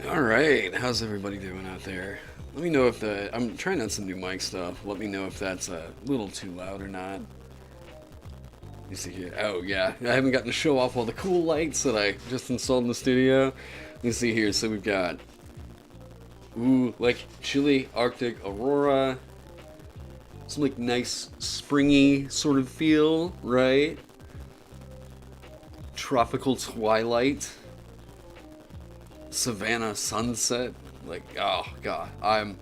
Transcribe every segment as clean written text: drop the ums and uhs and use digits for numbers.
All right, how's everybody doing out there? Let me know if I'm trying out some new mic stuff. Let me know if that's a little too loud or not. You see here. Oh yeah, I haven't gotten to show off all the cool lights that I just installed in the studio. You see here. So we've got like chilly Arctic aurora, some like nice springy sort of feel, right? Tropical twilight, Savannah sunset. Like, oh god, I'm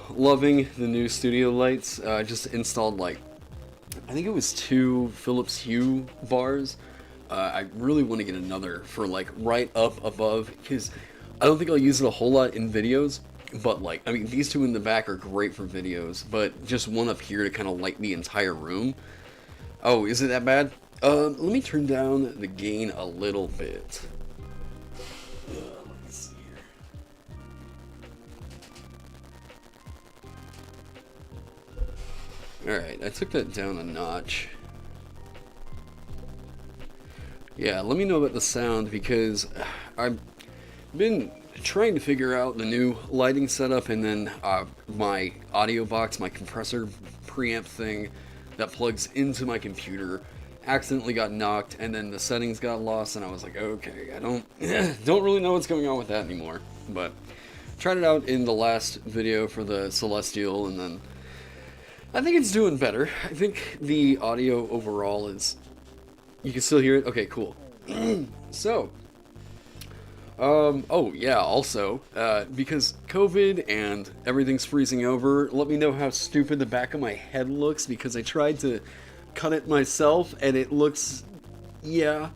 loving the new studio lights. I just installed like I think it was two Philips Hue bars. I really want to get another for like right up above because I don't think I'll use it a whole lot in videos. But like, I mean, these two in the back are great for videos, but just one up here to kind of light the entire room. Oh, is it that bad? Let me turn down the gain a little bit. Let me see here. Alright, I took that down a notch. Yeah, let me know about the sound because I've been trying to figure out the new lighting setup and then my audio box, my compressor preamp thing that plugs into my computer accidentally got knocked and then the settings got lost and I was like, okay, I don't don't really know what's going on with that anymore. But tried it out in the last video for the Celestial and then I think it's doing better. I think the audio overall is. You can still hear it? Okay, cool. So, oh yeah, also, because COVID and everything's freezing over, let me know how stupid the back of my head looks because I tried to cut it myself and it looks. Yeah.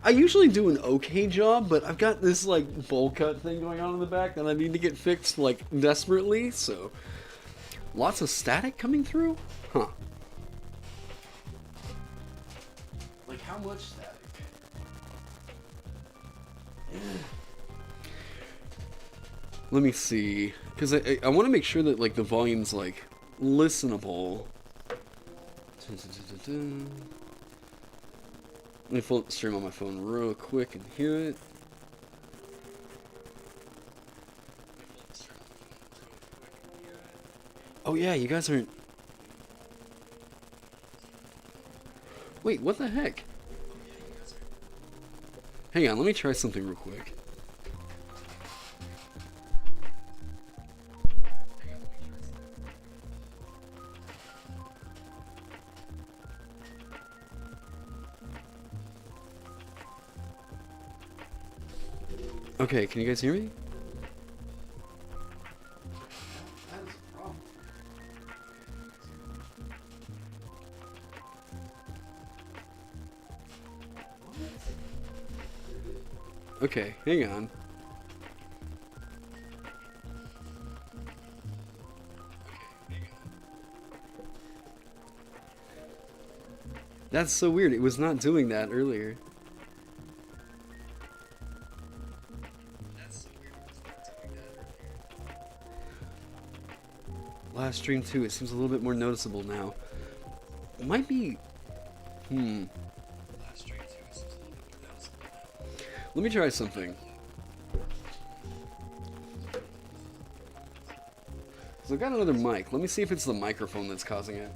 I usually do an okay job, but I've got this, like, bowl cut thing going on in the back that I need to get fixed, like, desperately, so. Lots of static coming through? Huh. Like, how much static? Let me see. Because I want to make sure that, like, the volume's, like, listenable. Let me pull up the stream on my phone real quick and hear it. Oh, yeah, you guys aren't. Wait, what the heck? Hang on, let me try something real quick. Okay, can you guys hear me? That is a problem. Okay, hang on. That's so weird. It was not doing that earlier. Last stream too. It seems a little bit more noticeable now. It might be. Let me try something. So I've got another mic. Let me see if it's the microphone that's causing it.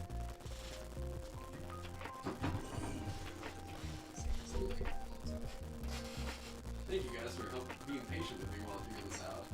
Thank you guys for being patient with me while I figure this out.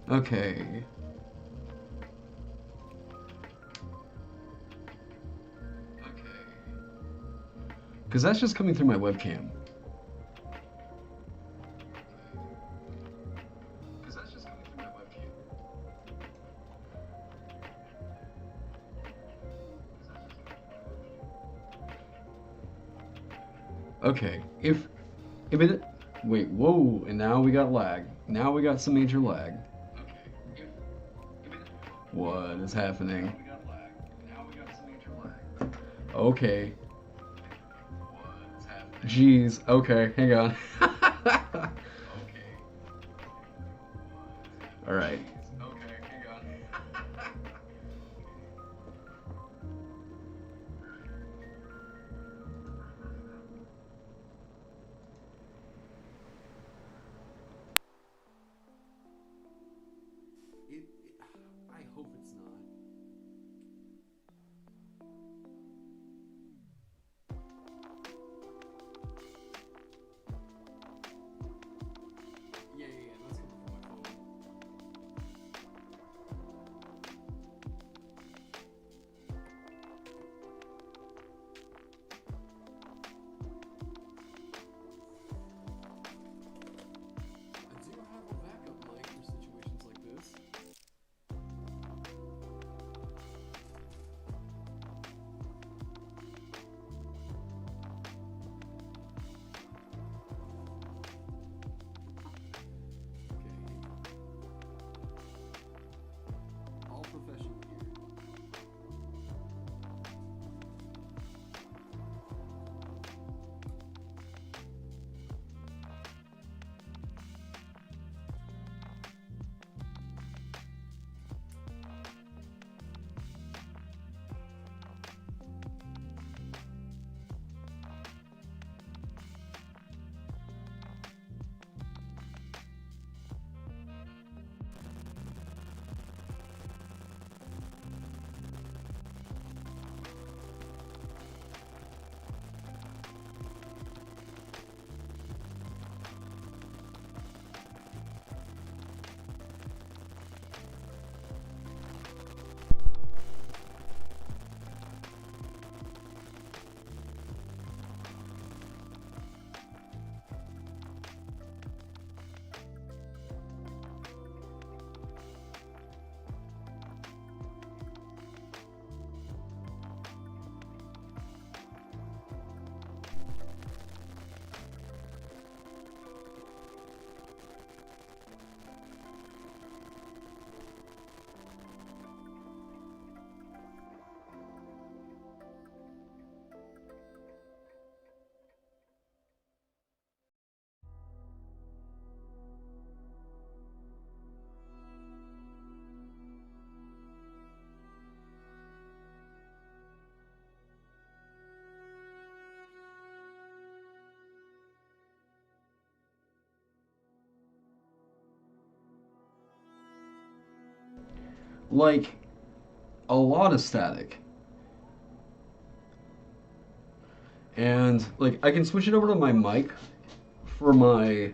Okay. Because that's just coming through my webcam. Okay, if it wait, whoa, and now we got lag. Now we got some major lag. What is happening? Okay. Jeez. Okay, hang on. All right. I hope it's not. Yeah. That's coming from my phone. I do have a backup mic for situations like this. Okay, all professional here. Like a lot of static. And like I can switch it over to my mic for my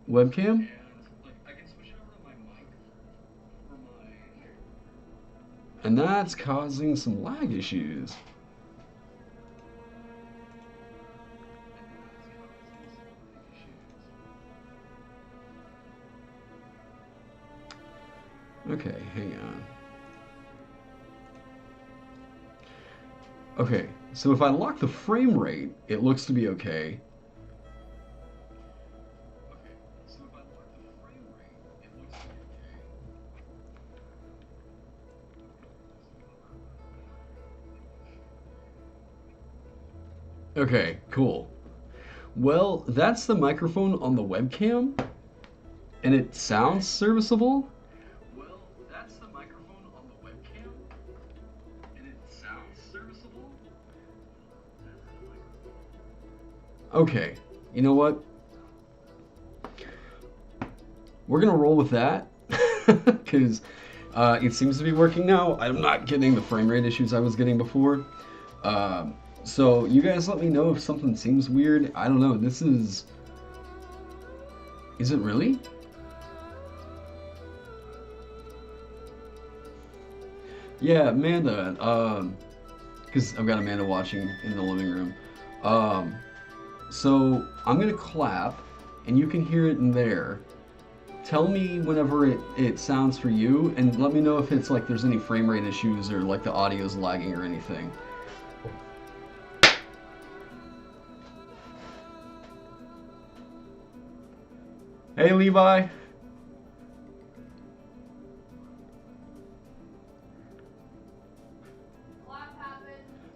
webcam. And that's causing some lag issues. Okay, hang on. Okay, so if I lock the frame rate, it looks to be okay. Okay, cool. Well, that's the microphone on the webcam, and it sounds serviceable. Well, that's the microphone on the webcam, and it sounds serviceable. Okay, you know what? We're gonna roll with that because it seems to be working now. I'm not getting the frame rate issues I was getting before. So you guys let me know if something seems weird. I don't know. This is. Is it really? Yeah, Amanda. Because I've got Amanda watching in the living room. Um, so I'm gonna clap, and you can hear it in there. Tell me whenever it sounds for you, and let me know if it's like there's any frame rate issues or like the audio's lagging or anything. Hey, Levi.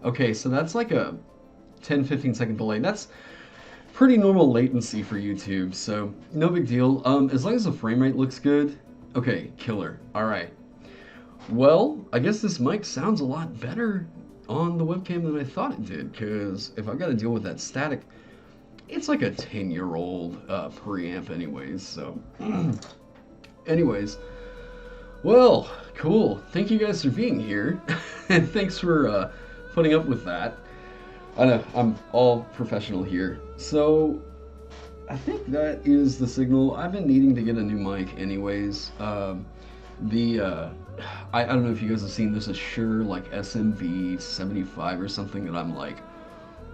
Okay, so that's like a 10-15 second delay. That's pretty normal latency for YouTube, so no big deal. As long as the frame rate looks good. Okay, killer. All right. Well, I guess this mic sounds a lot better on the webcam than I thought it did, because if I've got to deal with that static, it's like a 10-year-old preamp anyways, so... anyways, well, cool. Thank you guys for being here, and thanks for putting up with that. I know, I'm all professional here. So, I think that is the signal. I've been needing to get a new mic anyways. I don't know if you guys have seen this Shure like SMV 75 or something, and I'm like,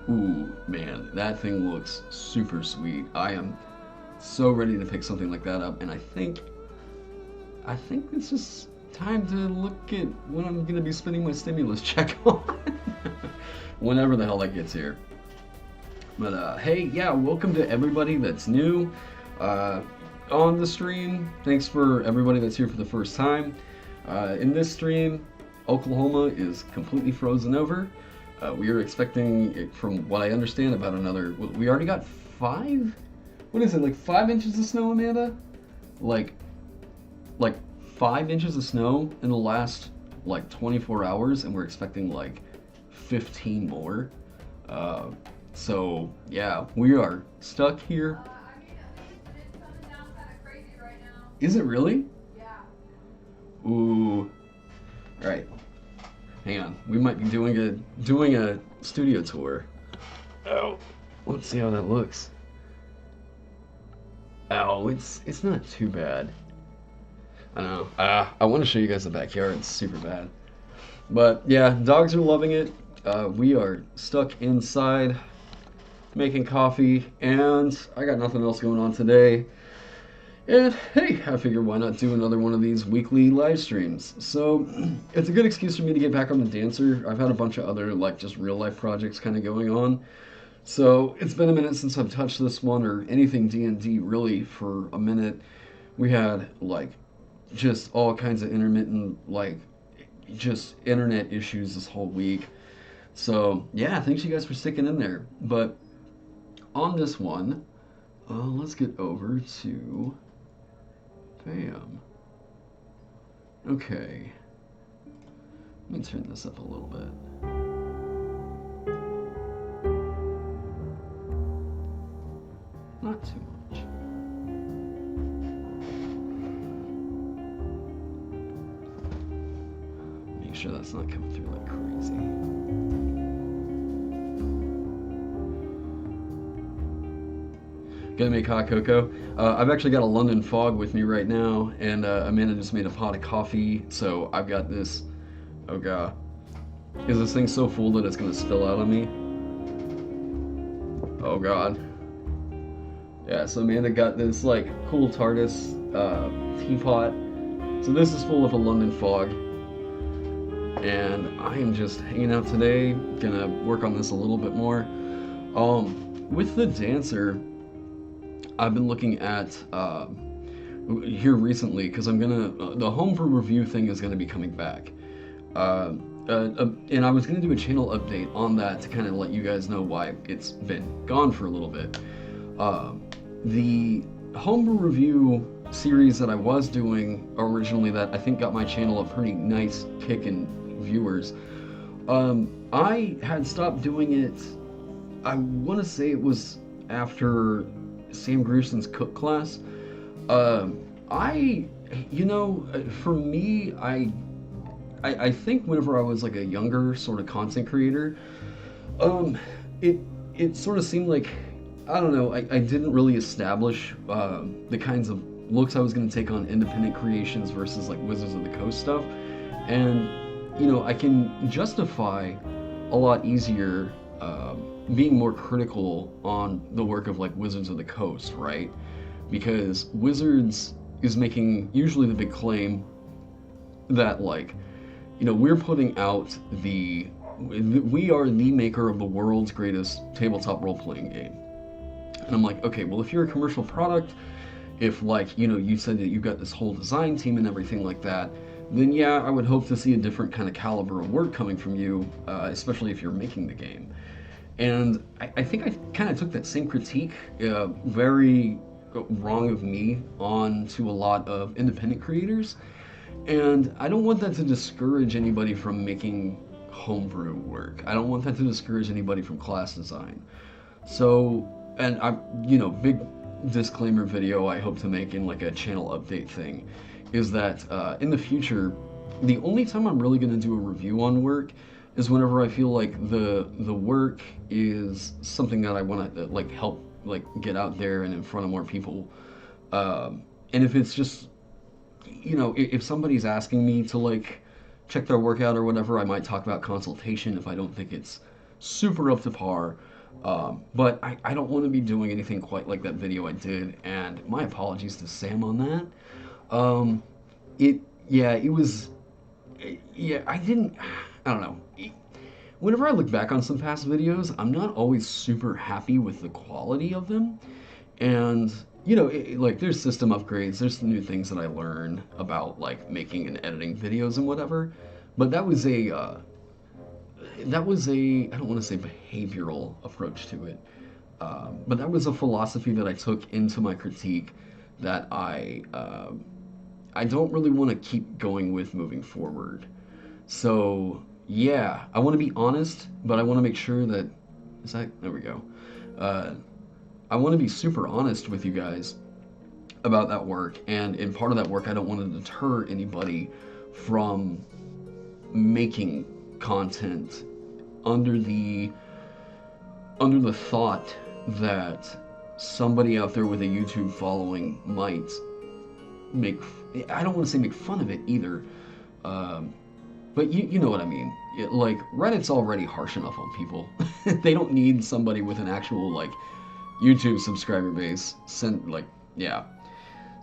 ooh, man, that thing looks super sweet. I am so ready to pick something like that up, and I think it's just time to look at what I'm gonna be spending my stimulus check on. Whenever the hell that gets here. But hey, yeah, welcome to everybody that's new on the stream. Thanks for everybody that's here for the first time. In this stream, Oklahoma is completely frozen over. We are expecting, from what I understand, about another... We already got 5? What is it, like 5 inches of snow, Amanda? Like 5 inches of snow in the last, like, 24 hours, and we're expecting, like, 15 more. So, yeah, we are stuck here. I mean, it's coming down kind of crazy right now. Is it really? Yeah. Ooh. Alright. Hang on. We might be doing a studio tour. Oh. Let's see how that looks. Oh, it's not too bad. I know. I want to show you guys the backyard. It's super bad. But yeah, dogs are loving it. We are stuck inside making coffee, and I got nothing else going on today. And hey, I figured why not do another one of these weekly live streams. So it's a good excuse for me to get back on the Dancer. I've had a bunch of other like just real life projects kind of going on. So it's been a minute since I've touched this one or anything D&D really for a minute. We had like just all kinds of intermittent like just internet issues this whole week. So yeah, thanks you guys for sticking in there. But on this one, let's get over to bam. Okay. Let me turn this up a little bit. Not too much. Make sure that's not coming through like crazy. Gonna make hot cocoa. I've actually got a London Fog with me right now, and Amanda just made a pot of coffee, so I've got this. Oh god. Is this thing so full that it's gonna spill out on me? Oh god. Yeah, so Amanda got this like cool TARDIS teapot. So this is full of a London Fog. And I am just hanging out today, gonna work on this a little bit more. With the Dancer, I've been looking at here recently because I'm gonna the homebrew review thing is gonna be coming back, and I was gonna do a channel update on that to kind of let you guys know why it's been gone for a little bit. The homebrew review series that I was doing originally, that I think got my channel a pretty nice kick in viewers, I had stopped doing it. I want to say it was after Sam Grierson's cook class. For me, I think whenever I was like a younger sort of content creator, it sort of seemed like, I don't know, I didn't really establish the kinds of looks I was going to take on independent creations versus like Wizards of the Coast stuff. And, I can justify a lot easier being more critical on the work of like Wizards of the Coast, right? Because Wizards is making usually the big claim that like, we're putting out we are the maker of the world's greatest tabletop role-playing game. And I'm like, okay, well, if you're a commercial product, if like, you said that you've got this whole design team and everything like that, then yeah, I would hope to see a different kind of caliber of work coming from you, especially if you're making the game. And I think I kind of took that same critique, very wrong of me, on to a lot of independent creators. And I don't want that to discourage anybody from making homebrew work. I don't want that to discourage anybody from class design. So, and big disclaimer video I hope to make in like a channel update thing is that in the future, the only time I'm really going to do a review on work is whenever I feel like the work is something that I want to like help like get out there and in front of more people. And if it's just, if somebody's asking me to like check their work out or whatever, I might talk about consultation if I don't think it's super up to par. But I don't want to be doing anything quite like that video I did, and my apologies to Sam on that. It was, yeah, I don't know. Whenever I look back on some past videos, I'm not always super happy with the quality of them. And, like, there's system upgrades, there's new things that I learn about, like, making and editing videos and whatever. But that was a, I don't want to say behavioral approach to it. But that was a philosophy that I took into my critique that I don't really want to keep going with moving forward. So, yeah, I want to be honest, but I want to make sure that, there we go. I want to be super honest with you guys about that work, and in part of that work, I don't want to deter anybody from making content under the thought that somebody out there with a YouTube following might I don't want to say make fun of it either, but you know what I mean. Like, Reddit's already harsh enough on people. They don't need somebody with an actual, like, YouTube subscriber base. Yeah.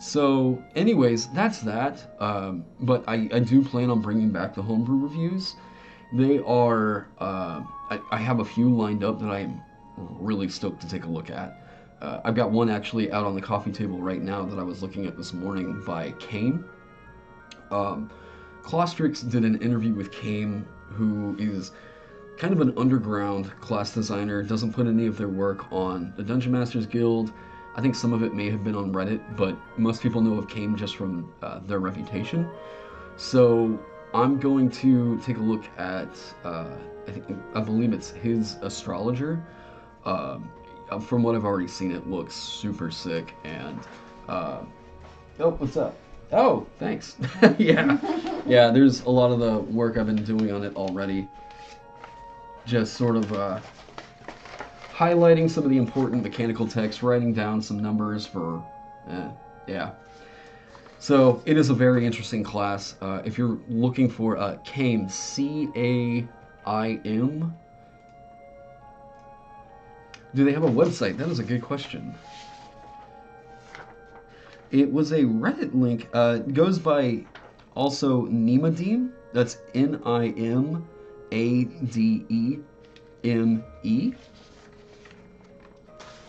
So, anyways, that's that. But I do plan on bringing back the homebrew reviews. They are, I have a few lined up that I'm really stoked to take a look at. I've got one actually out on the coffee table right now that I was looking at this morning by Kame. Clostrix did an interview with Kame, who is kind of an underground class designer, doesn't put any of their work on the Dungeon Masters Guild. I think some of it may have been on Reddit, but most people know of Kame just from their reputation. So I'm going to take a look at, I believe it's his Astrologer. From what I've already seen, it looks super sick, and, oh, what's up? Oh, thanks. Yeah, there's a lot of the work I've been doing on it already. Just sort of, highlighting some of the important mechanical text, writing down some numbers for, yeah. So, it is a very interesting class. If you're looking for, Kame, C-A-I-M. Do they have a website? That is a good question. It was a Reddit link. It goes by also Nimademe. That's Nimademe.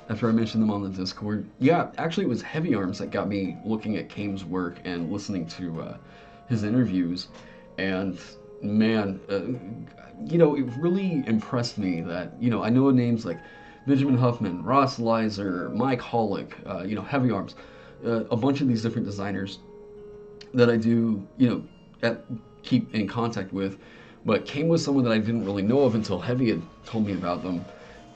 After I mentioned them on the Discord. Yeah, actually it was Heavy Arms that got me looking at Kame's work and listening to his interviews. And man, it really impressed me that, I know names like Benjamin Huffman, Ross Leiser, Mike Hollick, Heavy Arms, a bunch of these different designers that I do, keep in contact with. But Kame was someone that I didn't really know of until Heavy had told me about them.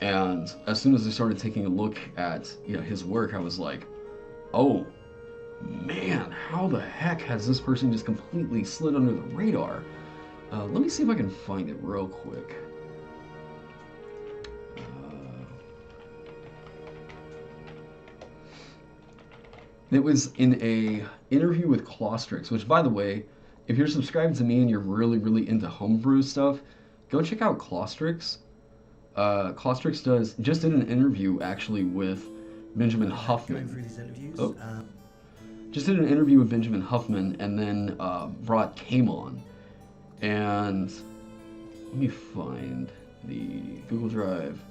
And as soon as I started taking a look at, his work, I was like, oh, man, how the heck has this person just completely slid under the radar? Let me see if I can find it real quick. It was in a interview with Clostrix, which, by the way, if you're subscribed to me and you're really, really into homebrew stuff, go check out Clostrix. Clostrix just did an interview, actually, with Benjamin Huffman. Just did an interview with Benjamin Huffman, and then brought Kame on. And let me find the Google Drive.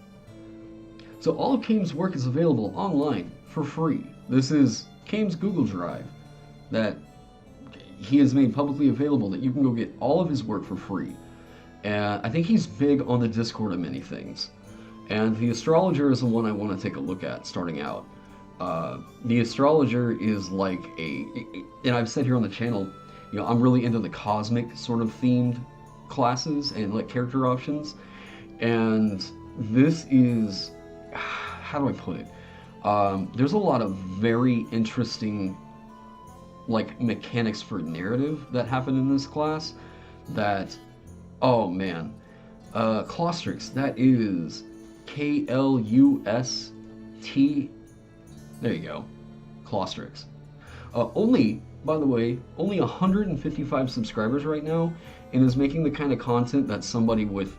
So all of Kame's work is available online for free. This is Kame's Google Drive that, he has made publicly available that you can go get all of his work for free. And I think he's big on the Discord of many things. And the Astrologer is the one I want to take a look at starting out. The Astrologer is like and I've said here on the channel, I'm really into the cosmic sort of themed classes and like character options. And this is, how do I put it? There's a lot of very interesting like mechanics for narrative that happen in this class that, oh man, Claustrix, that is Klust. There you go, Claustrix. Only, by the way, only 155 subscribers right now, and is making the kind of content that somebody with,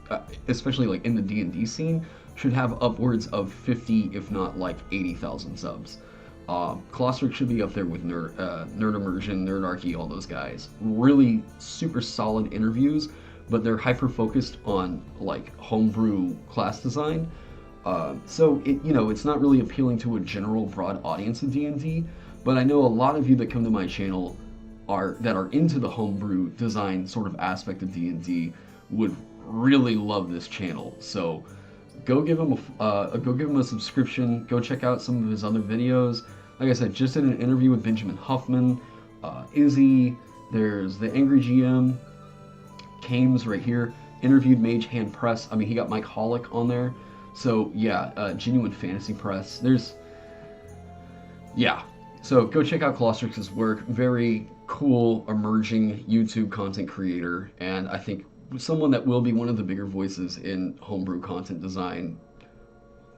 especially like in the D&D scene, should have upwards of 50, if not like 80,000 subs. Claustrix should be up there with Nerd Immersion, Nerdarchy, all those guys. Really super solid interviews, but they're hyper-focused on like homebrew class design. So it's not really appealing to a general broad audience of D&D, but I know a lot of you that come to my channel that are into the homebrew design sort of aspect of D&D would really love this channel. So go give him a subscription. Go check out some of his other videos. Like I said, just did an interview with Benjamin Huffman, Izzy. There's the Angry GM, Kames right here. Interviewed Mage Hand Press. I mean, he got Mike Hollick on there. So yeah, Genuine Fantasy Press. So go check out Claustrix's work. Very cool, emerging YouTube content creator, and I think someone that will be one of the bigger voices in homebrew content design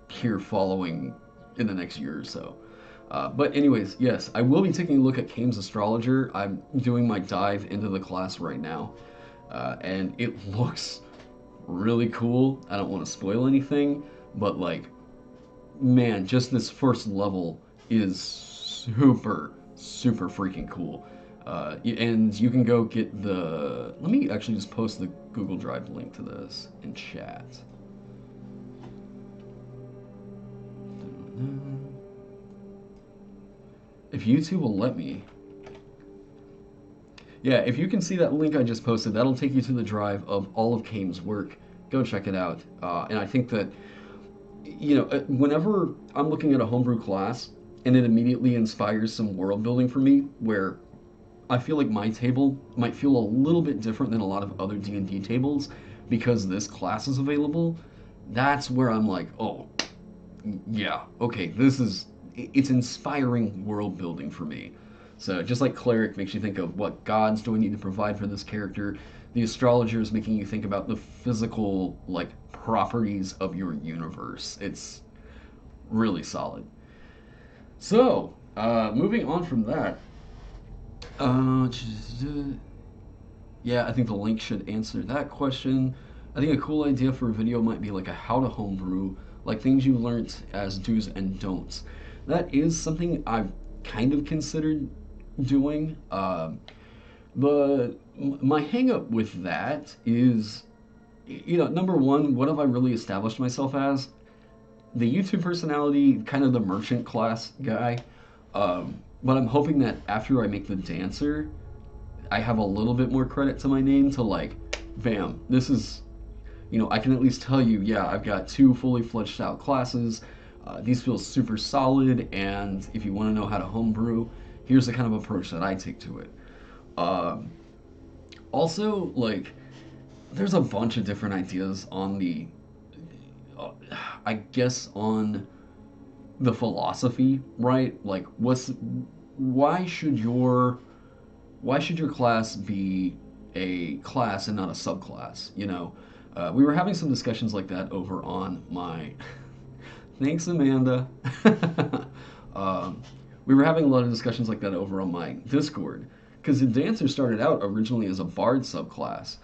here following in the next year or so. But anyways, yes, I will be taking a look at Kames Astrologer. I'm doing my dive into the class right now, and it looks really cool. I don't want to spoil anything, but like, man, just this first level is super freaking cool. And you can go get let me actually just post the Google Drive link to this in chat. If YouTube will let me. Yeah, if you can see that link I just posted, that'll take you to the drive of all of Kames' work. Go check it out. And I think that, whenever I'm looking at a homebrew class and it immediately inspires some world building for me, where I feel like my table might feel a little bit different than a lot of other D&D tables because this class is available, that's where I'm like, oh, yeah, okay, it's inspiring world building for me. So just like Cleric makes you think of what gods do I need to provide for this character, the Astrologer is making you think about the physical, like, properties of your universe. It's really solid. So, moving on from that, yeah, I think the link should answer that question. I think a cool idea for a video might be like a how to homebrew, like things you learned as do's and don'ts. That is something I've kind of considered doing, but my hang up with that is, number one, what have I really established myself as? The YouTube personality, kind of the merchant class guy, but I'm hoping that after I make the dancer, I have a little bit more credit to my name to like, bam, this is, I can at least tell you, yeah, I've got 2 fully fledged out classes. These feel super solid, and if you want to know how to homebrew, here's the kind of approach that I take to it. Also, like, there's a bunch of different ideas on the, I guess, on the philosophy, right? Like, why should your class be a class and not a subclass? We were having some discussions like that over on my. Thanks, Amanda. We were having a lot of discussions like that over on my Discord, because the dancer started out originally as a bard subclass,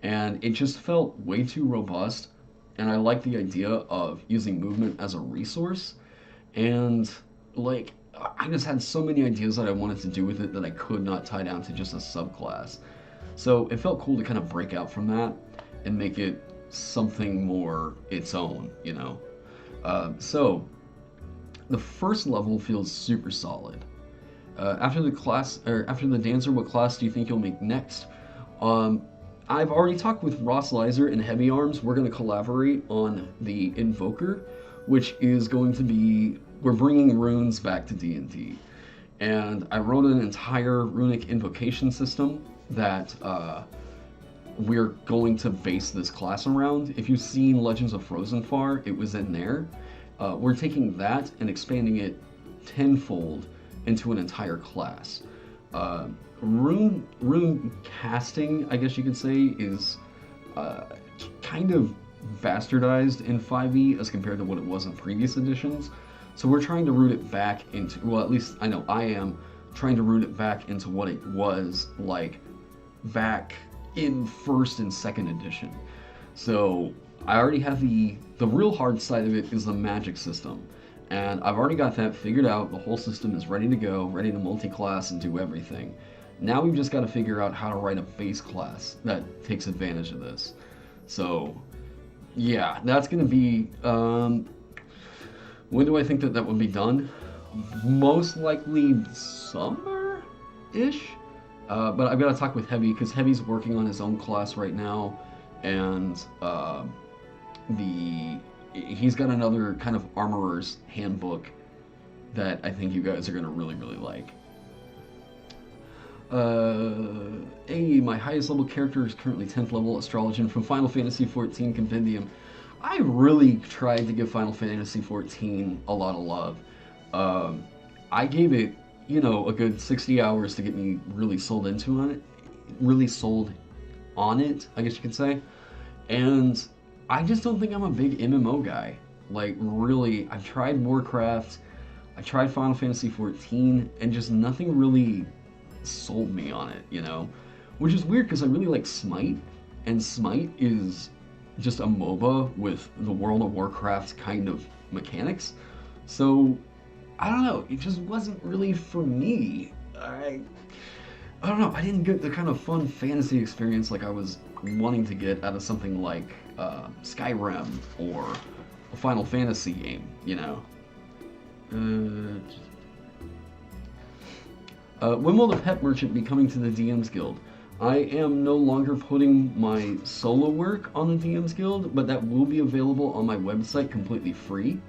and it just felt way too robust, and I like the idea of using movement as a resource, and like, I just had so many ideas that I wanted to do with it that I could not tie down to just a subclass. So it felt cool to kind of break out from that and make it something more its own, So the first level feels super solid. After the class, or after the dancer, what class do you think you'll make next? Um, I've already talked with Ross Leiser and Heavy Arms. We're going to collaborate on the Invoker, which is going to be, we're bringing runes back to D&D. And I wrote an entire runic invocation system that we're going to base this class around. If you've seen Legends of Frozenfar, it was in there. We're taking that and expanding it tenfold into an entire class. Rune casting, I guess you could say, is kind of bastardized in 5e as compared to what it was in previous editions. So we're trying to root it back into, well, at least I know I am trying to root it back into what it was like back in first and second edition. So I already have the real hard side of it is the magic system. And I've already got that figured out. The whole system is ready to go, ready to multi-class and do everything. Now we've just got to figure out how to write a base class that takes advantage of this. So, yeah, that's going to be... when do I think that that would be done? Most likely summer-ish? But I've got to talk with Heavy, because Heavy's working on his own class right now, and he's got another kind of armorer's handbook that I think you guys are going to really, really like. My highest level character is currently 10th level Astrologian from Final Fantasy XIV Compendium. I really tried to give Final Fantasy XIV a lot of love. I gave it, a good 60 hours to get me really sold on it, I guess you could say. And I just don't think I'm a big MMO guy. Like, really, I've tried Warcraft, I tried Final Fantasy XIV, and just nothing really sold me on it, Which is weird, because I really like Smite, and Smite is just a MOBA with the World of Warcraft kind of mechanics. So, I don't know, it just wasn't really for me. I don't know, I didn't get the kind of fun fantasy experience like I was wanting to get out of something like Skyrim or a Final Fantasy game, When will the pet merchant be coming to the DM's Guild? I am no longer putting my solo work on the DM's Guild, but that will be available on my website completely free.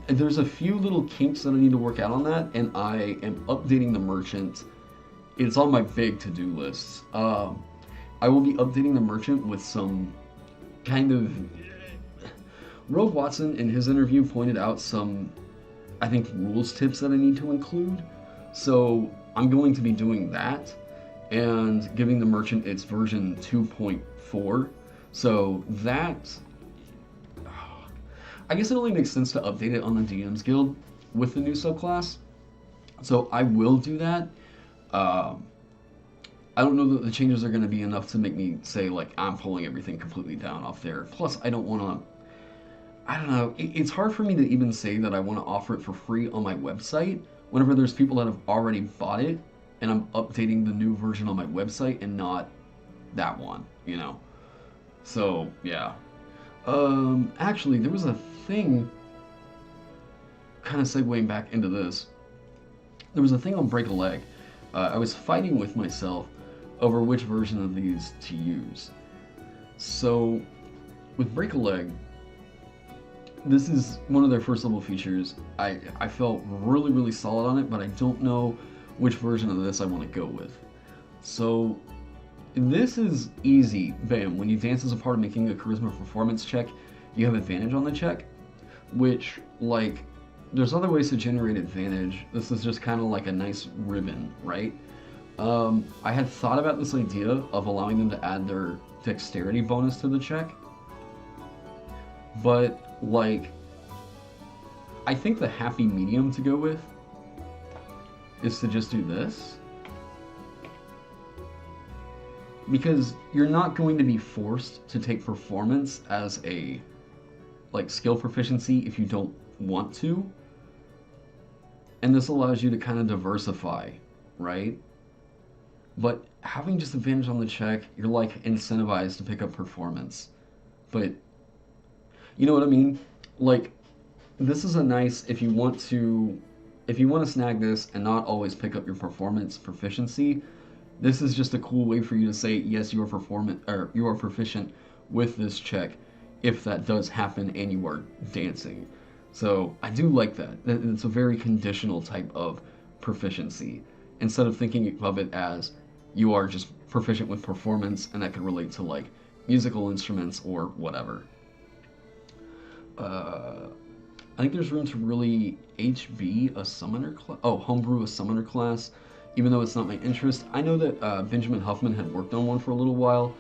There's a few little kinks that I need to work out on that, and I am updating the merchant. It's on my big to-do list. I will be updating the merchant with some kind of... Rogue Watson in his interview pointed out some, I think, rules tips that I need to include. So I'm going to be doing that and giving the merchant its version 2.4. So that... I guess it only makes sense to update it on the DM's Guild with the new subclass. So I will do that. I don't know that the changes are going to be enough to make me say, like, I'm pulling everything completely down off there. Plus, I don't want to... I don't know. It's hard for me to even say that I want to offer it for free on my website whenever there's people that have already bought it and I'm updating the new version on my website and not that one, So, yeah. Actually, there was a thing, kind of segueing back into this. There was a thing on Break a Leg. I was fighting with myself over which version of these to use. So, with Break a Leg, this is one of their first level features. I felt really, really solid on it, but I don't know which version of this I want to go with. So, this is easy. Bam. When you dance as a part of making a charisma performance check, you have advantage on the check, which, like, there's other ways to generate advantage. This is just kind of like a nice ribbon, right? I had thought about this idea of allowing them to add their dexterity bonus to the check, but, like, I think the happy medium to go with is to just do this. Because you're not going to be forced to take performance as a, like, skill proficiency if you don't want to. And this allows you to kind of diversify, right? But having just advantage on the check, you're, like, incentivized to pick up performance. But, you know what I mean? Like, this is a nice, if you want to if you want to snag this and not always pick up your performance proficiency, this is just a cool way for you to say yes, you are performant or you are proficient with this check if that does happen and you are dancing. So I do like that. It's a very conditional type of proficiency instead of thinking of it as you are just proficient with performance and that could relate to like musical instruments or whatever. Uh, I think there's room to really HB a summoner class. Oh, homebrew a summoner class, even though it's not my interest. I know that Benjamin Huffman had worked on one for a little while.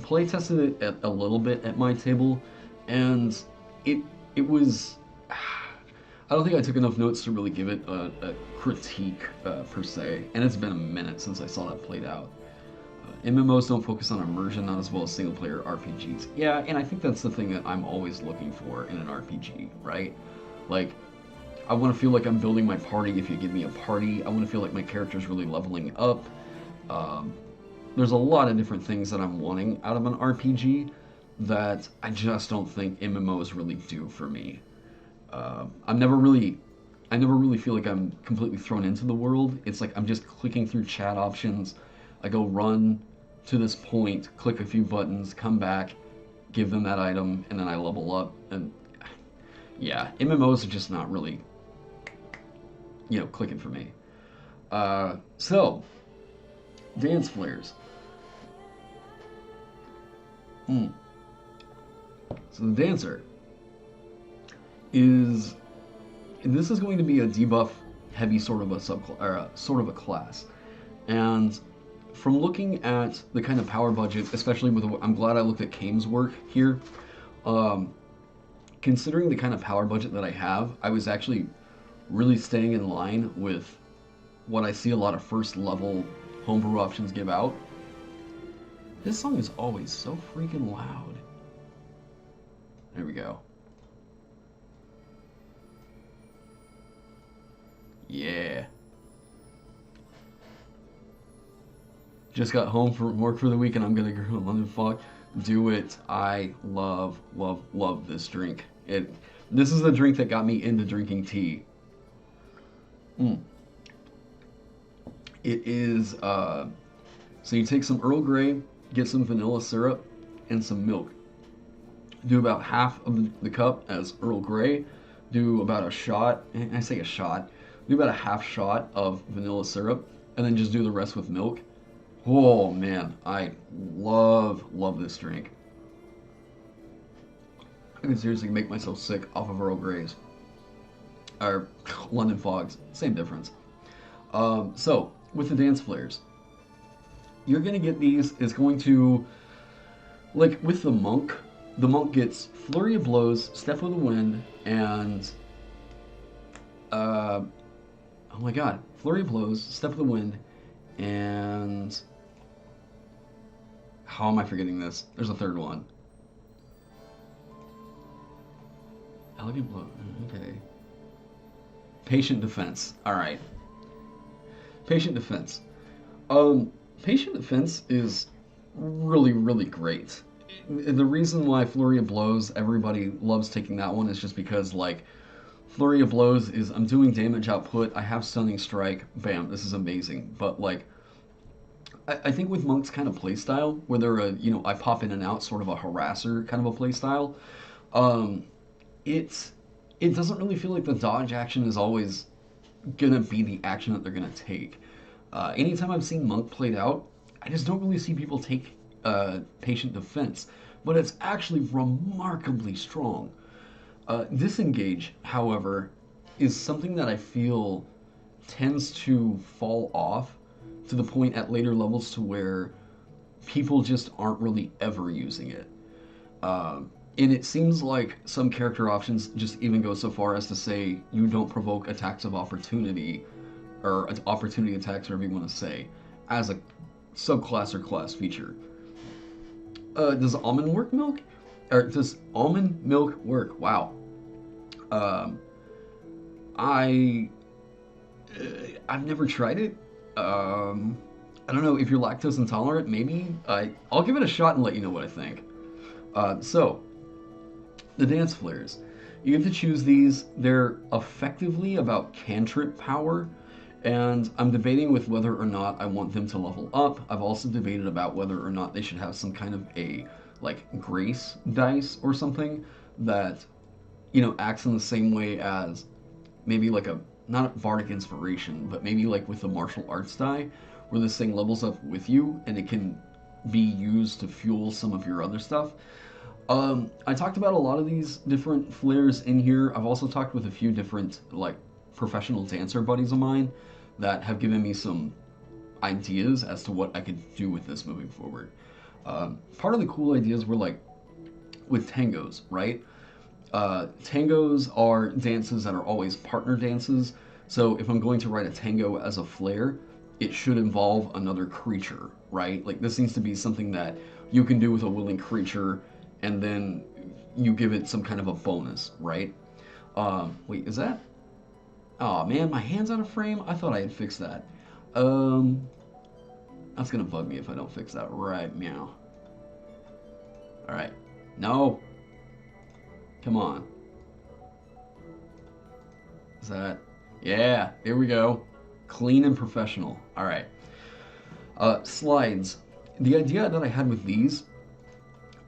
Play tested it a little bit at my table, and it was. I don't think I took enough notes to really give it a critique per se, and it's been a minute since I saw that played out. MMOs don't focus on immersion not as well as single player RPGs. Yeah, and I think that's the thing that I'm always looking for in an RPG, right? Like, I want to feel like I'm building my party if you give me a party. I want to feel like my character's really leveling up. Um, there's a lot of different things that I'm wanting out of an RPG that I just don't think MMOs really do for me. I never really feel like I'm completely thrown into the world. It's like I'm just clicking through chat options. I go run to this point, click a few buttons, come back, give them that item, and then I level up. And yeah, MMOs are just not really, clicking for me. So, dance flares. So the dancer is this is going to be a debuff heavy sort of a sort of a class, and from looking at the kind of power budget, especially with I'm glad I looked at Kame's work here. Considering the kind of power budget that I have, I was actually really staying in line with what I see a lot of first level homebrew options give out. This song is always so freaking loud. There we go. Yeah. Just got home from work for the week and I'm gonna go to London Fog. Do it. I love, love, love this drink. This is the drink that got me into drinking tea. It is, so you take some Earl Grey, get some vanilla syrup, and some milk. Do about half of the cup as Earl Grey. Do about a shot, and I say a shot, do about a half shot of vanilla syrup, and then just do the rest with milk. Oh man, I love this drink. I can seriously make myself sick off of Earl Greys. Or London Fogs, same difference. So, with the dance flares, you're going to get these, it's going to, like with the monk gets Flurry of Blows, Step of the Wind, and, oh my god, Flurry of Blows, Step of the Wind, and, how am I forgetting this? There's a third one. Elegant Blow, okay. Patient Defense, alright. Patient Defense. Patient Defense is really, really great. The reason why Flurry of Blows, everybody loves taking that one is just because, like, Flurry of Blows is, I'm doing damage output, I have Stunning Strike, bam, this is amazing. But, like, I think with Monk's kind of playstyle, where they're a, I pop in and out, sort of a harasser kind of a playstyle, it doesn't really feel like the dodge action is always gonna be the action that they're gonna take. Anytime I've seen Monk played out, I just don't really see people take Patient Defense, but it's actually remarkably strong. Disengage, however, is something that I feel tends to fall off to the point at later levels to where people just aren't really ever using it. And it seems like some character options just even go so far as to say you don't provoke attacks of opportunity, or opportunity attacks, whatever you want to say, as a subclass or class feature. Does almond milk work? Wow. I've never tried it. I don't know if you're lactose intolerant. Maybe I'll give it a shot and let you know what I think. So the dance flares. You get to choose these. They're effectively about cantrip power, and I'm debating with whether or not I want them to level up. I've also debated about whether or not they should have some kind of a like grace dice or something that acts in the same way as maybe like a not a bardic inspiration, but maybe like with the martial arts die, where this thing levels up with you and it can be used to fuel some of your other stuff. I talked about a lot of these different flares in here. I've also talked with a few different like professional dancer buddies of mine that have given me some ideas as to what I could do with this moving forward. Part of the cool ideas were like with tangos, right? Tangos are dances that are always partner dances. So if I'm going to write a tango as a flare, it should involve another creature, right? Like this needs to be something that you can do with a willing creature, and then you give it some kind of a bonus, right? Wait, is that? Oh man, my hand's out of frame. I thought I had fixed that. Um, that's gonna bug me if I don't fix that right now. All right, no, come on. Is that? Yeah, there we go. Clean and professional. All right. Slides. The idea that I had with these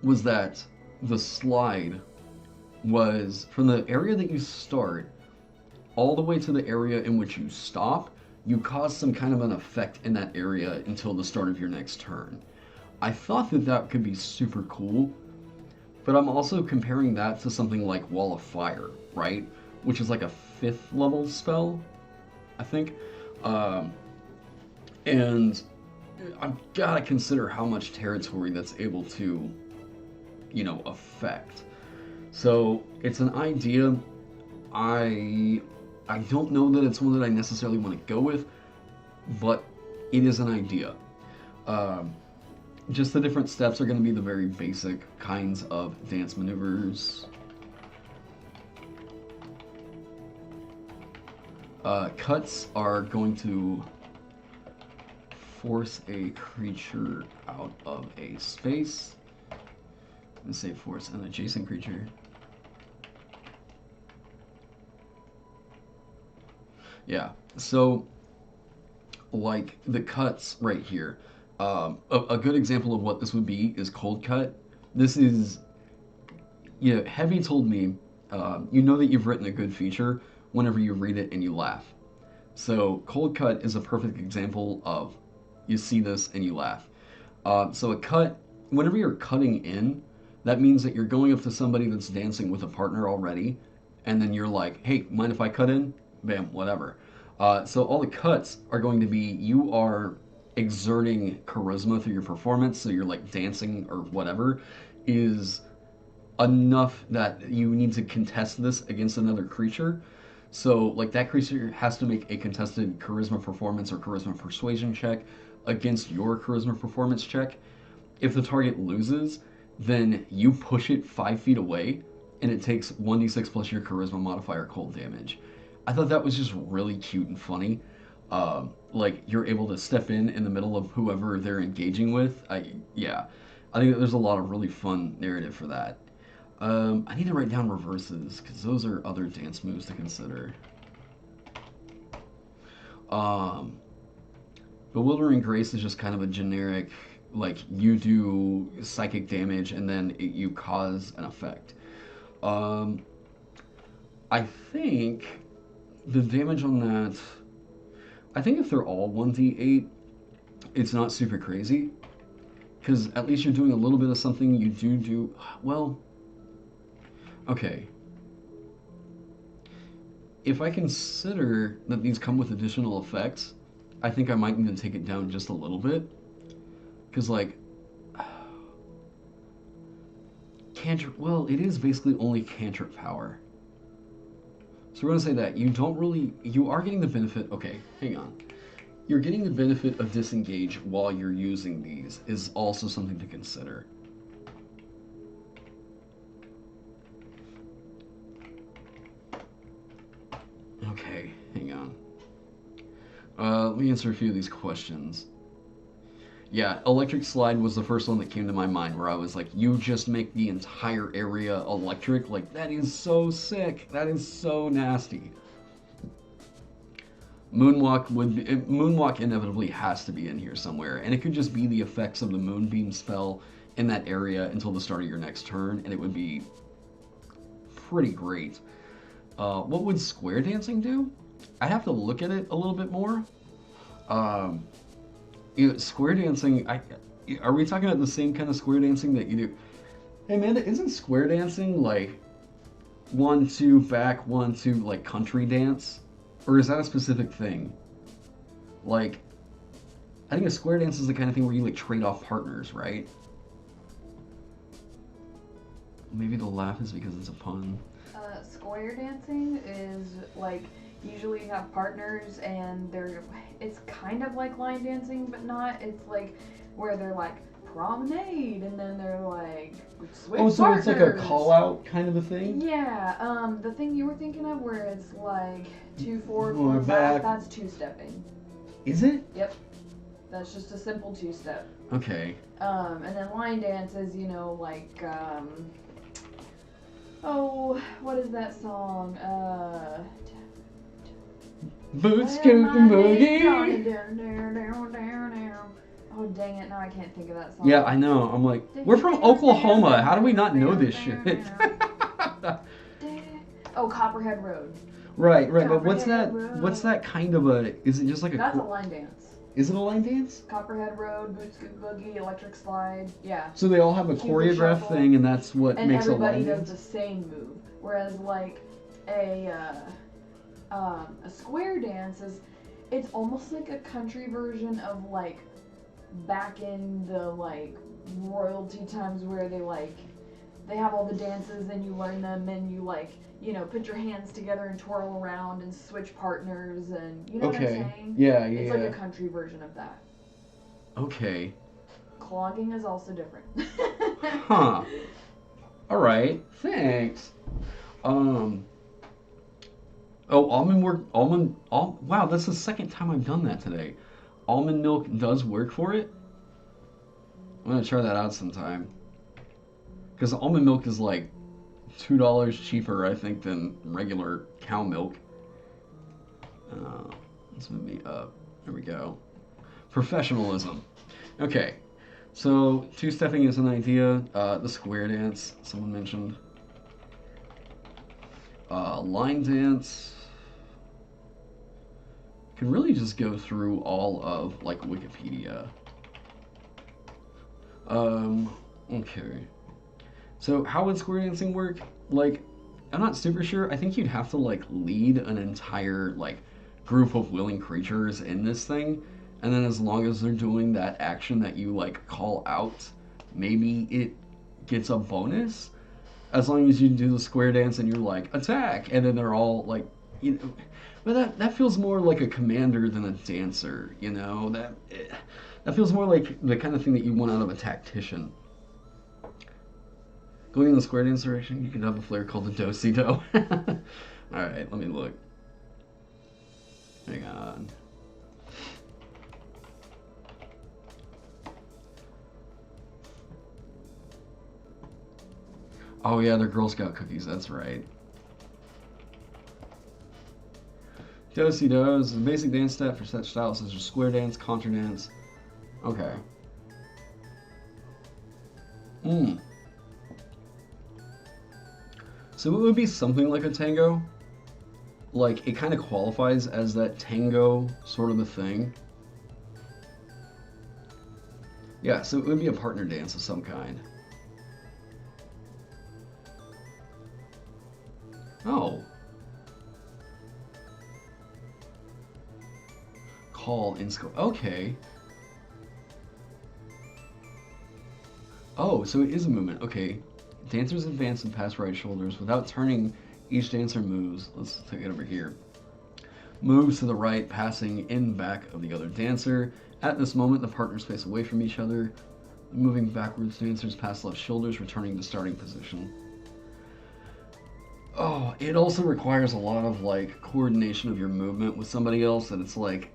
was that the slide was from the area that you start all the way to the area in which you stop, you cause some kind of an effect in that area until the start of your next turn. I thought that that could be super cool, but I'm also comparing that to something like Wall of Fire, right? Which is like a 5th level spell, I think. Um, and I've got to consider how much territory that's able to, affect. So it's an idea. I don't know that it's one that I necessarily want to go with, but it is an idea. Um, just the different steps are going to be the very basic kinds of dance maneuvers. Cuts are going to force a creature out of a space. I'm going to say force an adjacent creature. Yeah, so like the cuts right here. A good example of what this would be is cold cut. This is, Heavy told me, you know that you've written a good feature whenever you read it and you laugh. So cold cut is a perfect example of you see this and you laugh. So a cut, whenever you're cutting in, that means that you're going up to somebody that's dancing with a partner already, and then you're like, hey, mind if I cut in? Bam, whatever. So all the cuts are going to be you are exerting charisma through your performance, so you're like dancing or whatever, is enough that you need to contest this against another creature. So like that creature has to make a contested charisma performance or charisma persuasion check against your charisma performance check. If the target loses, then you push it 5 feet away, and it takes 1d6 plus your charisma modifier cold damage. I thought that was just really cute and funny. Like you're able to step in the middle of whoever they're engaging with. Yeah, I think that there's a lot of really fun narrative for that. I need to write down reverses because those are other dance moves to consider. Um, Bewildering Grace is just kind of a generic, like you do psychic damage and then you cause an effect. Um, I think the damage on that, I think if they're all 1d8, it's not super crazy. Because at least you're doing a little bit of something. You do, well, okay. If I consider that these come with additional effects, I think I might need to take it down just a little bit. Because, like, cantrip, well, it is basically only cantrip power. So we're going to say that you are getting the benefit, okay, hang on. You're getting the benefit of disengage while you're using these is also something to consider. Okay, hang on. Let me answer a few of these questions. Yeah, electric slide was the first one that came to my mind where I was like, you just make the entire area electric. Like, that is so sick. That is so nasty. Moonwalk inevitably has to be in here somewhere, and it could just be the effects of the moonbeam spell in that area until the start of your next turn, and it would be pretty great. What would square dancing do? I'd have to look at it a little bit more. Square dancing. Are we talking about the same kind of square dancing that you do? Hey Amanda, isn't square dancing like 1-2 back, 1-2 like country dance? Or is that a specific thing? Like, I think a square dance is the kind of thing where you like trade off partners, right? Maybe the laugh is because it's a pun. Square dancing is like usually you have partners and it's kind of like line dancing but not. It's like where they're like promenade and then they're like switch so partners. It's like a call out kind of a thing? Yeah, the thing you were thinking of where it's like 2 forward, Or 4 back. back, that's two-stepping. Is it? Yep. That's just a simple two-step. Okay. And then line dance is, like, oh, what is that song? Boot scootin' boogie. Oh, dang it, now I can't think of that song. Yeah, I know. I'm like, we're from Oklahoma. How do we not know this shit? Oh, Copperhead Road. Right. But what's Copperhead that? Road. What's that kind of a? Is it just like a? That's a line dance. Is it a line dance? Copperhead Road, Boot Scoot Boogie, Electric Slide, yeah. So they all have a Cupid choreographed Shuffle. thing, and that's what And makes a everybody line does dance. the same move. Whereas like a square dance it's almost like a country version of like back in the like royalty times where they have all the dances and you learn them and you put your hands together and twirl around and switch partners and you know what I'm saying? Yeah. It's like a country version of that. Okay. Clogging is also different. Huh. All right. Thanks. Oh, wow, that's the second time I've done that today. Almond milk does work for it. I'm gonna try that out sometime. Because almond milk is like $2 cheaper, I think, than regular cow milk. Let's move me up. There we go. Professionalism. Okay. So, two-stepping is an idea. The square dance, someone mentioned. Line dance. Could really just go through all of, like, Wikipedia. Okay. So, how would square dancing work? Like, I'm not super sure. I think you'd have to, like, lead an entire, like, group of willing creatures in this thing. And then as long as they're doing that action that you, like, call out, maybe it gets a bonus. As long as you do the square dance and you're like, attack! And then they're all, like, But that feels more like a commander than a dancer, That feels more like the kind of thing that you want out of a tactician. Going in the square dance direction, you could have a flare called the Do-Si-Do. Alright, let me look. Hang on. Oh yeah, they're Girl Scout cookies, that's right. Do-Si-Do is a basic dance step for such styles as square dance, contra dance. Okay. So it would be something like a tango. Like, it kind of qualifies as that tango sort of a thing. Yeah, so it would be a partner dance of some kind. Oh. Call in scope. Okay. Oh, so it is a movement. Okay. Dancers advance and pass right shoulders without turning. Each dancer moves. Let's take it over here. Moves to the right, passing in back of the other dancer. At this moment, the partners face away from each other. Moving backwards, dancers pass left shoulders, returning to starting position. Oh, it also requires a lot of, like, coordination of your movement with somebody else, and it's like,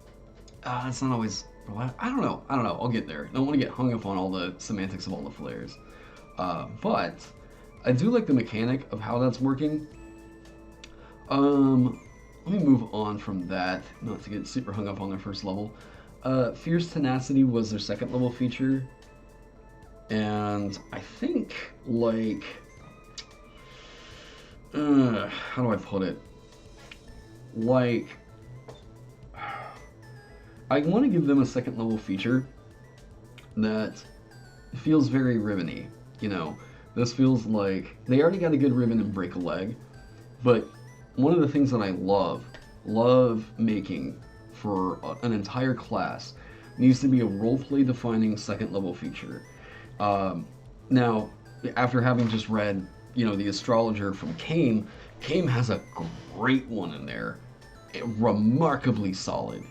it's not always Well, I don't know. I don't know. I'll get there. I don't want to get hung up on all the semantics of all the flares. But I do like the mechanic of how that's working. Um, Let me move on from that, not to get super hung up on their first level. Fierce Tenacity was their second level feature, and I think, like, how do I put it? Like, I want to give them a second level feature that feels very ribbony. You know, this feels like they already got a good ribbon and break a leg, but one of the things that I love making for an entire class needs to be a roleplay defining second level feature. Now, after having just read, the astrologer from Kame, Kame has a great one in there, remarkably solid.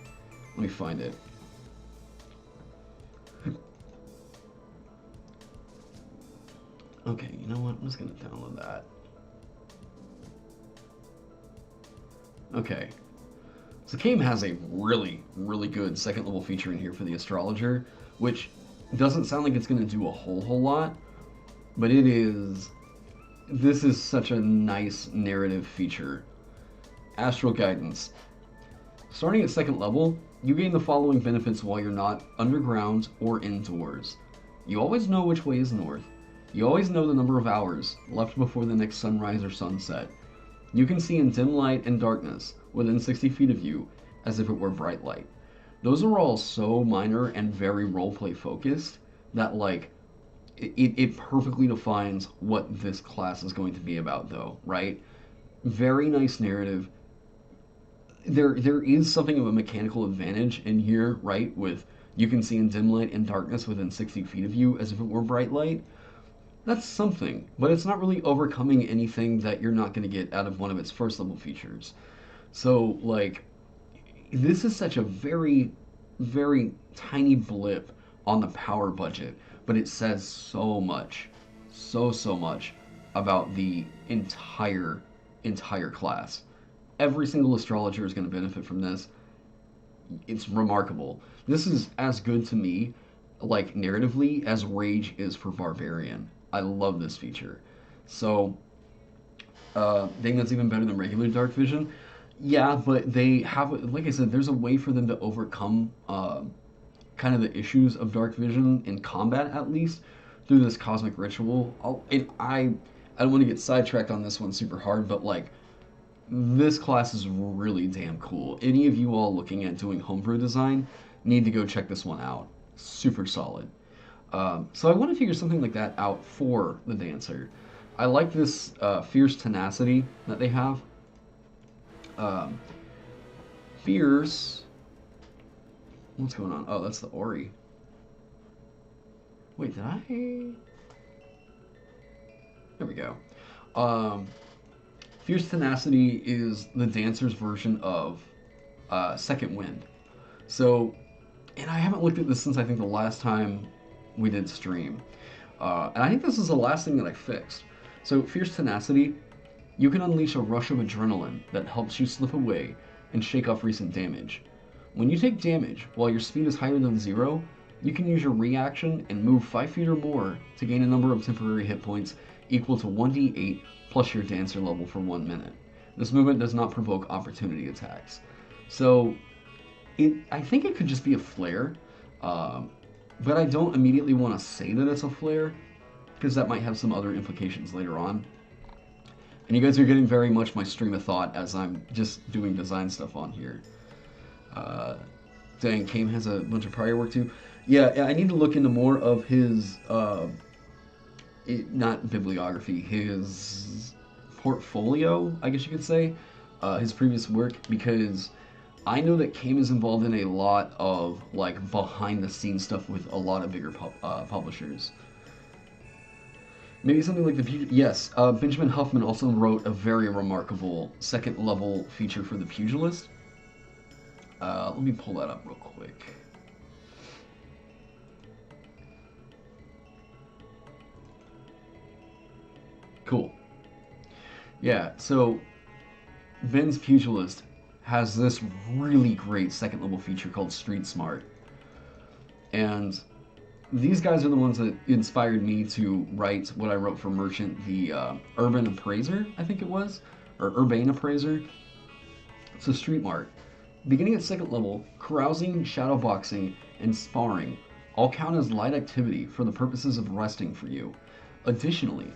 Let me find it. Okay, you know what? I'm just gonna download that. Okay. So Kame has a really, really good second level feature in here for the astrologer, which doesn't sound like it's gonna do a whole lot, but it is. This is such a nice narrative feature. Astral Guidance. Starting at second level, you gain the following benefits while you're not underground or indoors. You always know which way is north. You always know the number of hours left before the next sunrise or sunset. You can see in dim light and darkness within 60 feet of you as if it were bright light. Those are all so minor and very roleplay focused that, like, it perfectly defines what this class is going to be about, though, right? Very nice narrative. There is something of a mechanical advantage in here, right? With you can see in dim light and darkness within 60 feet of you as if it were bright light. That's something, but it's not really overcoming anything that you're not going to get out of one of its first level features. So, like, this is such a very, very tiny blip on the power budget, but it says so much, so much about the entire class. Every single astrologer is going to benefit from this. It's remarkable. This is as good to me, like, narratively, as Rage is for Barbarian. I love this feature. So, think that's even better than regular Dark Vision. Yeah, but they have, like I said, there's a way for them to overcome kind of the issues of Dark Vision in combat, at least, through this cosmic ritual. I don't want to get sidetracked on this one super hard, but, like, this class is really damn cool. Any of you all looking at doing homebrew design need to go check this one out. Super solid. So I want to figure something like that out for the dancer. I like this fierce tenacity that they have. Fierce. What's going on? Oh, that's the Ori. Wait, did I? There we go. Fierce tenacity is the dancer's version of Second Wind. So, and I haven't looked at this since I think the last time we did stream. And I think this is the last thing that I fixed. So, Fierce Tenacity, you can unleash a rush of adrenaline that helps you slip away and shake off recent damage. When you take damage while your speed is higher than 0, you can use your reaction and move 5 feet or more to gain a number of temporary hit points equal to 1d8 plus your dancer level for 1 minute. This movement does not provoke opportunity attacks. So, I think it could just be a flare. But I don't immediately want to say that it's a flare, because that might have some other implications later on. And you guys are getting very much my stream of thought as I'm just doing design stuff on here. Dang, Kame has a bunch of prior work too. Yeah, I need to look into more of his, not bibliography, his portfolio, I guess you could say, his previous work, because I know that Kame is involved in a lot of, like, behind-the-scenes stuff with a lot of bigger publishers. Maybe something like the... Yes, Benjamin Huffman also wrote a very remarkable second-level feature for the Pugilist. Let me pull that up real quick. Cool. Yeah, so Ben's Pugilist has this really great second level feature called Street Smart. And these guys are the ones that inspired me to write what I wrote for Merchant, the Urban Appraiser, I think it was, or Urbane Appraiser. It's a street mart. Beginning at second level, carousing, shadowboxing, and sparring all count as light activity for the purposes of resting for you. Additionally,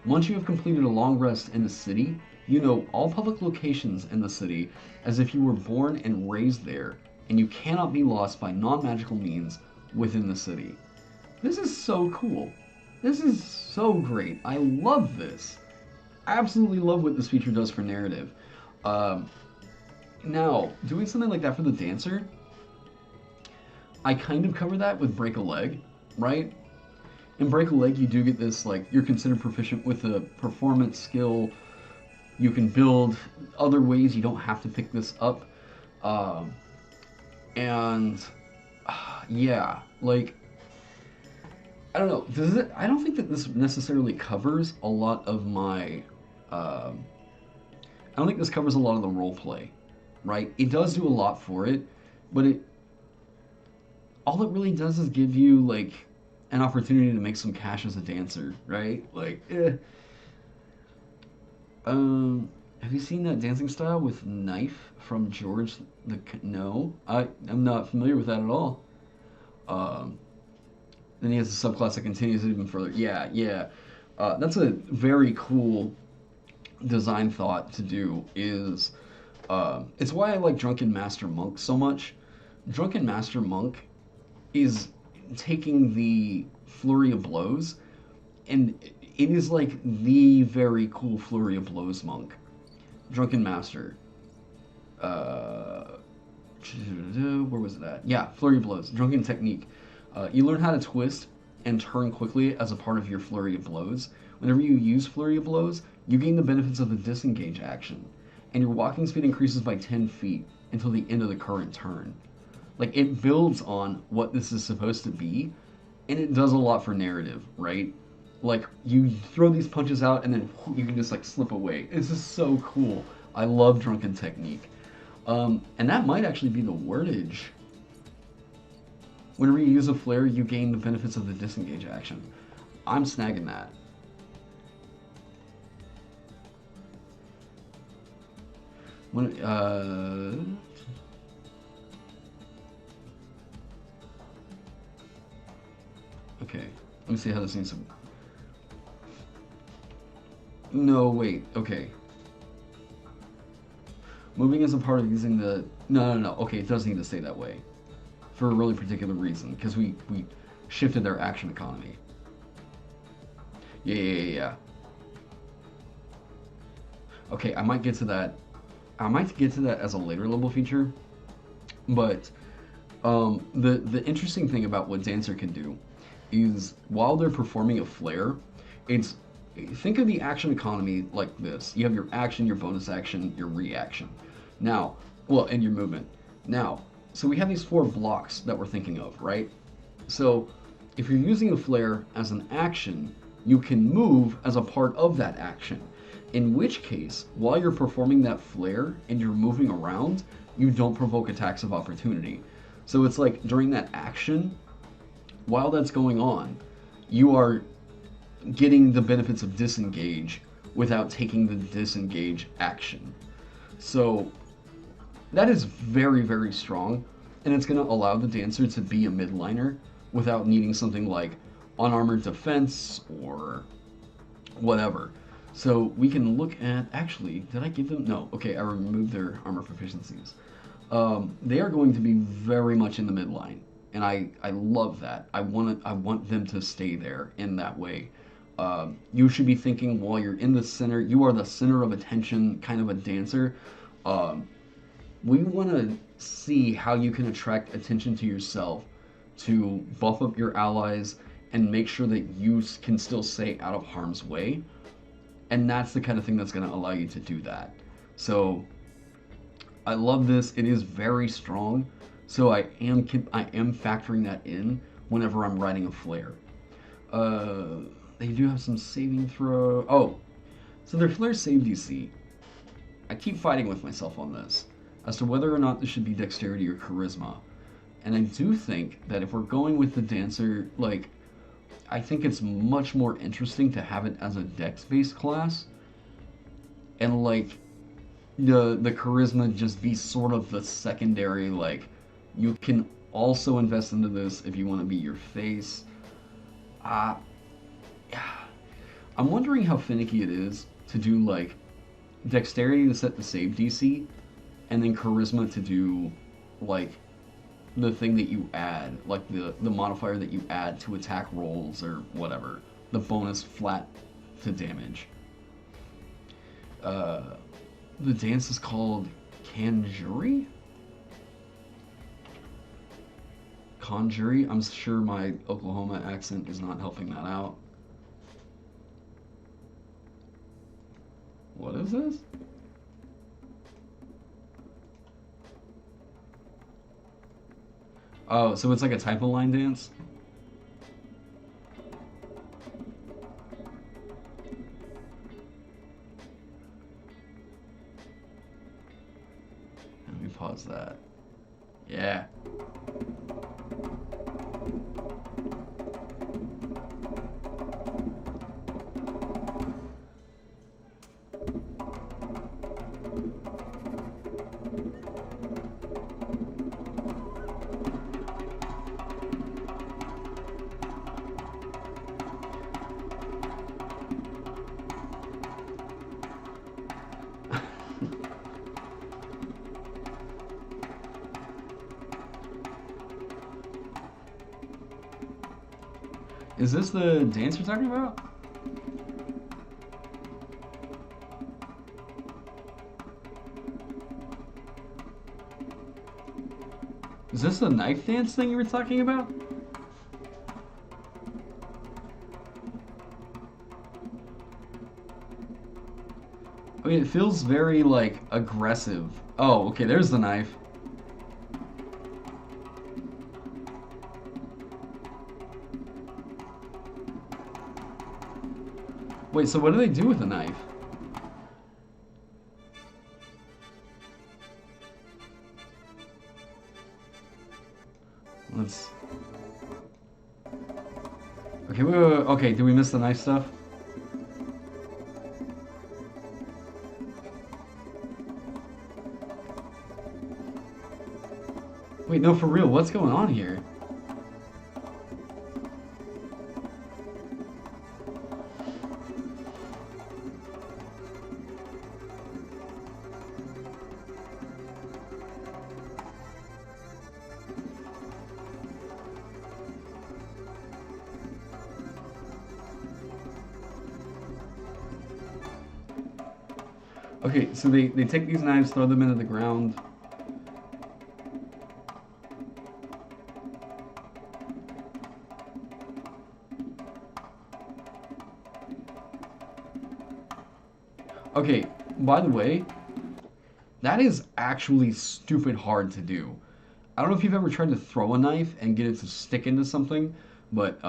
once you have completed a long rest in the city, you know all public locations in the city as if you were born and raised there, and you cannot be lost by non magical means within the city. This is so cool. This is so great. I love this. I absolutely love what this feature does for narrative. Um, Now, doing something like that for the dancer, I kind of cover that with Break a Leg, right? In Break a Leg, you do get this, like, you're considered proficient with a performance skill. You can build other ways. You don't have to pick this up. Um, and, yeah, like, I don't know. Does it? I don't think that this necessarily covers a lot of my. I don't think this covers a lot of the role play, right? It does do a lot for it, but it all it really does is give you like an opportunity to make some cash as a dancer, right? Like, have you seen that dancing style with knife from George the? No, I'm not familiar with that at all. Um, then he has a subclass that continues even further. Yeah, yeah. That's a very cool design thought to do. It's why I like Drunken Master Monk so much. Drunken Master Monk is taking the Flurry of Blows, and it is like the very cool Flurry of Blows monk. Drunken Master. Uh, where was it at? Yeah, Flurry of Blows. Drunken Technique. You learn how to twist and turn quickly as a part of your Flurry of Blows. Whenever you use Flurry of Blows, you gain the benefits of the disengage action, and your walking speed increases by 10 feet until the end of the current turn. Like, it builds on what this is supposed to be, and it does a lot for narrative, right? Like, you throw these punches out, and then you can just, like, slip away. It's just so cool. I love Drunken Technique. And that might actually be the wordage. Whenever you use a flare, you gain the benefits of the disengage action. I'm snagging that. When, okay, let me see how this needs to... No, wait, okay. Moving is a part of using the... No, okay, it does need to stay that way. For a really particular reason, because we shifted their action economy. Yeah. Okay, I might get to that. I might get to that as a later level feature, but the interesting thing about what Dancer can do is while they're performing a flare, it's think of the action economy like this. You have your action, your bonus action, your reaction. Now, well, and your movement. Now, so we have these 4 blocks that we're thinking of, right? So if you're using a flare as an action, you can move as a part of that action. In which case, while you're performing that flare and you're moving around, you don't provoke attacks of opportunity. So it's like during that action, while that's going on, you are getting the benefits of disengage without taking the disengage action. So that is very, very strong, and it's going to allow the dancer to be a midliner without needing something like unarmored defense or whatever. So we can look at, actually, did I give them? No, okay, I removed their armor proficiencies. They are going to be very much in the midline, and I love that. I want them to stay there in that way. You should be thinking while you're in the center, you are the center of attention, kind of a dancer. We want to see how you can attract attention to yourself to buff up your allies and make sure that you can still stay out of harm's way. And that's the kind of thing that's going to allow you to do that. So I love this. It is very strong. So I am factoring that in whenever I'm writing a flare. They do have some saving throw. Oh, so their flare save DC. I keep fighting with myself on this as to whether or not this should be dexterity or charisma. And I do think that if we're going with the dancer, like, I think it's much more interesting to have it as a dex-based class, and like the charisma just be sort of the secondary. Like, you can also invest into this if you want to be your face. Uh, I'm wondering how finicky it is to do like dexterity to set the save DC, and then charisma to do like the thing that you add, like the modifier that you add to attack rolls or whatever, the bonus flat to damage. Uh, the dance is called Kanjuri. Conjury. I'm sure my Oklahoma accent is not helping that out. What is this? Oh, so it's like a type of line dance? Let me pause that. Yeah. Is this the dance you're talking about? Is this the knife dance thing you were talking about? I mean, it feels very, like, aggressive. Oh, okay, there's the knife. Wait, so what do they do with the knife? Let's... Okay, wait. Okay, did we miss the knife stuff? Wait, no, for real, what's going on here? Okay, so they take these knives, throw them into the ground. Okay, by the way, that is actually stupid hard to do. I don't know if you've ever tried to throw a knife and get it to stick into something, but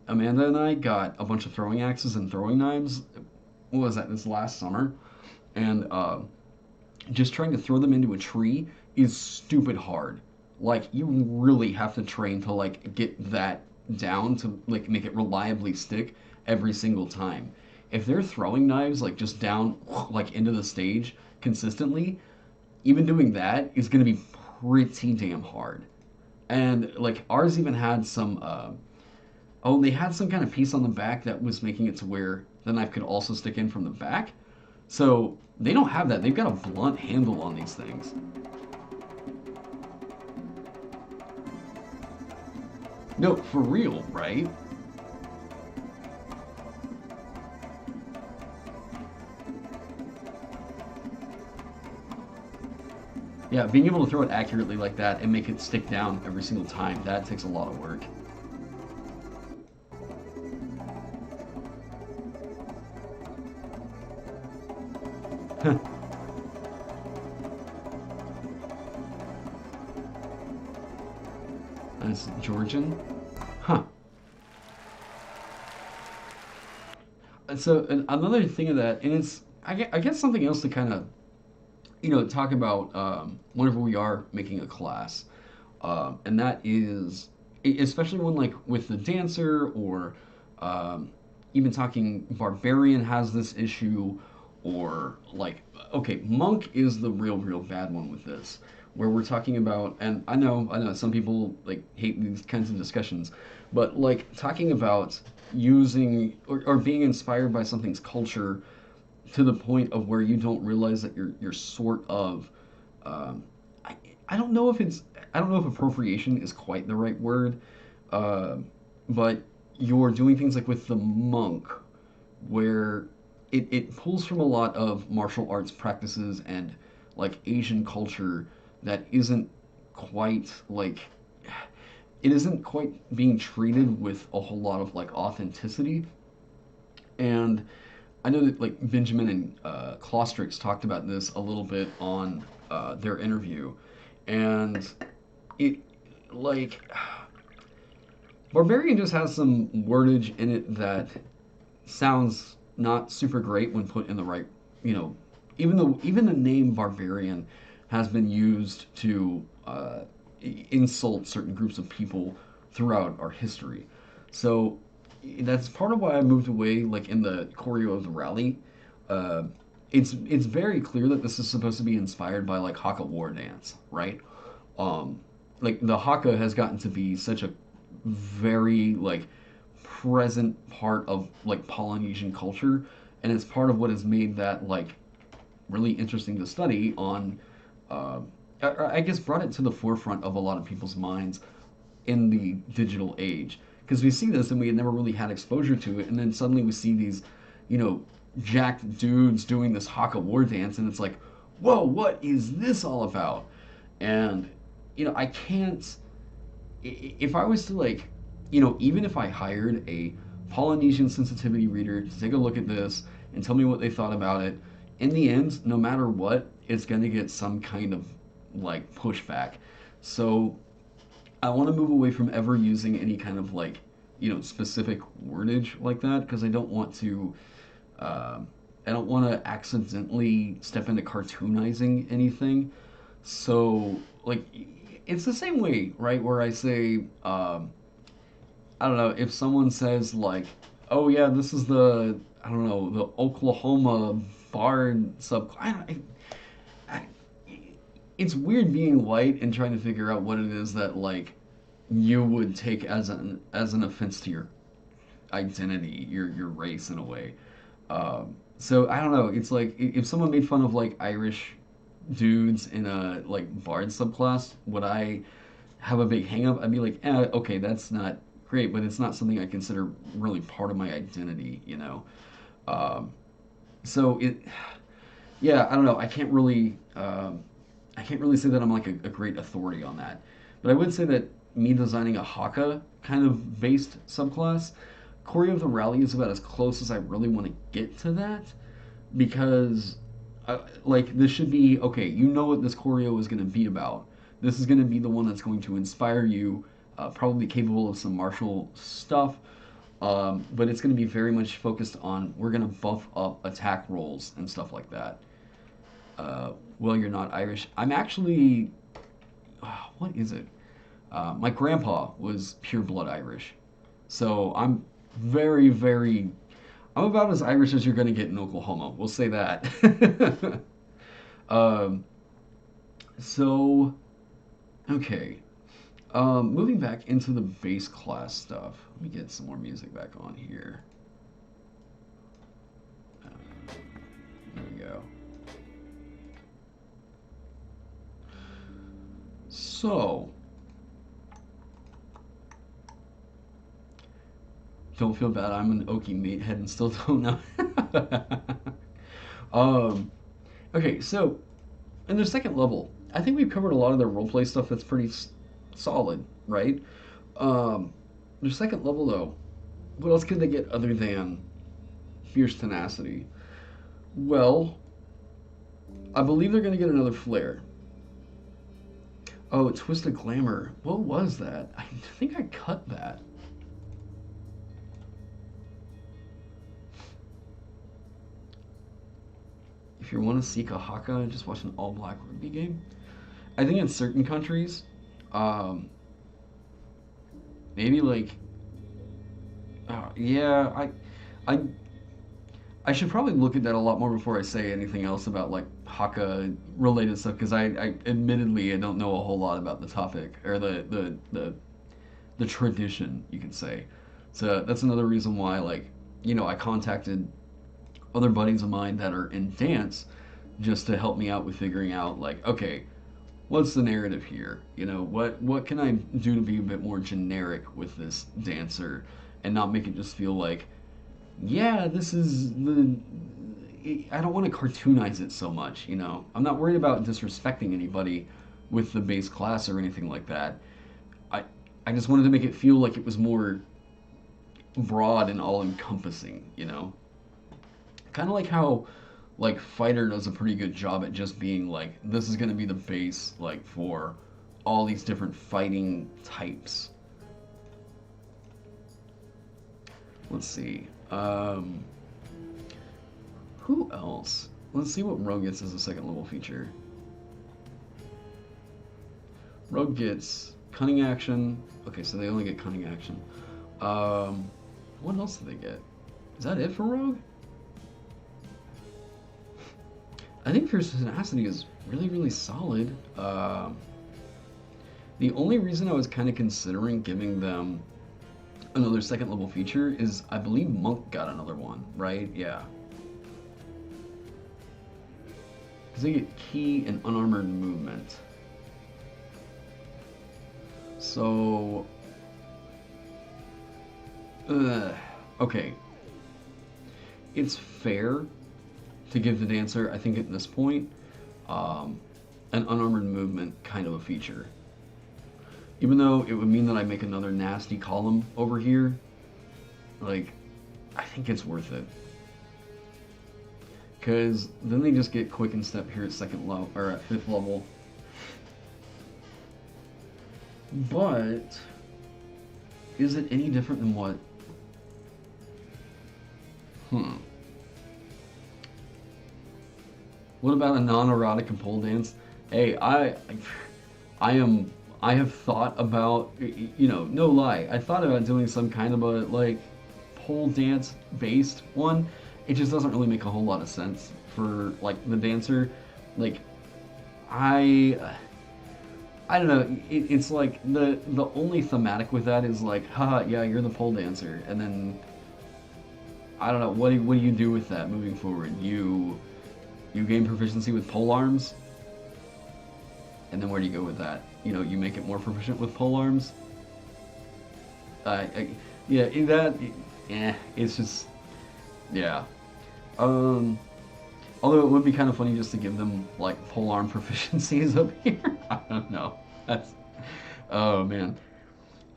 Amanda and I got a bunch of throwing axes and throwing knives. What was that, this last summer? And just trying to throw them into a tree is stupid hard. Like, you really have to train to like get that down to like make it reliably stick every single time. If they're throwing knives like just down like into the stage consistently, even doing that is going to be pretty damn hard. And like ours even had some oh, they had some kind of piece on the back that was making it to where the knife could also stick in from the back. So they don't have that. They've got a blunt handle on these things. No, for real, right? Yeah, being able to throw it accurately like that and make it stick down every single time, that takes a lot of work. That's Georgian? Huh. So another thing of that, and it's, I guess something else to kind of, talk about whenever we are making a class. And that is especially when like with the dancer or um, even talking barbarian has this issue or like okay monk is the real bad one with this where we're talking about and I know some people like hate these kinds of discussions but like talking about using or being inspired by something's culture to the point of where you don't realize that you're sort of um, I, I don't know if it's I don't know if appropriation is quite the right word, uh, but you're doing things like with the monk where it pulls from a lot of martial arts practices and like Asian culture that isn't quite like it isn't quite being treated with a whole lot of like authenticity and I know that like Benjamin and Klostrix talked about this a little bit on their interview, and it like Barbarian just has some wordage in it that sounds not super great when put in the right, you know, even the name Barbarian has been used to insult certain groups of people throughout our history. So that's part of why I moved away, like in the choreo of the rally. Uh, it's very clear that this is supposed to be inspired by like Hakka war dance, right? Um, like the Hakka has gotten to be such a very like present part of like Polynesian culture, and it's part of what has made that like really interesting to study on. Uh, I guess brought it to the forefront of a lot of people's minds in the digital age because we see this and we had never really had exposure to it, and then suddenly we see these, you know, jacked dudes doing this Hakka war dance, and it's like, whoa, what is this all about? And you know, I can't if I was to like, you know, even if I hired a Polynesian sensitivity reader to take a look at this and tell me what they thought about it, in the end, no matter what, it's going to get some kind of like pushback. So I want to move away from ever using any kind of like, you know, specific wordage like that because I don't want to. Uh, I don't want to accidentally step into cartoonizing anything. So, like, it's the same way, right? Where I say, I don't know, if someone says, like, oh, yeah, this is the, I don't know, the Oklahoma Bard sub. I, it's weird being white and trying to figure out what it is that, like, you would take as an offense to your identity, your race in a way. So I don't know. It's like if someone made fun of like Irish dudes in a like bard subclass, would I have a big hang up? I'd be like, okay, that's not great, but it's not something I consider really part of my identity, you know. Um, so it, yeah, I don't know. I can't really say that I'm like a great authority on that, but I would say that me designing a Haka kind of based subclass, Choreo of the Rally is about as close as I really want to get to that because like this should be okay. You know what this choreo is going to be about. This is going to be the one that's going to inspire you. Probably capable of some martial stuff, but it's going to be very much focused on we're going to buff up attack rolls and stuff like that. Well, you're not Irish. I'm actually. What is it? My grandpa was pure blood Irish, so I'm very. I'm about as Irish as you're going to get in Oklahoma. We'll say that. um, so, okay. Moving back into the base class stuff. Let me get some more music back on here. There we go. So, don't feel bad. I'm an Okie meathead and still don't know. um, okay, so in the second level, I think we've covered a lot of the roleplay stuff that's pretty solid, right? Um, the second level, though, what else could they get other than fierce tenacity? Well, I believe they're going to get another flare. Oh, Twisted Glamour. What was that? I think I cut that. If you want to seek a Haka, just watch an all black rugby game. I think in certain countries, Um, maybe like, yeah, I, I should probably look at that a lot more before I say anything else about like Hakka related stuff because I admittedly I don't know a whole lot about the topic or the tradition you can say. So that's another reason why like I contacted other buddies of mine that are in dance just to help me out with figuring out like okay what's the narrative here, what can I do to be a bit more generic with this dancer and not make it just feel like yeah, this is the. I don't want to cartoonize it so much, I'm not worried about disrespecting anybody with the base class or anything like that. I I just wanted to make it feel like it was more broad and all encompassing, Kind of like how like Fighter does a pretty good job at just being like this is going to be the base like for all these different fighting types. Let's see. Who else? Let's see what Rogue gets as a second level feature. Rogue gets cunning action. Okay, so they only get cunning action. What else do they get? Is that it for Rogue? I think Fierce Tenacity is really, really solid. The only reason I was kind of considering giving them another second level feature is I believe Monk got another one, right? Yeah. Because they get key and unarmored movement. So, okay. It's fair to give the dancer, I think at this point, an unarmored movement kind of a feature. Even though it would mean that I make another nasty column over here, like, I think it's worth it. Because then they just get quick and step here at second level, or at 5th level. But, is it any different than what? What about a non-erotic and pole dance? Hey, I have thought about, no lie, I thought about doing some kind of a, like, pole dance based one. It just doesn't really make a whole lot of sense for, like, the dancer. Like, I don't know, it's like, the only thematic with that is like, haha, yeah, you're the pole dancer, and then, I don't know, what do you do with that moving forward? You gain proficiency with pole arms, and then where do you go with that? You make it more proficient with pole arms. It's just, yeah. Although it would be kind of funny just to give them like pole arm proficiencies up here. I don't know. Oh man.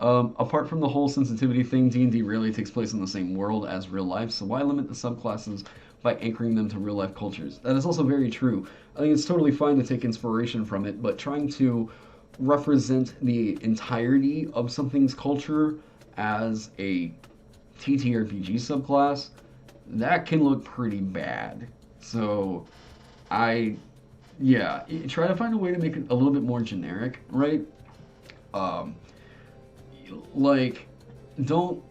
Apart from the whole sensitivity thing, D&D rarely takes place in the same world as real life, so why limit the subclasses by anchoring them to real life cultures? That is also very true. I think it's totally fine to take inspiration from it, but trying to represent the entirety of something's culture as a TTRPG subclass, that can look pretty bad. So, try to find a way to make it a little bit more generic, right? Like, don't...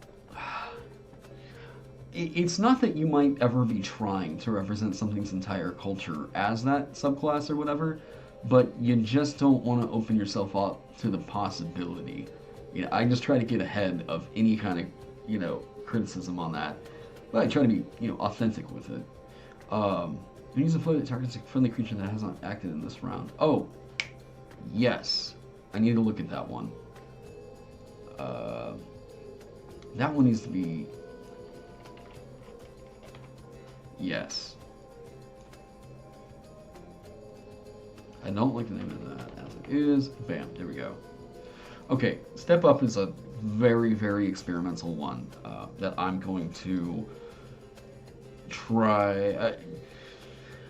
It's not that you might ever be trying to represent something's entire culture as that subclass or whatever, but you just don't want to open yourself up to the possibility. I just try to get ahead of any kind of, criticism on that. But I try to be, authentic with it. Use a float that targets a friendly creature that has not acted in this round. Oh, yes. I need to look at that one. That one needs to be... Yes. I don't like the name of that as it is. Bam, there we go. Okay, Step Up is a very, very experimental one that I'm going to try.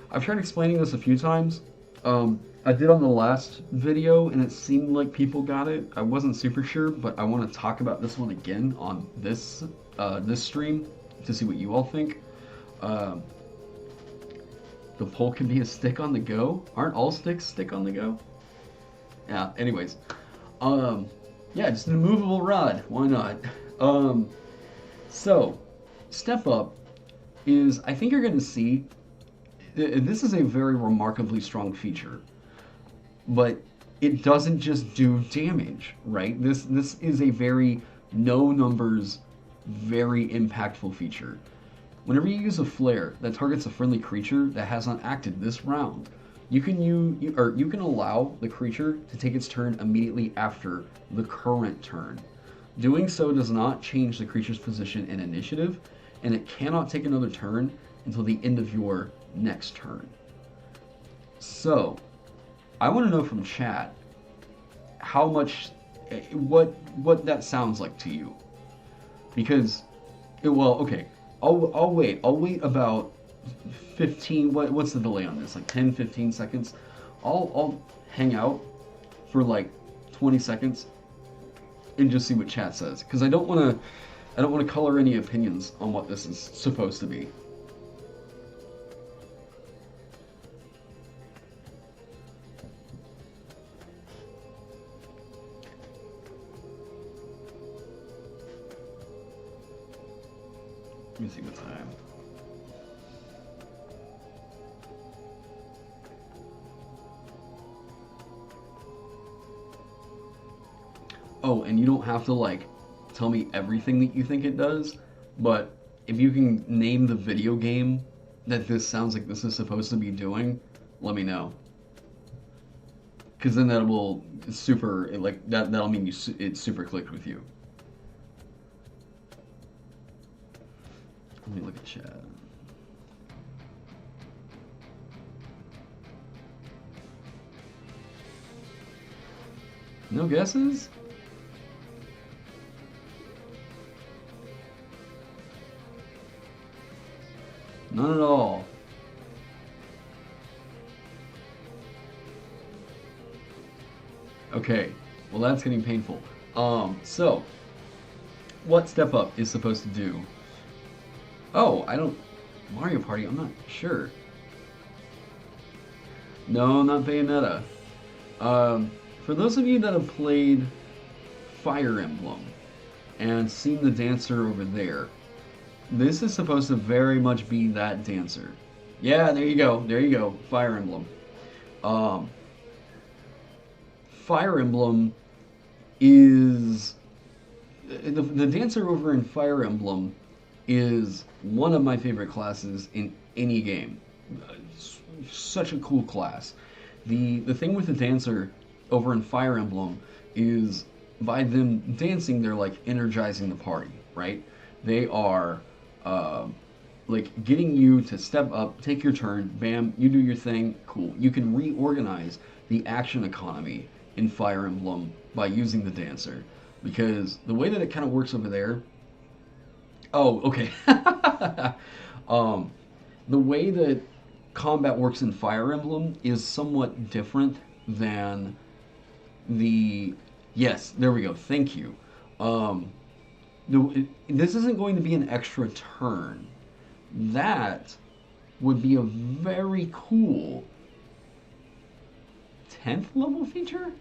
I've tried explaining this a few times. I did on the last video, and it seemed like people got it. I wasn't super sure, but I want to talk about this one again on this stream to see what you all think. The pole can be a stick on the go. Aren't all sticks stick on the go? Yeah. Anyways, Um, yeah, just an immovable rod. Why not? Um, so, Step Up is, I think you're going to see, this is a very remarkably strong feature, but it doesn't just do damage, right? This is a very no numbers, very impactful feature. Whenever you use a flare that targets a friendly creature that has not acted this round, you can allow the creature to take its turn immediately after the current turn. Doing so does not change the creature's position in initiative, and it cannot take another turn until the end of your next turn. So, I want to know from chat how much what that sounds like to you, because well, okay, I'll wait. I'll wait about 15. What's the delay on this? Like 10, 15 seconds. I'll hang out for like 20 seconds and just see what chat says, because I don't want to color any opinions on what this is supposed to be. Let me see the time. Oh, and you don't have to like tell me everything that you think it does, but if you can name the video game that this sounds like this is supposed to be doing, let me know. Because then that will super like that'll mean it super clicked with you. Let me look at chat. No guesses? None at all. Okay, well that's getting painful. So what Step Up is supposed to do? Oh, I don't. Mario Party, I'm not sure. No, not Bayonetta. For those of you that have played Fire Emblem and seen the dancer over there, this is supposed to very much be that dancer. Yeah, there you go. There you go. Fire Emblem. Um, Fire Emblem is the dancer over in Fire Emblem is one of my favorite classes in any game. Such a cool class. The thing with the dancer over in Fire Emblem is by them dancing, they're like energizing the party, right? They are like getting you to step up, take your turn, bam, you do your thing, cool. You can reorganize the action economy in Fire Emblem by using the dancer, because the way that it kind of works over there. Oh, okay. The way that combat works in Fire Emblem is somewhat different than the. Yes, there we go. Thank you. No, this isn't going to be an extra turn. That would be a very cool 10th level feature?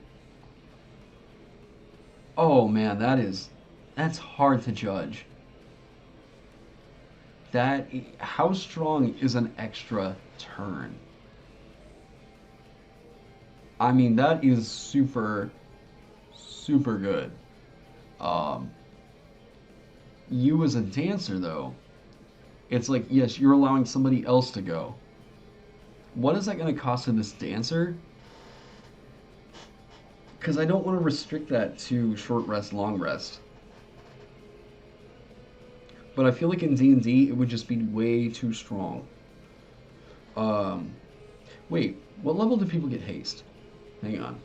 Oh man, that's hard to judge. That how strong is an extra turn? I mean, that is super super good. Um you as a dancer though, it's like yes, you're allowing somebody else to go. What is that going to cost to this dancer? Because I don't want to restrict that to short rest, long rest. But I feel like in D&D it would just be way too strong. Um, wait, what level do people get haste? Hang on.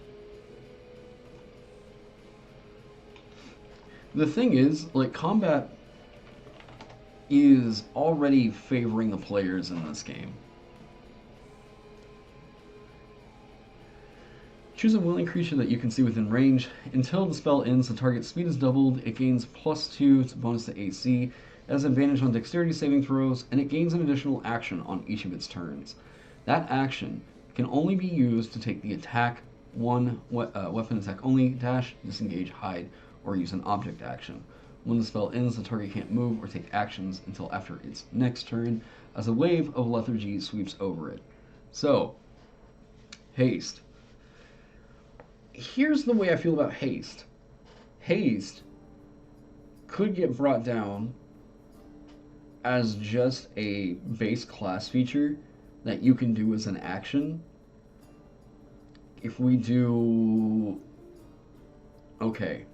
The thing is, like, combat is already favoring the players in this game. Choose a willing creature that you can see within range. Until the spell ends, the target's speed is doubled, it gains +2 to bonus to AC, it has advantage on dexterity saving throws, and it gains an additional action on each of its turns. That action can only be used to take the attack weapon attack only, dash, disengage, hide, or use an object action. When the spell ends, the target can't move or take actions until after its next turn, as a wave of lethargy sweeps over it. So, haste. Here's the way I feel about haste. Haste could get brought down as just a base class feature that you can do as an action. If we do... Okay.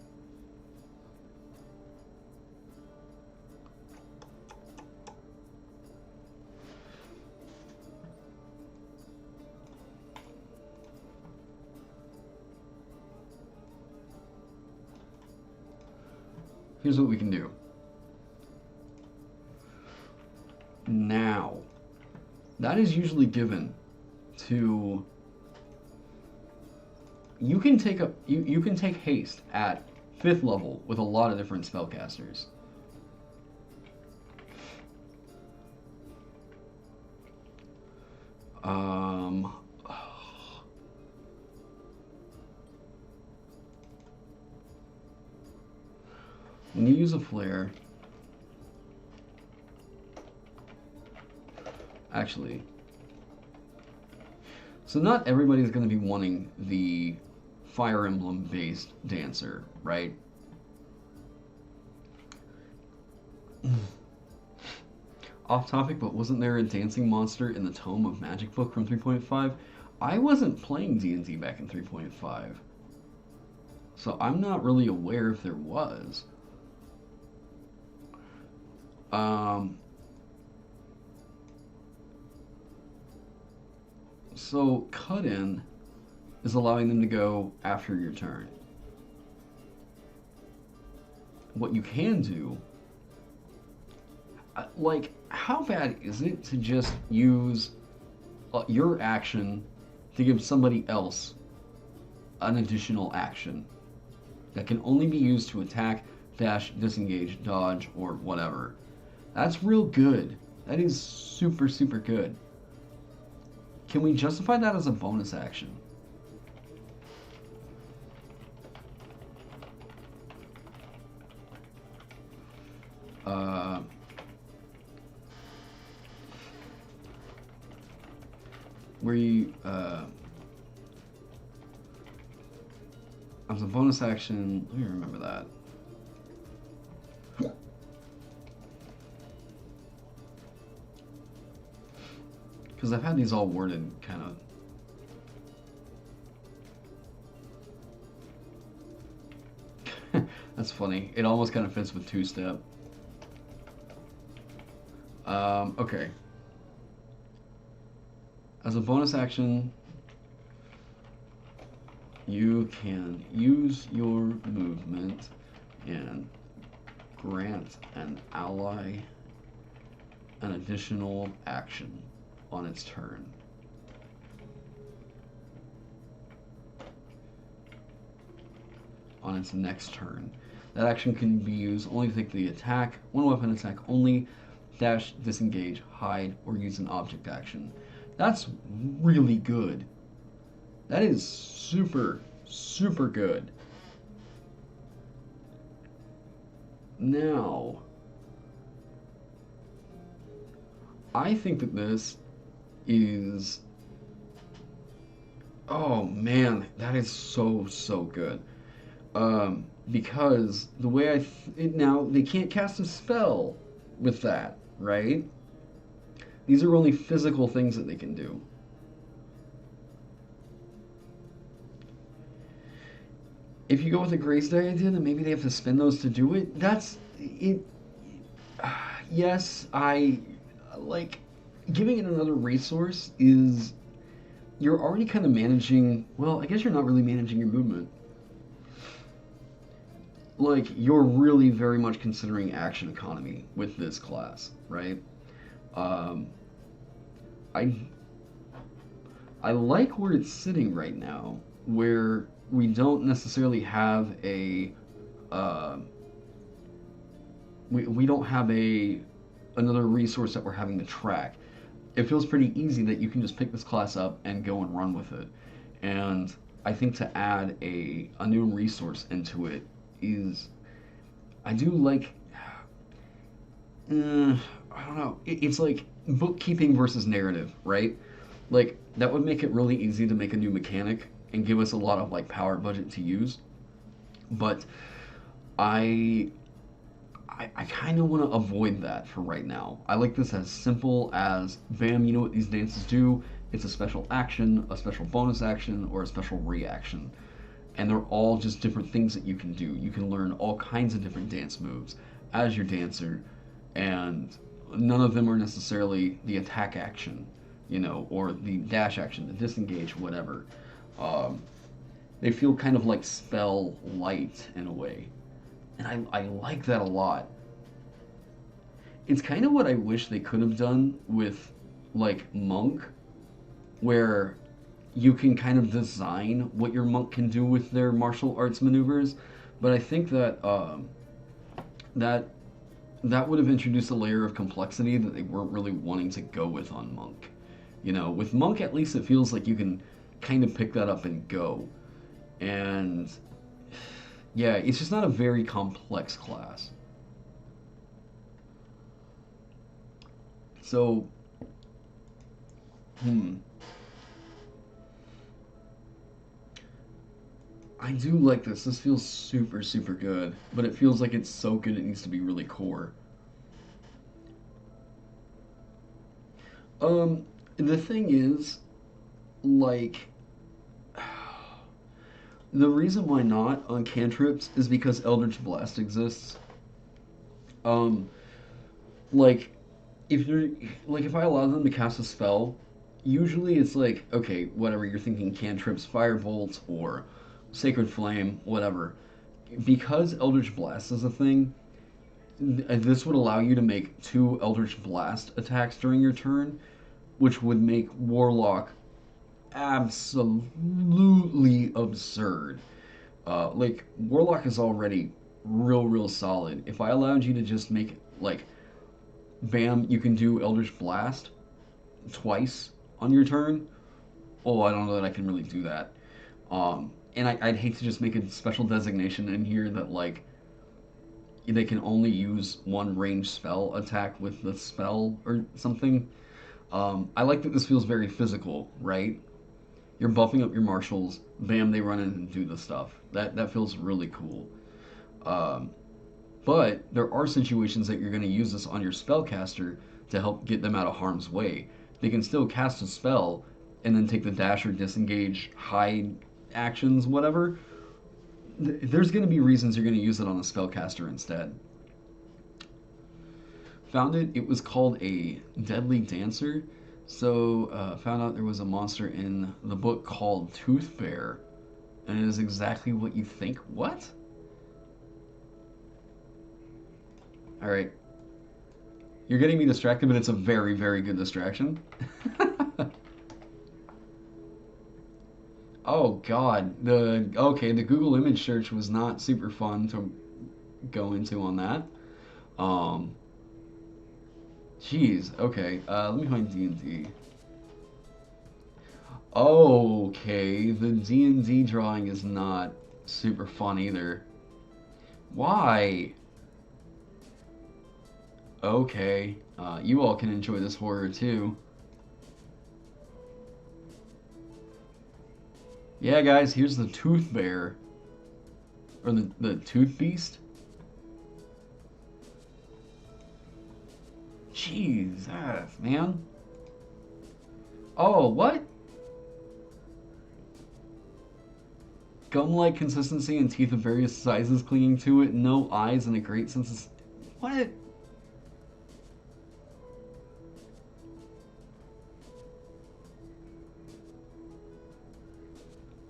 Here's what we can do. Now, that is usually given to... You can take haste at 5th level with a lot of different spellcasters. When you use a flare, actually, so not everybody's going to be wanting the Fire Emblem based dancer, right? Off topic, but wasn't there a dancing monster in the Tome of Magic book from 3.5? I wasn't playing D&D back in 3.5, so I'm not really aware if there was. So cut in is allowing them to go after your turn. What you can do, like, how bad is it to just use your action to give somebody else an additional action that can only be used to attack, dash, disengage, dodge, or whatever? That's real good. That is super, super good. Can we justify that as a bonus action? Where you, as a bonus action, let me remember that. Because I've had these all worded kind of... That's funny. It almost kind of fits with two-step. Okay. As a bonus action, you can use your movement and grant an ally an additional action on its turn. On its next turn. That action can be used only to take the attack, one weapon attack only, dash, disengage, hide, or use an object action. That's really good. That is super, super good. Now, I think that this is... Oh man, that is so, so good. Because the way now, they can't cast a spell with that, right? These are only physical things that they can do. If you go with the Grace Day idea, then maybe they have to spend those to do it. That's it. Yes, I like giving it another resource is you're already kind of managing. Well, I guess you're not really managing your movement. Like, you're really very much considering action economy with this class, right? I like where it's sitting right now, where we don't necessarily have a we don't have another resource that we're having to track. It feels pretty easy that you can just pick this class up and go and run with it. And I think to add a new resource into it is I do like I don't know. It's like bookkeeping versus narrative, right? Like that would make it really easy to make a new mechanic and give us a lot of like power budget to use. But I I kind of want to avoid that for right now. I like this as simple as bam, you know what these dances do? It's a special action, a special bonus action, or a special reaction. And they're all just different things that you can do. You can learn all kinds of different dance moves as your dancer, and none of them are necessarily the attack action, or the dash action, the disengage, whatever. Um, they feel kind of like spell light in a way, and I like that a lot. It's kind of what I wish they could have done with like Monk, where you can kind of design what your monk can do with their martial arts maneuvers. But I think that that that would have introduced a layer of complexity that they weren't really wanting to go with on Monk. With Monk at least it feels like you can kind of pick that up and go. And yeah, it's just not a very complex class. So, hmm, I do like this. This feels super, super good, but it feels like it's so good it needs to be really core. The thing is, like, the reason why not on cantrips is because Eldritch Blast exists. Um, like, if you're if I allow them to cast a spell, usually it's like, okay, whatever you're thinking, cantrips, firebolt, or sacred flame, whatever. Because Eldritch Blast is a thing, this would allow you to make two Eldritch Blast attacks during your turn, which would make Warlock absolutely absurd. Like Warlock is already real, real solid. If I allowed you to just make like, bam, you can do Eldritch Blast twice on your turn. Oh, I don't know that I can really do that. And I'd hate to just make a special designation in here that like they can only use one ranged spell attack with the spell or something. I like that this feels very physical, right? You're buffing up your marshals, bam, they run in and do the stuff. That feels really cool. Um, but there are situations that you're going to use this on your spellcaster to help get them out of harm's way. They can still cast a spell and then take the dash or disengage, hide actions, whatever. There's going to be reasons you're going to use it on a spellcaster instead. Found it. It was called a Deadly Dancer. So found out there was a monster in the book called Tooth Bear, and it is exactly what you think. What? All right, you're getting me distracted, but it's a very, very good distraction. Oh God, the Google image search was not super fun to go into on that. Um, Jeez. Okay. Let me find D&D. Okay, the D&D drawing is not super fun either. Why? Okay. You all can enjoy this horror too. Yeah, guys, here's the Tooth Bear. Or the Tooth Beast. Jesus, man. Oh, what? Gum-like consistency and teeth of various sizes clinging to it, no eyes, and a great sense of... What?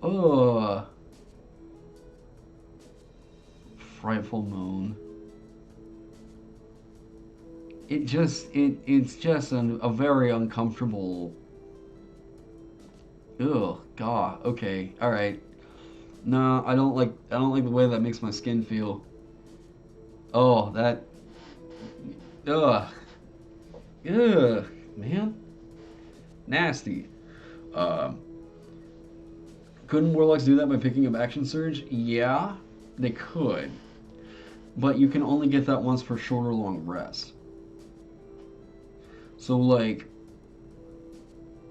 Ugh. Frightful moan. It's just a very uncomfortable... Ugh, God. Okay, alright. Nah, I don't like the way that makes my skin feel. Oh, that... Ugh. Ugh, man. Nasty. Um, Couldn't Warlocks do that by picking up Action Surge? Yeah, they could. But you can only get that once per short or long rest. So, like...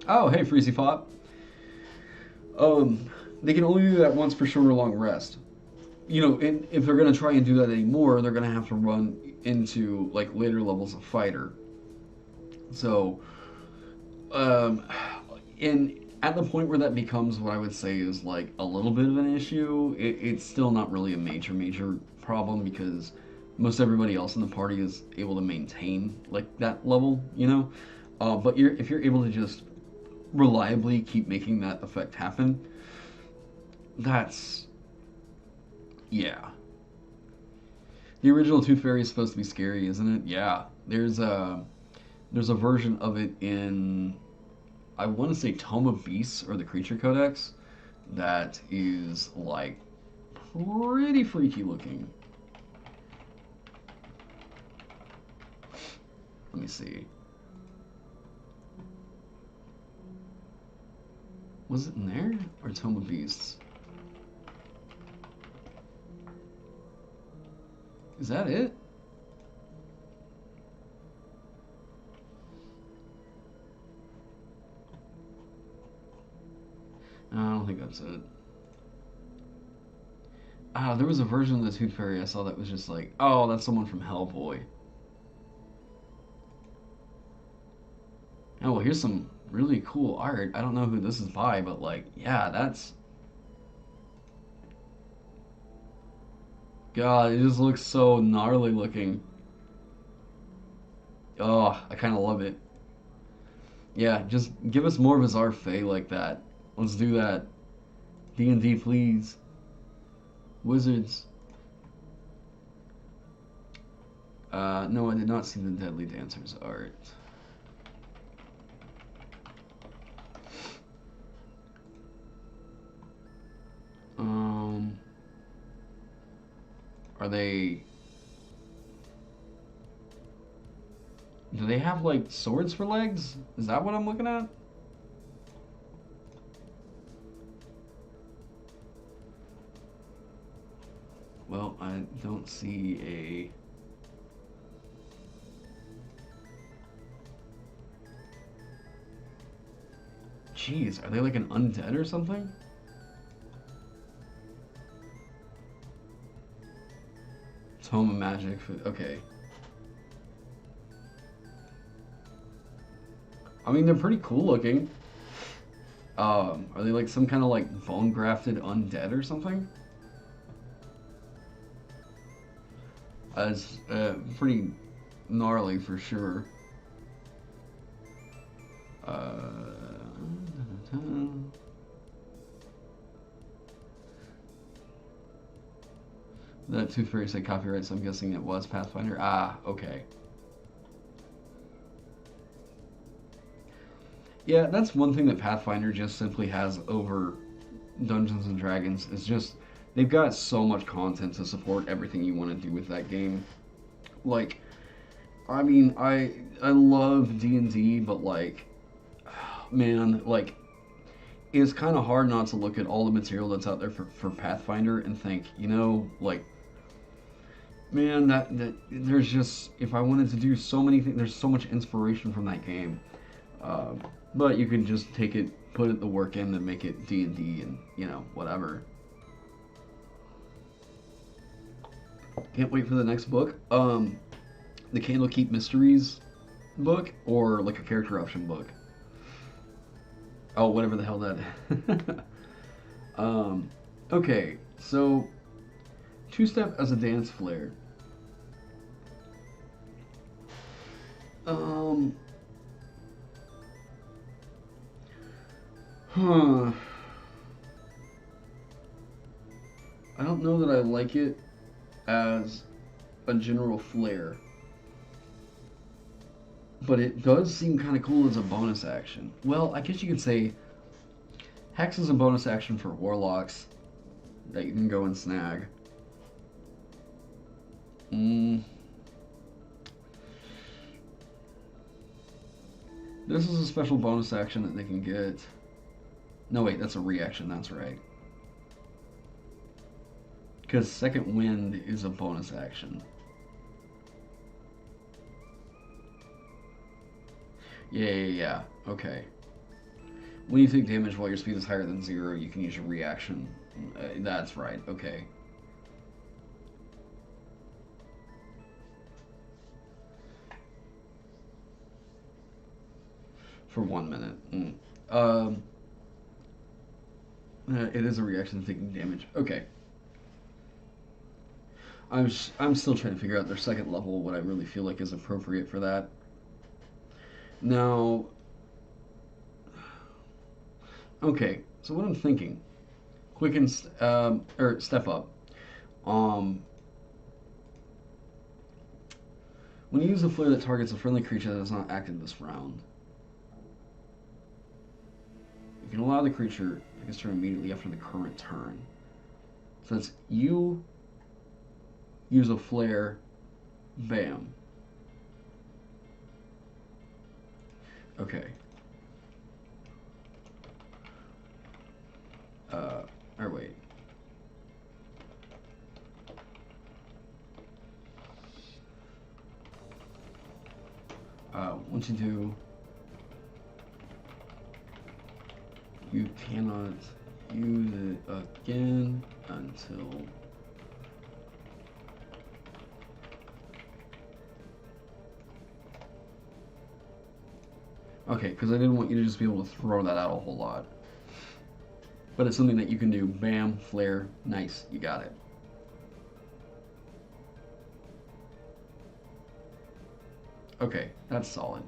Oh, hey, Freezy Pop. They can only do that once per short or long rest. You know, and if they're going to try and do that anymore, they're going to have to run into, like, later levels of fighter. So, and at the point where that becomes what I would say is, like, a little bit of an issue, it's still not really a major problem because most everybody else in the party is able to maintain, like, that level, you know? But if you're able to just reliably keep making that effect happen, that's... yeah. The original Tooth Fairy is supposed to be scary, isn't it? Yeah. There's a version of it in, I want to say, Tome of Beasts or the Creature Codex that is, like, pretty freaky looking. Let me see. Was it in there? Or Tome of Beasts? Is that it? No, I don't think that's it. There was a version of the Tooth Fairy I saw that was just like, oh, that's someone from Hellboy. Oh, well, here's some really cool art. I don't know who this is by, but, like, yeah, that's... God, it just looks so gnarly looking. Oh, I kind of love it. Yeah, just give us more Bizarre Fae like that. Let's do that. D&D, please. Wizards. No, I did not see the Deadly Dancers art. Are they... do they have, like, swords for legs? Is that what I'm looking at? Well, I don't see a... Jeez, are they like an undead or something? Tome of Magic. Okay. I mean, they're pretty cool looking. Are they like some kind of like bone grafted undead or something? It's pretty gnarly for sure. That Tooth Fairy said copyright, so I'm guessing it was Pathfinder. Ah, okay. Yeah, that's one thing that Pathfinder just simply has over Dungeons and Dragons. Is just they've got so much content to support everything you want to do with that game. Like, I mean, I love D&D, but like, man, like, it's kind of hard not to look at all the material that's out there for Pathfinder and think, you know, like, man, that there's just, if I wanted to do so many things, there's so much inspiration from that game. But you can just take it, put it the work in, and make it D&D and, you know, whatever. Can't wait for the next book. The Candlekeep Mysteries book, or like a character option book. Oh, whatever the hell that is. Okay, so two-step as a dance flair. I don't know that I like it as a general flair, but it does seem kind of cool as a bonus action. Well, I guess you could say Hex is a bonus action for Warlocks that you can go and snag. This is a special bonus action that they can get. No, wait, that's a reaction, that's right. Because Second Wind is a bonus action. Yeah. Okay. When you take damage while your speed is higher than 0, you can use your reaction. That's right. Okay. For 1 minute. It is a reaction to taking damage. Okay. I'm still trying to figure out their second level, what I really feel like is appropriate for that. Now, okay, so what I'm thinking, quicken or step up. When you use a flare that targets a friendly creature that has not acted this round, you can allow the creature to take its turn immediately after the current turn. So that's you use a flare, bam. Okay. Or wait. Once you do, you cannot use it again until okay, because I didn't want you to just be able to throw that out a whole lot. But it's something that you can do. Bam, flare, nice, you got it. Okay, that's solid.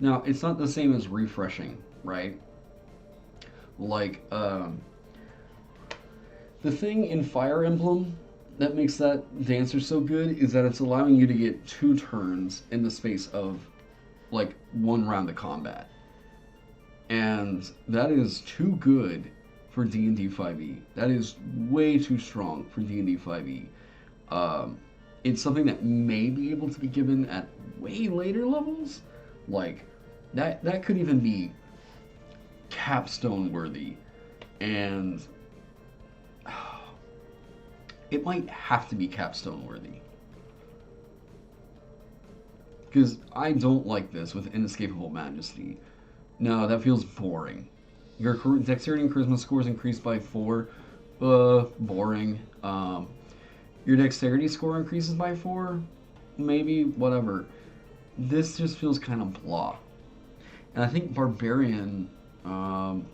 Now, it's not the same as refreshing, right? Like, the thing in Fire Emblem that makes that dancer so good is that it's allowing you to get 2 turns in the space of, like, 1 round of combat. And that is too good for D&D 5e. That is way too strong for D&D 5e. It's something that may be able to be given at way later levels. Like, that could even be capstone worthy. And it might have to be capstone worthy. Because I don't like this with Inescapable Majesty. No, that feels boring. Your dexterity and charisma scores increased by 4. Boring. Your dexterity score increases by 4. Maybe, whatever. This just feels kind of blah. And I think Barbarian... Alright,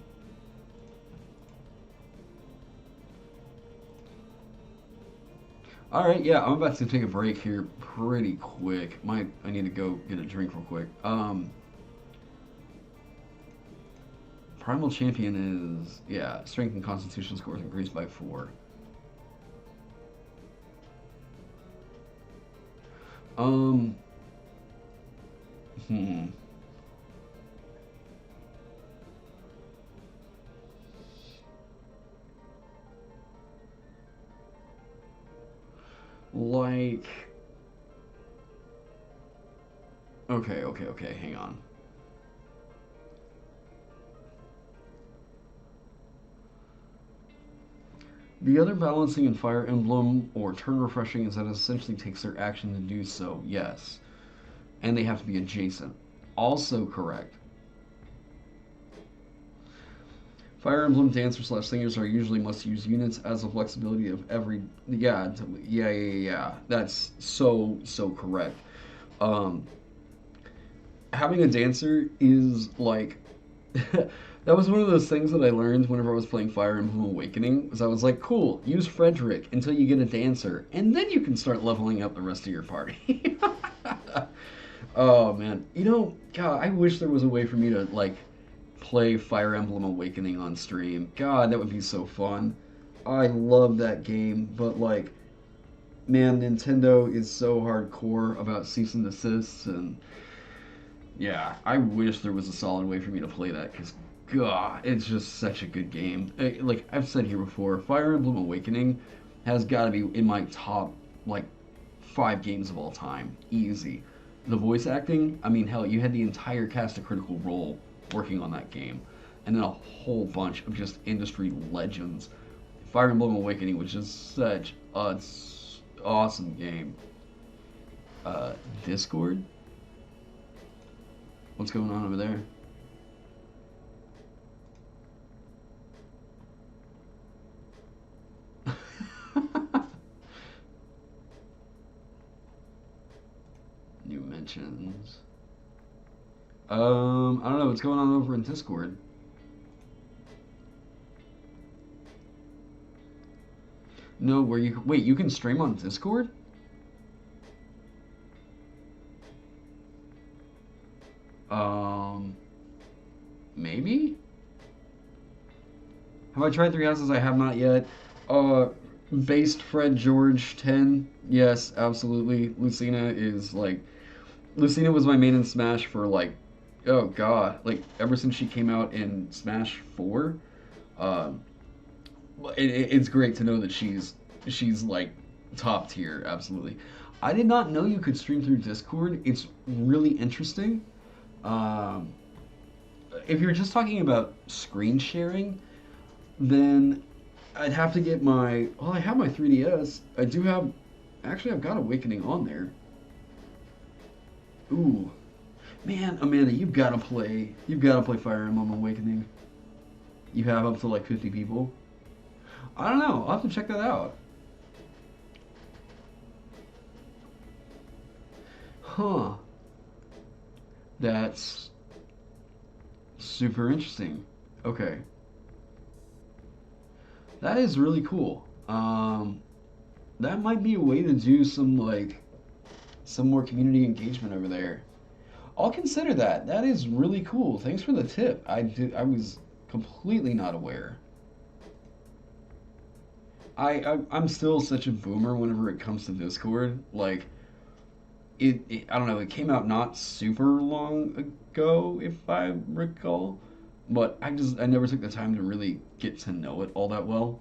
yeah, I'm about to take a break here pretty quick. I need to go get a drink real quick. Primal Champion is, yeah, Strength and Constitution scores increased by 4. Like... Okay, hang on. The other balancing in Fire Emblem or turn refreshing is that it essentially takes their action to do so, yes. And they have to be adjacent. Also correct. Fire Emblem Dancer / Singers are usually must-use units as the flexibility of every... Yeah. That's so correct. Having a dancer is like... That was one of those things that I learned whenever I was playing Fire Emblem Awakening, was I was like, cool, use Frederick until you get a dancer, and then you can start leveling up the rest of your party. Oh, man. You know, God, I wish there was a way for me to, like, play Fire Emblem Awakening on stream. God, that would be so fun. I love that game, but, like, man, Nintendo is so hardcore about cease and desists, and yeah, I wish there was a solid way for me to play that, because God, it's just such a good game. Like I've said here before, Fire Emblem Awakening has got to be in my top, like, 5 games of all time. Easy. The voice acting, I mean, hell, you had the entire cast of Critical Role working on that game. and then a whole bunch of just industry legends. Fire Emblem Awakening was just such a awesome game. Discord? What's going on over there? New mentions. I don't know what's going on over in Discord. No, where you wait, you can stream on Discord? Maybe? Have I tried Three Houses? I have not yet. Based Fred George 10. Yes, absolutely. Lucina was my main in Smash for like, oh god, like ever since she came out in Smash 4. Um, it's great to know that she's like top tier, absolutely. I did not know you could stream through Discord. It's really interesting. Um, if you're just talking about screen sharing, then I'd have to get my. Well, I have my 3DS. I do have. Actually, I've got Awakening on there. Ooh, man, Amanda, you've got to play. You've got to play Fire Emblem Awakening. You have up to like 50 people. I don't know. I'll have to check that out. Huh. That's super interesting. Okay. That is really cool. That might be a way to do some more community engagement over there. I'll consider that. That is really cool. Thanks for the tip. I was completely not aware. I'm still such a boomer whenever it comes to Discord. Like I don't know, it came out not super long ago if I recall, but I never took the time to really get to know it all that well.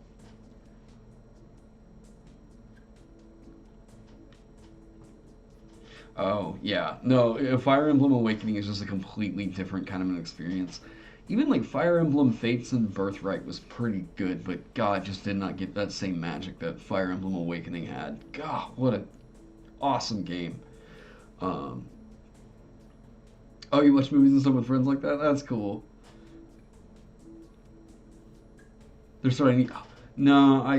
Oh, yeah. No, Fire Emblem Awakening is just a completely different kind of an experience. Even like Fire Emblem Fates and Birthright was pretty good, but God just did not get that same magic that Fire Emblem Awakening had. God, what a awesome game. Um, oh, you watch movies and stuff with friends like that? That's cool. They're starting. No, uh,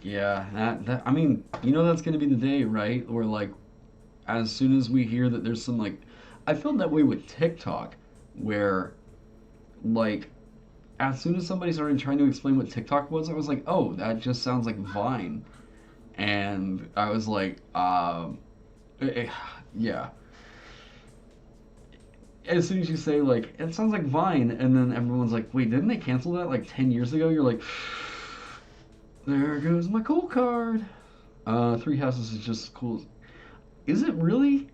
yeah. I mean, that's gonna be the day, right? Or like, as soon as we hear that there's some like, I felt that way with TikTok, where like, as soon as somebody started trying to explain what TikTok was, I was like, oh, that just sounds like Vine, and I was like, eh, yeah. As soon as you say like it sounds like Vine, and then everyone's like, wait, didn't they cancel that like 10 years ago? You're like, there goes my cool card. Three Houses is just cool. Is it really?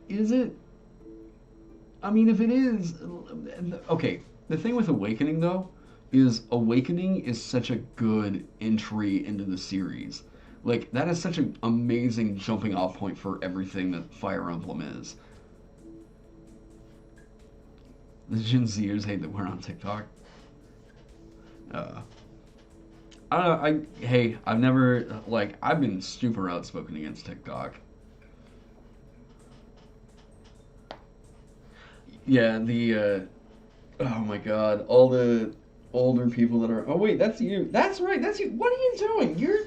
Is it? I mean, if it is, okay. The thing with Awakening though is Awakening is such a good entry into the series. Like that is such an amazing jumping off point for everything that Fire Emblem is. The Gen Zers hate that we're on TikTok. Uh, I don't know. Hey, I've never like I've been super outspoken against TikTok. Yeah, oh my God, all the older people that are. Oh wait, that's you. That's right. That's you. What are you doing? You're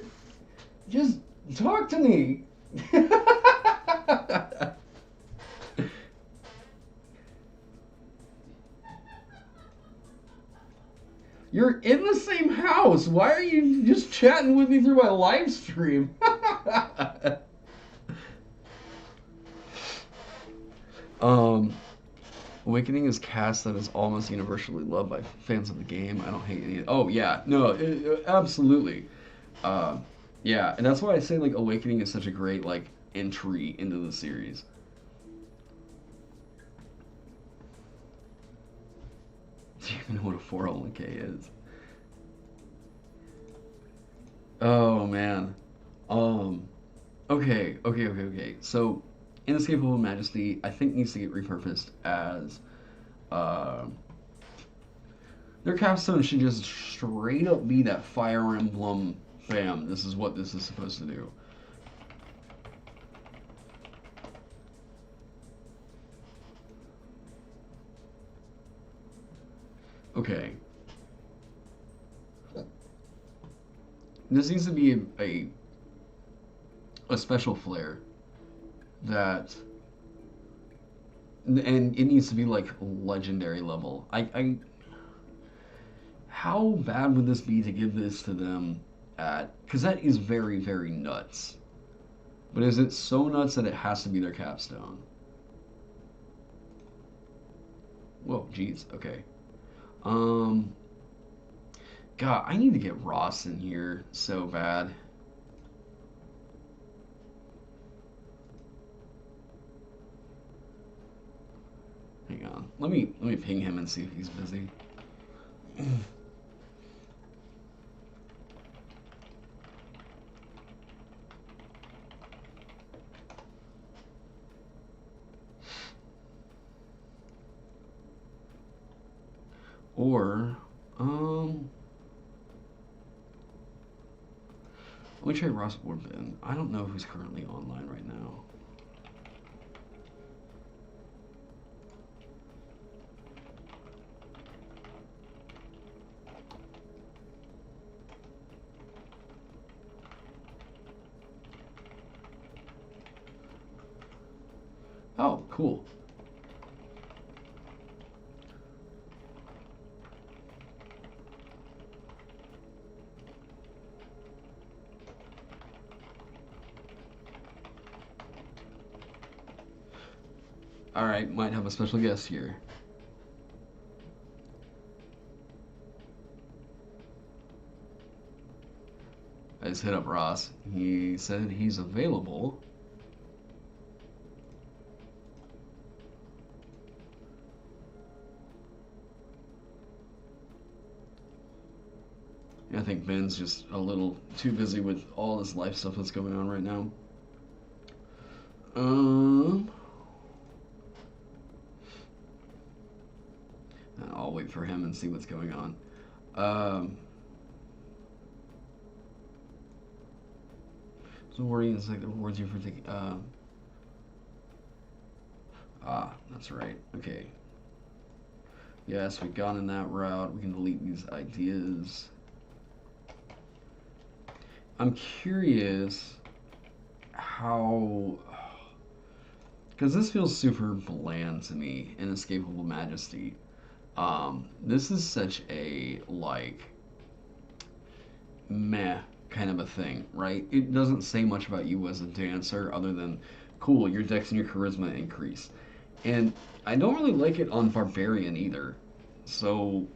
just talk to me. You're in the same house. Why are you just chatting with me through my live stream? um, Awakening is cast that is almost universally loved by fans of the game. I don't hate any. Oh yeah, no, absolutely. Uh, yeah, and that's why I say like Awakening is such a great like entry into the series. Do you even know what a 401k is? Oh man. Um. Okay. Okay. Okay. Okay. So Inescapable Majesty, I think, needs to get repurposed as uh, their capstone should just straight up be that Fire Emblem. Bam! This is what this is supposed to do. Okay. This needs to be a special flair that, and it needs to be like legendary level. How bad would this be to give this to them at? Because that is very, very nuts. But is it so nuts that it has to be their capstone? Whoa, jeez. Okay. Um. God, I need to get Ross in here so bad. Hang on. Let me ping him and see if he's busy. Or, let me try Ross Warbin. I don't know who's currently online right now. Oh, cool. Alright, might have a special guest here. I just hit up Ross. He said he's available. I think Ben's just a little too busy with all this life stuff that's going on right now. I'll wait for him and see what's going on. So worrying is like the rewards you for taking. That's right. Okay. Yes, we've gone in that route. We can delete these ideas. I'm curious how, because this feels super bland to me. Inescapable Majesty. This is such a like meh kind of a thing, right? It doesn't say much about you as a dancer other than cool, your dex and your charisma increase. And I don't really like it on Barbarian either. So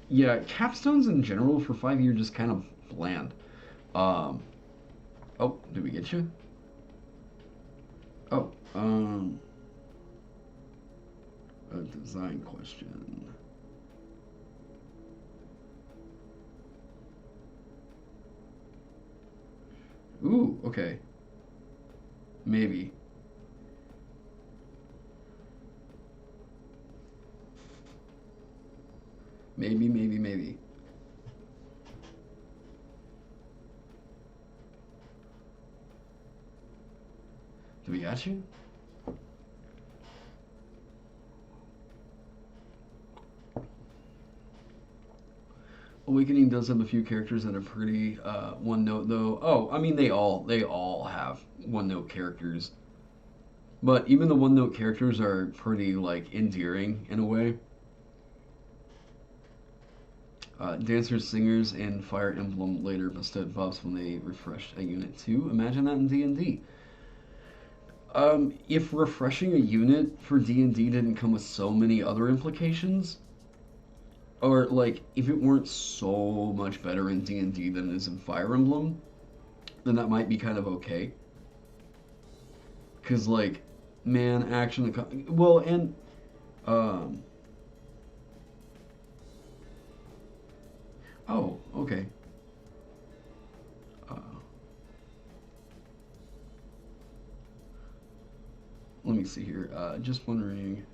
yeah, capstones in general for 5 years just kind of bland. Um oh, did we get you? Oh, a design question. Ooh, okay. Maybe. Maybe. Do we got you? Awakening does have a few characters that are pretty one note though. Oh, I mean they all have one note characters. But even the one note characters are pretty like endearing in a way. Dancers, singers, and Fire Emblem later bestowed buffs when they refreshed a unit too. Imagine that in D&D. If refreshing a unit for D&D didn't come with so many other implications, or like if it weren't so much better in D&D than it is in Fire Emblem, then that might be kind of okay. Cause like, man, action, well, and oh, okay. Uh, let me see here. Just wondering.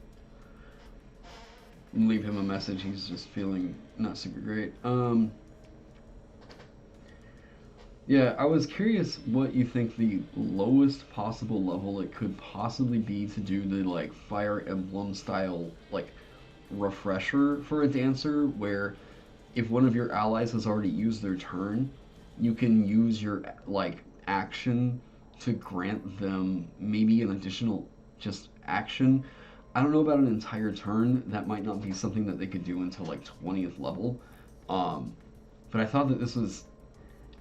Leave him a message. He's just feeling not super great. Yeah, I was curious what you think the lowest possible level it could possibly be to do the like Fire Emblem style like refresher for a dancer, where if one of your allies has already used their turn, you can use your like action to grant them maybe an additional just action. I don't know about an entire turn. That might not be something that they could do until like 20th level. Um, but I thought that this was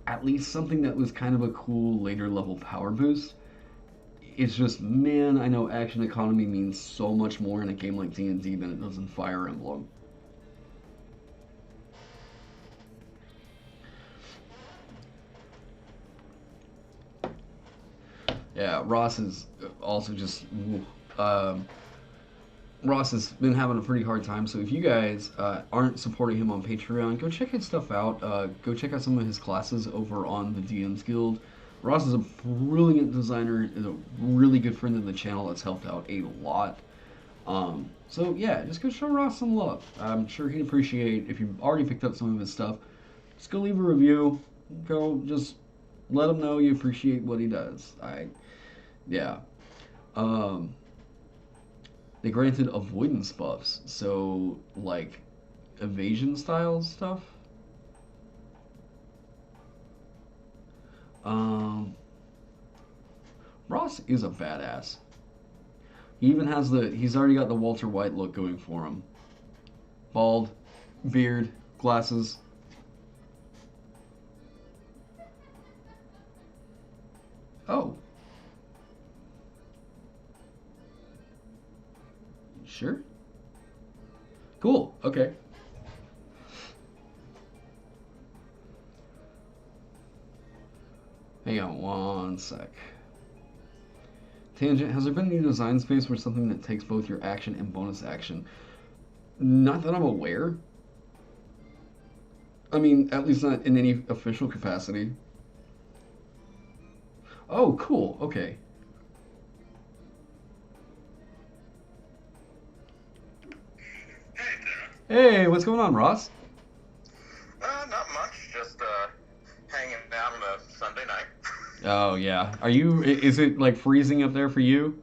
at least something that was kind of a cool later level power boost. It's just, man, I know action economy means so much more in a game like D&D than it does in Fire Emblem. Yeah, Ross is also just. Um, Ross has been having a pretty hard time, so if you guys aren't supporting him on Patreon, go check his stuff out. Go check out some of his classes over on the DMs Guild. Ross is a brilliant designer, is a really good friend of the channel that's helped out a lot. So yeah, just go show Ross some love. I'm sure he'd appreciate if you've already picked up some of his stuff. Just go leave a review. Go just let him know you appreciate what he does. Yeah. Um, they granted avoidance buffs, so like evasion style stuff. Um, Ross is a badass. He even has he's already got the Walter White look going for him. Bald, beard, glasses. Oh, sure. Cool. Okay. Hang on one sec. Tangent, has there been a new design space for something that takes both your action and bonus action? Not that I'm aware. I mean, at least not in any official capacity. Oh, cool. Okay. Hey, what's going on, Ross? Not much. Just hanging out on a Sunday night. Oh, yeah. Is it like freezing up there for you?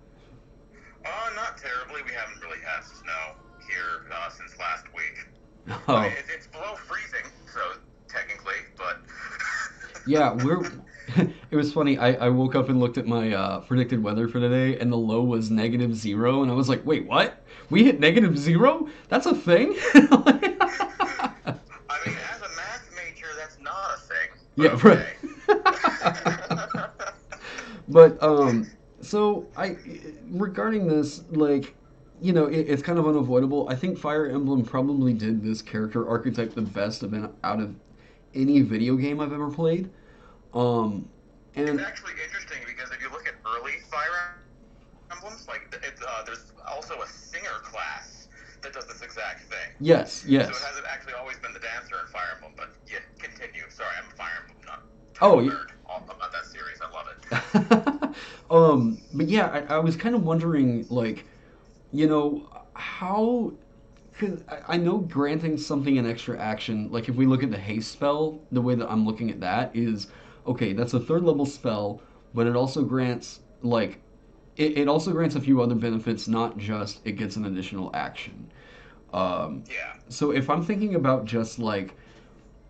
Not terribly. We haven't really had snow here since last week. I mean, Oh, it's below freezing, so technically, but yeah, it was funny. I woke up and looked at my predicted weather for today, and the low was -0, and I was like, wait, what? We hit -0? That's a thing? I mean, as a math major, that's not a thing. But Yeah, right. okay. But so regarding this, like, it's kind of unavoidable. I think Fire Emblem probably did this character archetype the best out of any video game I've ever played. Um, It's and actually interesting because if you look at early Fire Emblems, like there's also a singer class that does this exact thing. yes, So it yes. hasn't actually always been the dancer in Fire Emblem, but yeah, continue. Sorry, I'm a Fire Emblem nut. Oh, Total yeah. nerd about that series. I love it. But yeah, I was kind of wondering, like, how. Because I know granting something an extra action, like if we look at the haste spell, the way that I'm looking at that is, okay, that's a third level spell, but it also grants, like, it also grants a few other benefits, not just it gets an additional action. Um, Yeah. so if I'm thinking about just like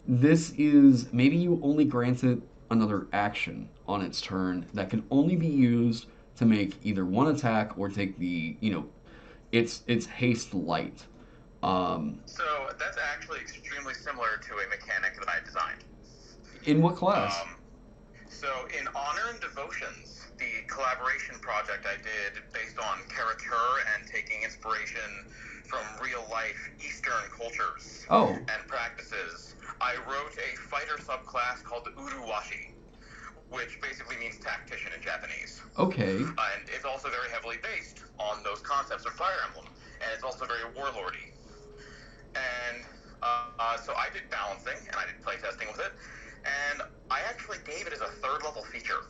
this is maybe you only grant it another action on its turn that can only be used to make either one attack or take its haste light. Um, So that's actually extremely similar to a mechanic that I designed. in what class? Um, so in Honor and Devotions, the collaboration project I did based on caricature and taking inspiration from real life Eastern cultures Oh, and practices, I wrote a fighter subclass called the Uruwashi, which basically means tactician in Japanese. okay. And it's also very heavily based on those concepts of Fire Emblem, and it's also very warlordy. And so I did balancing, and I did playtesting with it, and I actually gave it as a third level feature,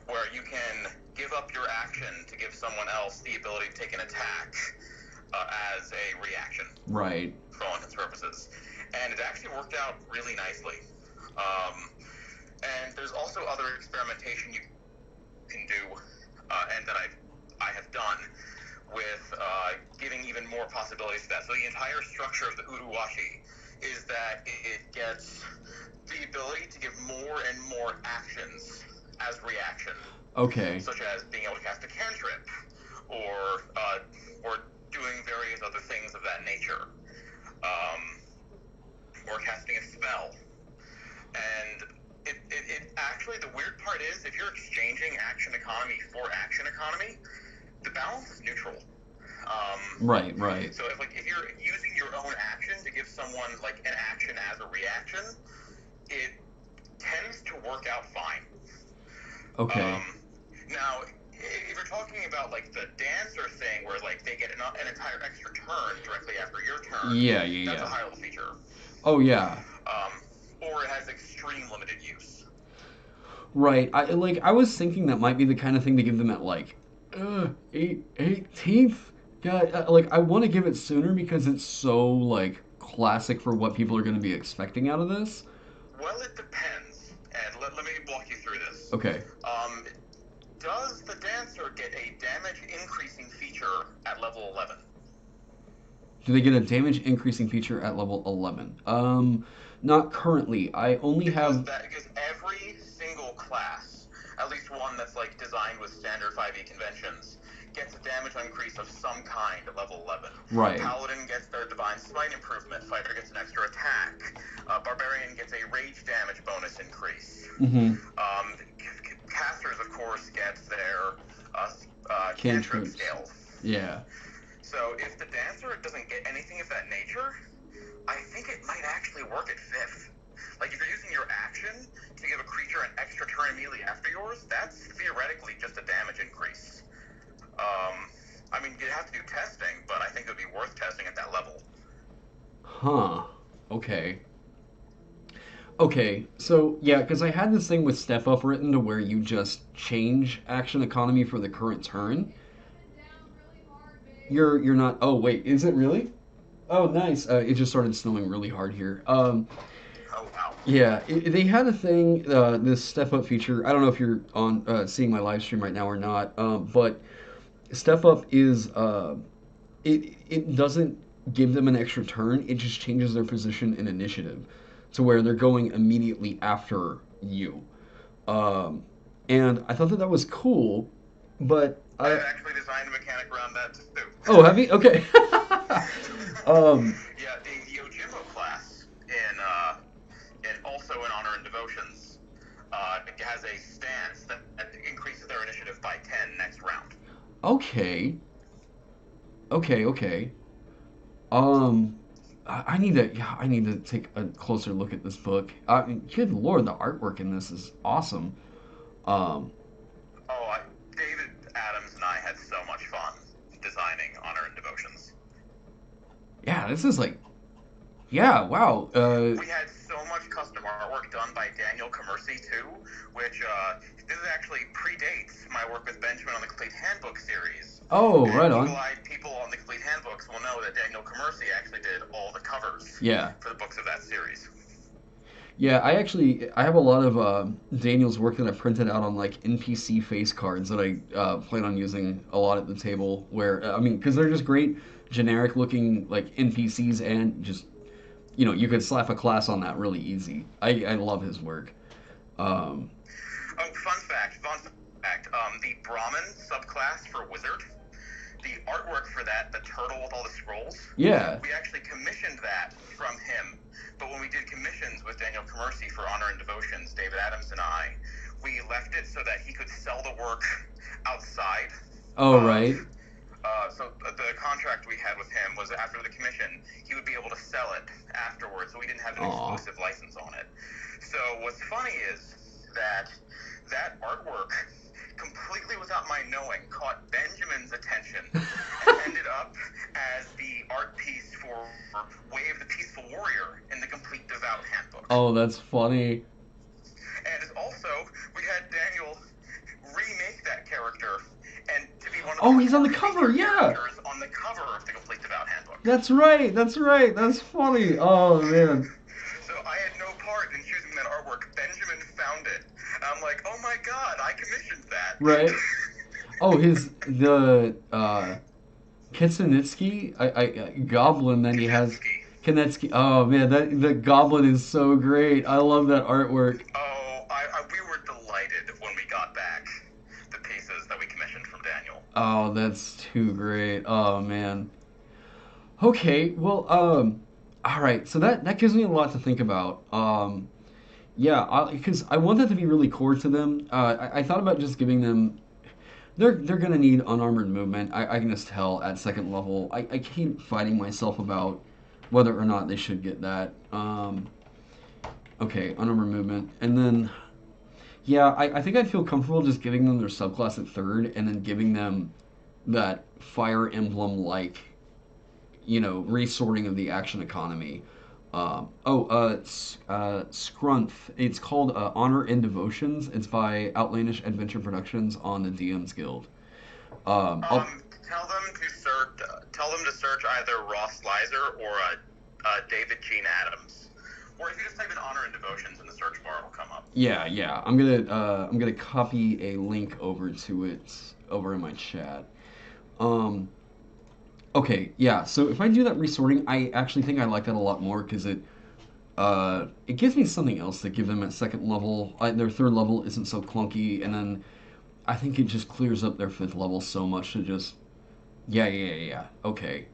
where you can give up your action to give someone else the ability to take an attack as a reaction. Right. For all intents and purposes. And it actually worked out really nicely. And there's also other experimentation you can do, and that I have done, with giving even more possibilities to that. So the entire structure of the Uruwashi is that it gets the ability to give more and more actions as reaction. Okay. Such as being able to cast a cantrip, or doing various other things of that nature, or casting a spell. And it actually, the weird part is, if you're exchanging action economy for action economy, the balance is neutral. Right. So if you're using your own action to give someone like an action as a reaction, it tends to work out fine. Okay. Now, if you're talking about like the dancer thing, where like they get an entire extra turn directly after your turn, that's a high level feature. Oh yeah. Or it has extreme limited use. Right. I was thinking that might be the kind of thing to give them at like 18th. Yeah, I want to give it sooner because it's so like classic for what people are going to be expecting out of this. Well, it depends, and let me walk you through this. Okay. Does the dancer get a damage increasing feature at level 11? Do they get a damage increasing feature at level 11? Not currently. I only have. Because every single class, at least one that's like designed with standard 5e conventions, gets a damage increase of some kind at level 11. Right. Paladin gets their Divine Smite improvement. Fighter gets an extra attack. Barbarian gets a rage damage bonus increase. Mm-hmm. Casters, of course, get their cantrip scales. Yeah. So if the dancer doesn't get anything of that nature, I think it might actually work at 5th. Like, if you're using your action to give a creature an extra turn immediately after yours, that's theoretically just a damage increase. I mean, you'd have to do testing, but I think it would be worth testing at that level. Huh. Okay. Okay, so yeah, because I had this thing with Step Up written to where you just change action economy for the current turn. You're not. Oh wait, is it really? Oh nice. It just started snowing really hard here. Oh, wow. Yeah, they had a thing, this Step Up feature. I don't know if you're on seeing my live stream right now or not, but Step Up is it doesn't give them an extra turn. It just changes their position in initiative to where they're going immediately after you. And I thought that was cool, but I've actually designed a mechanic around that too. Oh, have you? Okay. Yeah, the Yojimbo class in also in Honor and Devotions, it has a stance that increases their initiative by 10 next round. Okay. Okay. I need to, yeah, I need to take a closer look at this book. I mean, good lord, the artwork in this is awesome. David Adams and I had so much fun designing Honor and Devotions. Yeah, this is like, yeah, wow. We had so much custom artwork done by Daniel Commercy too, which this actually predates my work with Benjamin on the Complete Handbook series. Oh, and right on. Eagle-eyed people on the Complete Handbooks will know that Daniel Commercy actually did all the covers. Yeah. For the books of that series. Yeah, I have a lot of Daniel's work that I printed out on like NPC face cards that I plan on using a lot at the table. Where I mean, because they're just great, generic looking like NPCs, and just you could slap a class on that really easy. I love his work. Fun fact. The Brahmin subclass for Wizard, the artwork for that, the turtle with all the scrolls. Yeah. We actually commissioned that from him. But when we did commissions with Daniel Commercy for Honor and Devotions, David Adams and I, we left it so that he could sell the work outside. Oh, right. So the contract we had with him was after the commission, he would be able to sell it afterwards, so we didn't have an exclusive license on it. So what's funny is that artwork, completely without my knowing, caught Benjamin's attention and ended up as the art piece for Way of the Peaceful Warrior in the Complete Devout Handbook. Oh, that's funny. And also, we had Daniel Oh, he's on the cover, yeah! On the cover of the Complete Devout Handbook. That's right, that's funny. Oh, man. So I had no part in choosing that artwork. Benjamin found it. I'm like, oh my god, I commissioned that. Right. Oh, the Kitsunitsuki, goblin that he has. Kanetsky. Oh man, the goblin is so great. I love that artwork. Oh, we were delighted when we got back the pieces that we commissioned from Daniel. Oh, that's too great. Oh man. Okay, well, all right. So that gives me a lot to think about. Yeah, because I want that to be really core to them. I thought about just giving them. They're gonna need unarmored movement. I can just tell at second level. I keep fighting myself about whether or not they should get that. Okay, unarmored movement, and then yeah, I think I'd feel comfortable just giving them their subclass at third, and then giving them that Fire Emblem like, resorting of the action economy. Scrunth. It's called Honor and Devotions. It's by Outlandish Adventure Productions on the DM's Guild. Tell them to search either Ross Leiser or David Gene Adams, or if you just type in Honor and Devotions in the search bar, it'll come up. Yeah. I'm gonna copy a link over to it over in my chat. Okay, yeah. So if I do that resorting, I actually think I like that a lot more because it gives me something else to give them at second level. Their third level isn't so clunky, and then I think it just clears up their fifth level so much to just yeah. Okay,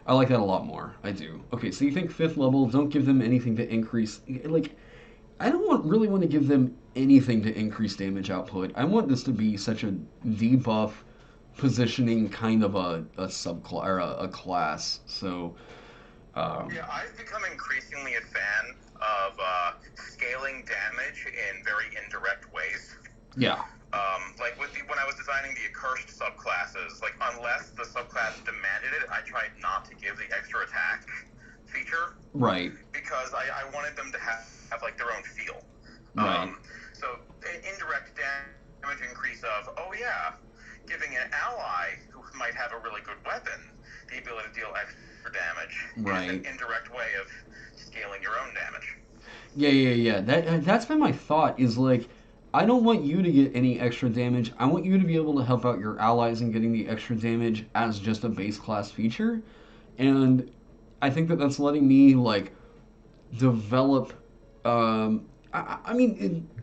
I like that a lot more. I do. Okay, so you think fifth level? Don't give them anything to increase. Like, I don't really want to give them anything to increase damage output. I want this to be such a debuff positioning kind of a subclass or a class. So yeah, I've become increasingly a fan of scaling damage in very indirect ways. Yeah. Like when I was designing the accursed subclasses, like unless the subclass demanded it, I tried not to give the extra attack feature. Right. Because I wanted them to have like their own feel. Right. So indirect damage increase of, oh yeah, giving an ally who might have a really good weapon the ability to deal extra damage right. is an indirect way of scaling your own damage. Yeah. That's been my thought is like, I don't want you to get any extra damage. I want you to be able to help out your allies in getting the extra damage as just a base class feature. And I think that that's letting me like develop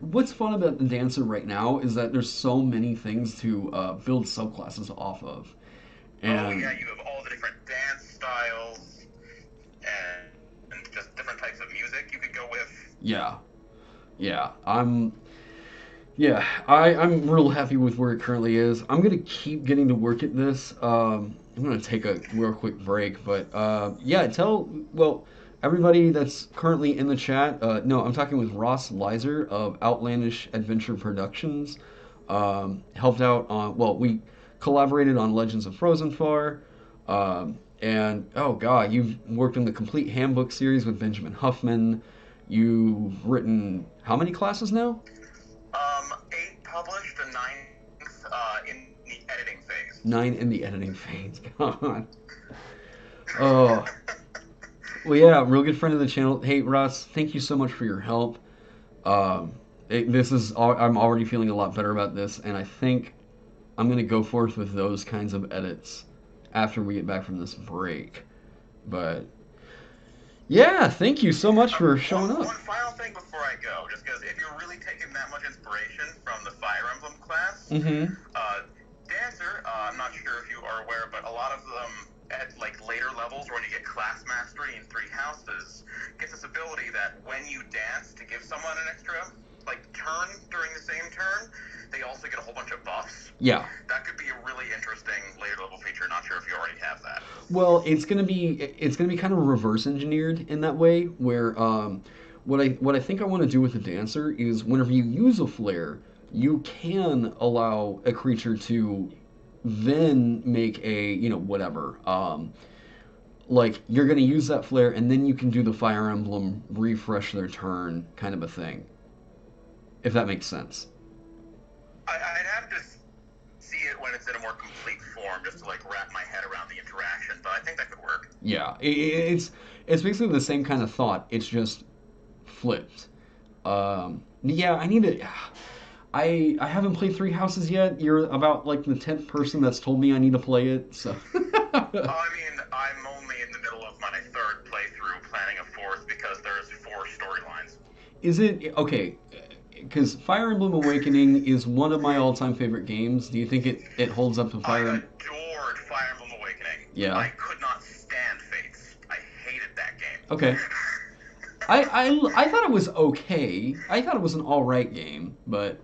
what's fun about the Dancer right now is that there's so many things to build subclasses off of. And you have all the different dance styles and just different types of music you could go with. I'm real happy with where it currently is. I'm gonna keep getting to work at this. I'm gonna take a real quick break, but everybody that's currently in the chat, no, I'm talking with Ross Leiser of Outlandish Adventure Productions. Helped out on, we collaborated on Legends of Frozenfar. And, oh god, you've worked on the Complete Handbook series with Benjamin Huffman. You've written how many classes now? 8 published and 9 in the editing phase. 9 in the editing phase, god. Oh. Well, yeah, real good friend of the channel. Hey, Russ, thank you so much for your help. I'm already feeling a lot better about this, and I think I'm going to go forth with those kinds of edits after we get back from this break. But, yeah, thank you so much for showing up. One final thing before I go, just because if you're really taking that much inspiration from the Fire Emblem class, Dancer, I'm not sure if you are aware, but a lot of them at like later levels when you get class mastery in 3 houses gets this ability that when you dance to give someone an extra like turn during the same turn, they also get a whole bunch of buffs. Yeah. That could be a really interesting later level feature. Not sure if you already have that. Well, it's gonna be kind of reverse engineered in that way, where what I think I want to do with the Dancer is whenever you use a flare, you can allow a creature to then make a, whatever. Like, you're going to use that flare, and then you can do the Fire Emblem refresh their turn kind of a thing. If that makes sense. I'd have to see it when it's in a more complete form, just to like wrap my head around the interaction. But I think that could work. Yeah, it's basically the same kind of thought. It's just flipped. Yeah, I need to. I haven't played Three Houses yet. You're about like the 10th person that's told me I need to play it. So. I mean, I'm only in the middle of my third playthrough, planning a fourth because there's 4 storylines. Is it okay? Because Fire Emblem Awakening is one of my all-time favorite games. Do you think it holds up to Fire Emblem? I adored Fire Emblem Awakening. Yeah. I could not stand Fates. I hated that game. Okay. I thought it was okay. I thought it was an all right game, but.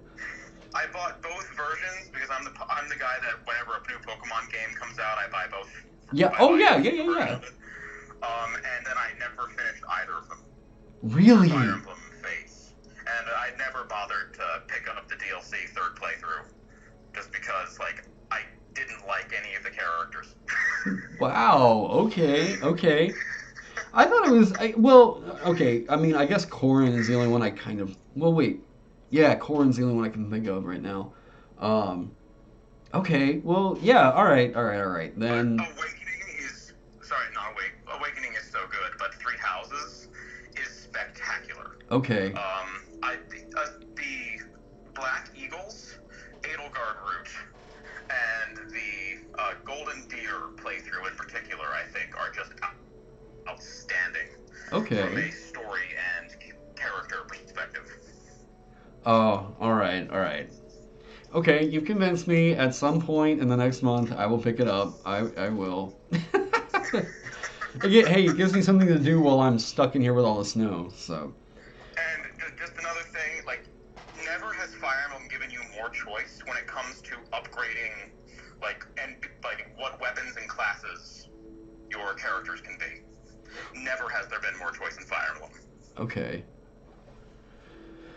I bought both versions because I'm the guy that whenever a new Pokemon game comes out, I buy both. Yeah. Oh yeah. Yeah. And then I never finished either of them. Really? Fire Emblem Fates, and I never bothered to pick up the DLC third playthrough, just because like I didn't like any of the characters. Wow. Okay. I thought it was well. Okay. I mean, I guess Corrin is the only one I kind of. Well, wait. Yeah, Corrin's the only one I can think of right now. Okay, well, yeah, all right. Then. Awakening is so good, but Three Houses is spectacular. Okay. The Black Eagles, Edelgard route, and the Golden Deer playthrough in particular, I think, are just outstanding. Okay. From a story and character perspective. Oh, all right. Okay, you've convinced me. At some point in the next month, I will pick it up. I will. Hey, it gives me something to do while I'm stuck in here with all the snow, so. And just another thing, like, never has Fire Emblem given you more choice when it comes to upgrading, like what weapons and classes your characters can be. Never has there been more choice in Fire Emblem. Okay.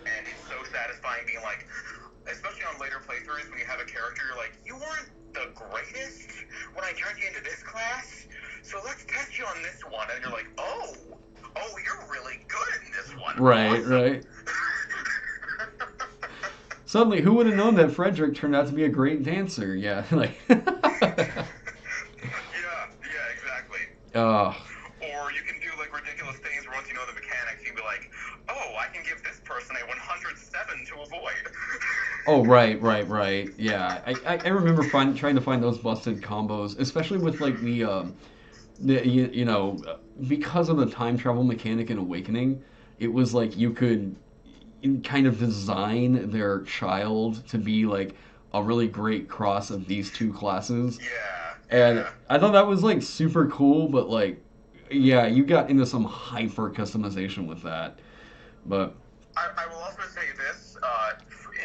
And it's so satisfying being like, especially on later playthroughs when you have a character, you're like, you weren't the greatest when I turned you into this class, so let's test you on this one. And you're like, oh, you're really good in this one. Right, awesome. Right. Suddenly, who would have known that Frederick turned out to be a great dancer? Yeah, like. yeah, exactly. Or you can do like ridiculous things where once you know the mechanics, you can be like, oh, I can give this person a 107 to avoid. Oh, right. Yeah, I remember trying to find those busted combos, especially with like the because of the time travel mechanic in Awakening, it was like you could kind of design their child to be like a really great cross of these two classes. Yeah. And I thought that was like super cool, but like, yeah, you got into some hyper customization with that. But I will also say this,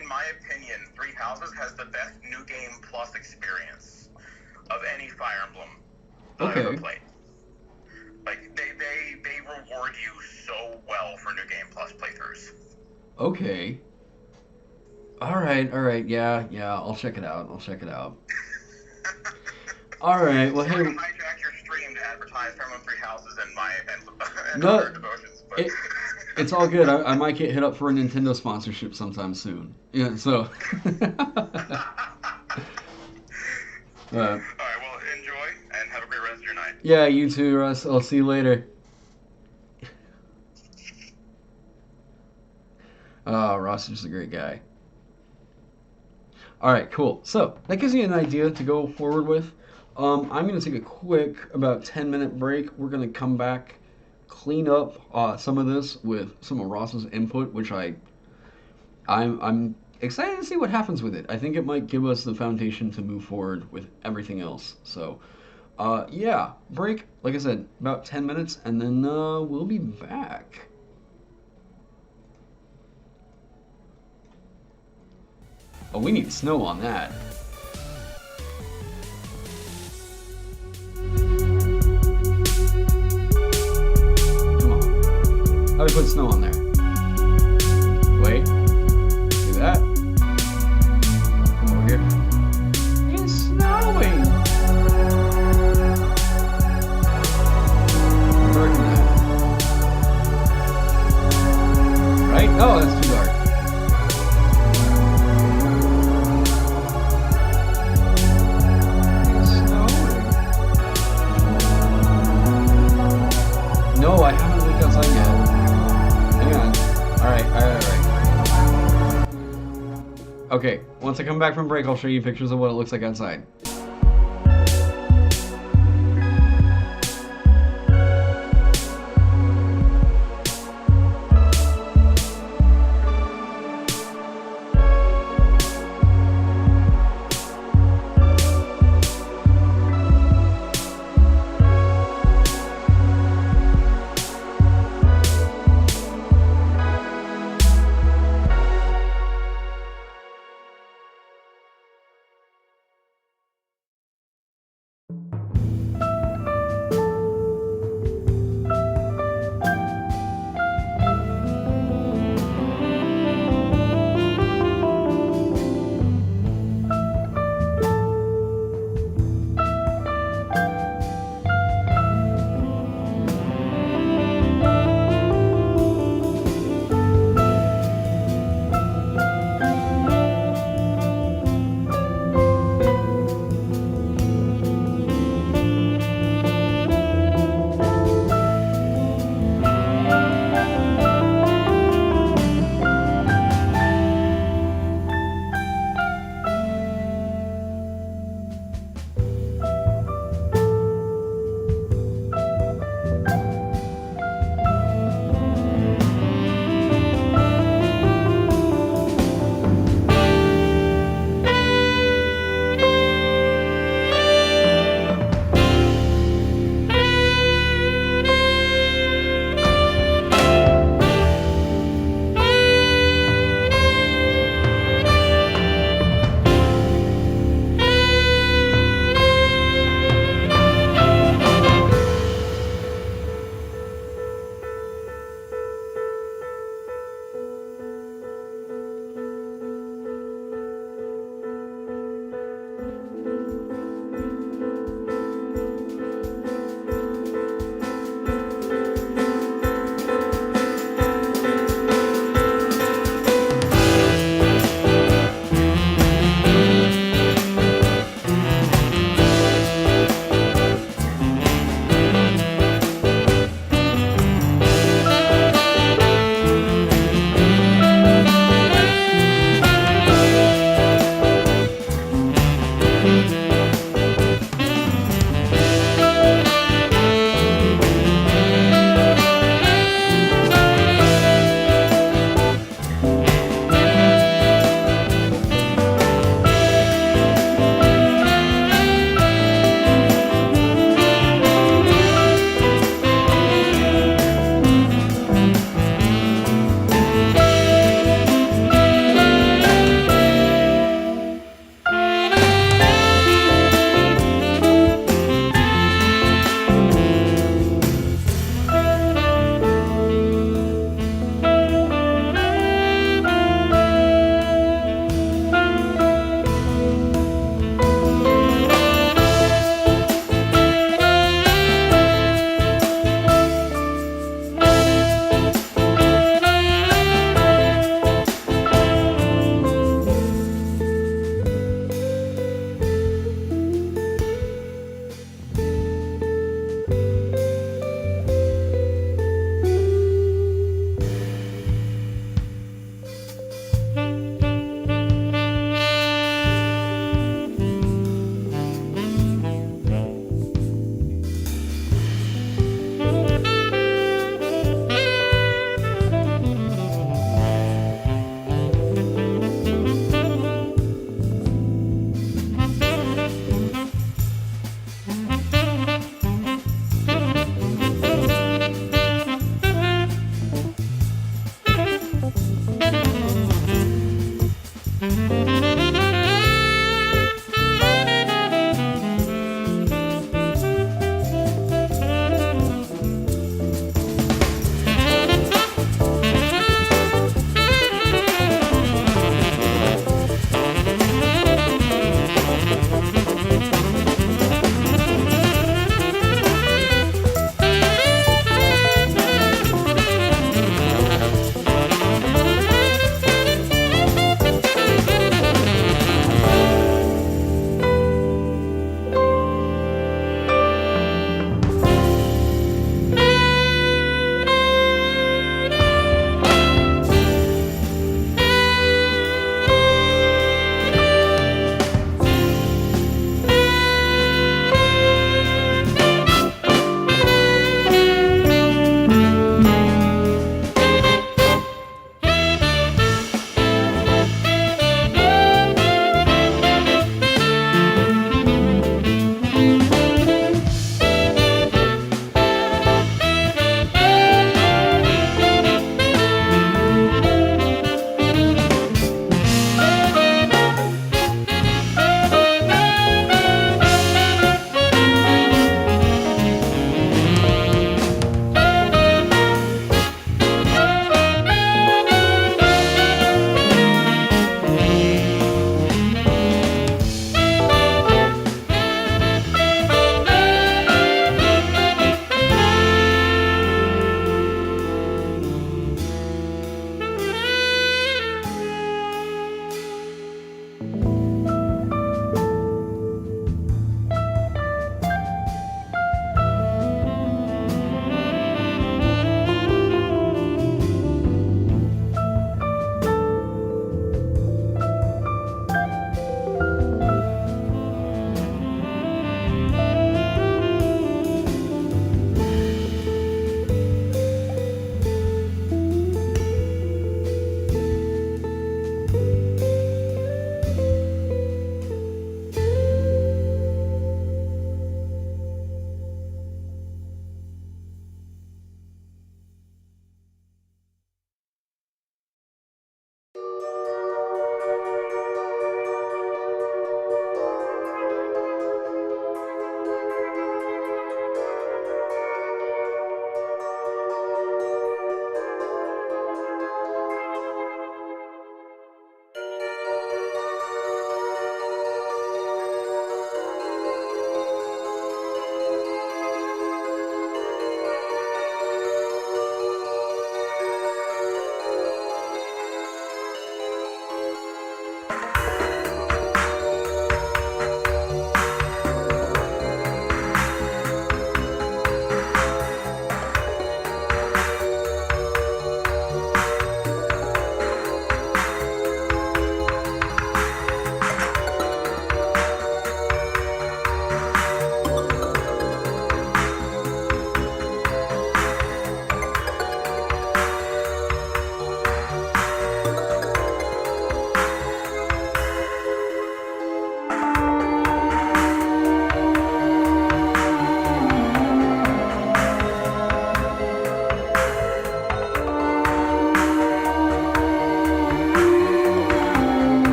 in my opinion, Three Houses has the best New Game Plus experience of any Fire Emblem I've ever played. Like, they reward you so well for New Game Plus playthroughs. Okay. Alright, yeah, I'll check it out. Alright, well, hey. I hijack your stream to advertise Fire Emblem Three Houses and No, other devotions, but... It's all good. I might get hit up for a Nintendo sponsorship sometime soon. Yeah, so. Alright, well, enjoy, and have a great rest of your night. Yeah, you too, Russ. I'll see you later. Oh, Ross is just a great guy. Alright, cool. So, that gives you an idea to go forward with. I'm going to take a quick, about 10-minute break. We're going to come back, clean up some of this with some of Ross's input, which I'm excited to see what happens with it. I think it might give us the foundation to move forward with everything else. So, yeah, break, like I said, about 10 minutes, and then we'll be back. Oh, we need snow on that. Come on. How do we put snow on there? Wait. Do that. Come over here. It's snowing! Darken that. Right? Oh, that's too dark. Okay, once I come back from break, I'll show you pictures of what it looks like outside.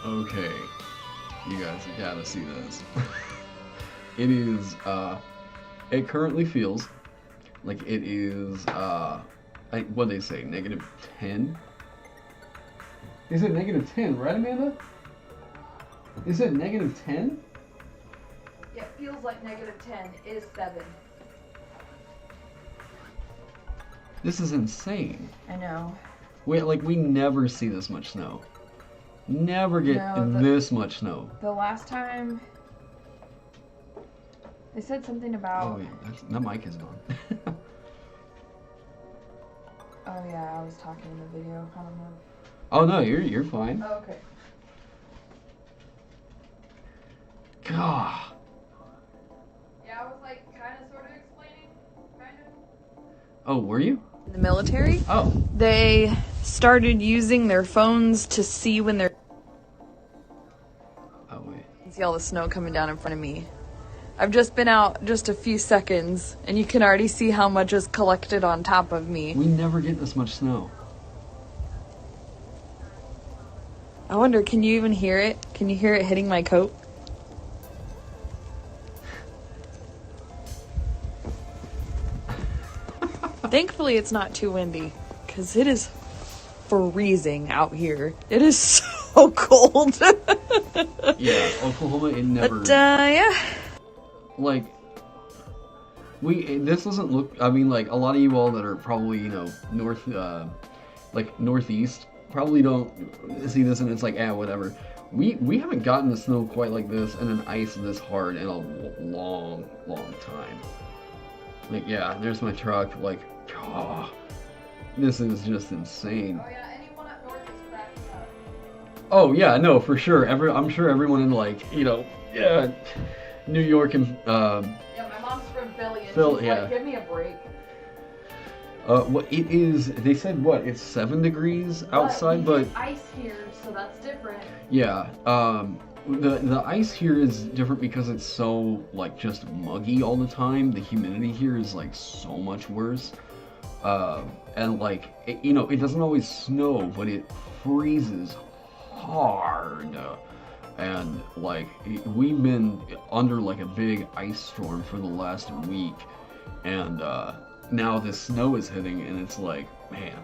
Okay. You guys gotta see this. It is, it currently feels like it is, what they say, -10? Is it -10, right, Amanda? Is it -10? Yeah, it feels like -10 is 7. This is insane. I know. We never see this much snow. Never get this much snow. The last time they said something about. Oh, yeah, that mic is on. Oh yeah, I was talking in the video. I don't know. Oh no, you're fine. Oh, okay. God. Yeah, I was like kind of sort of explaining, kind of. Oh, were you? In the military, Oh. they started using their phones to see when they're. Oh wait. You can see all the snow coming down in front of me. I've just been out just a few seconds, and you can already see how much is collected on top of me. We never get this much snow. I wonder, can you even hear it? Can you hear it hitting my coat? Thankfully, it's not too windy, because it is freezing out here. It is so cold. Yeah, Oklahoma, it never. But, yeah. Like, this doesn't look. I mean, like, a lot of you all that are probably, northeast, probably don't see this and it's like, whatever. We haven't gotten the snow quite like this and an ice this hard in a long, long time. Like, yeah, there's my truck. Like, this is just insane. Oh yeah, anyone up north is cracking up. Oh yeah, no, for sure. I'm sure everyone in New York and Yeah, my mom's from Philly, and she's like, give me a break. Well, it is. They said what? It's 7 degrees outside, but ice here, so that's different. yeah. The ice here is different because it's so like just muggy all the time. The humidity here is like so much worse. And like it doesn't always snow, but it freezes hard. And like we've been under like a big ice storm for the last week, and now the snow is hitting, and it's like, man.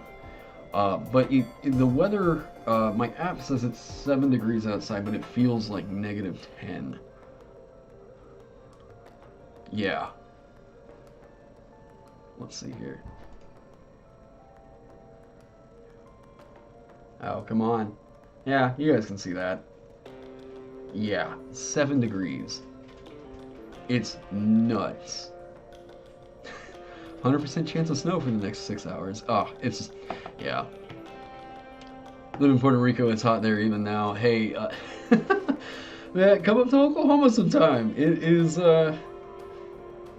But the weather, my app says it's 7 degrees outside, but it feels like -10. Yeah. Let's see here. Oh, come on. Yeah, you guys can see that. Yeah, 7 degrees. It's nuts. 100% chance of snow for the next 6 hours. Oh, it's, yeah. Live in Puerto Rico, it's hot there even now. Hey, man, come up to Oklahoma sometime. It is,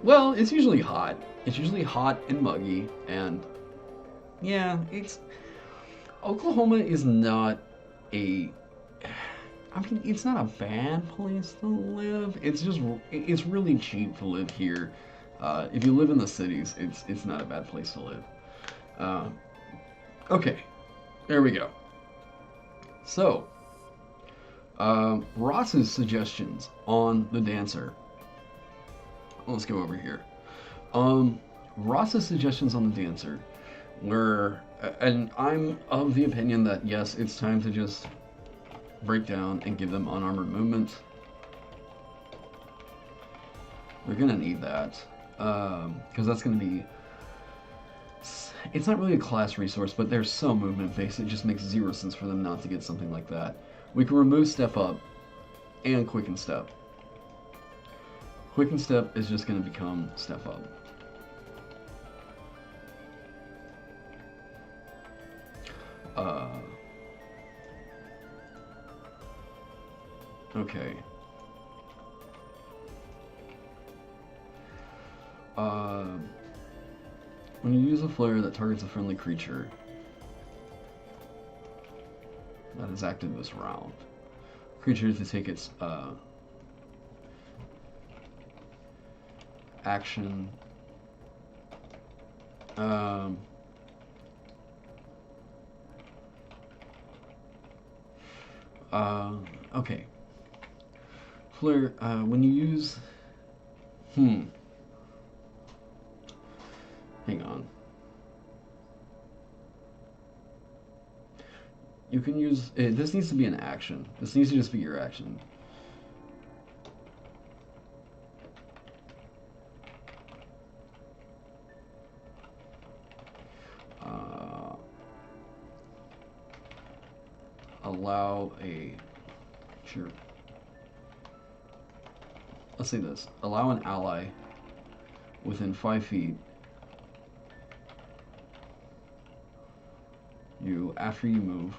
well, it's usually hot. It's usually hot and muggy, and yeah, Oklahoma is not it's not a bad place to live. It's really cheap to live here. If you live in the cities, it's not a bad place to live. Okay, there we go. So, Ross's suggestions on the dancer. Let's go over here. Ross's suggestions on the dancer were, and I'm of the opinion that yes, it's time to just break down and give them unarmored movement. They're gonna need that. Because that's going to be... It's not really a class resource, but they're so movement-based, it just makes zero sense for them not to get something like that. We can remove Step Up and Quicken Step. Quicken Step is just going to become Step Up. Okay. When you use a flare that targets a friendly creature that is active this round, creature to take its action. Okay. Flare, when you use... Hang on. You can use... this needs to be an action. This needs to just be your action. Allow a... Sure. Let's say this. Allow an ally within 5 feet you after you move.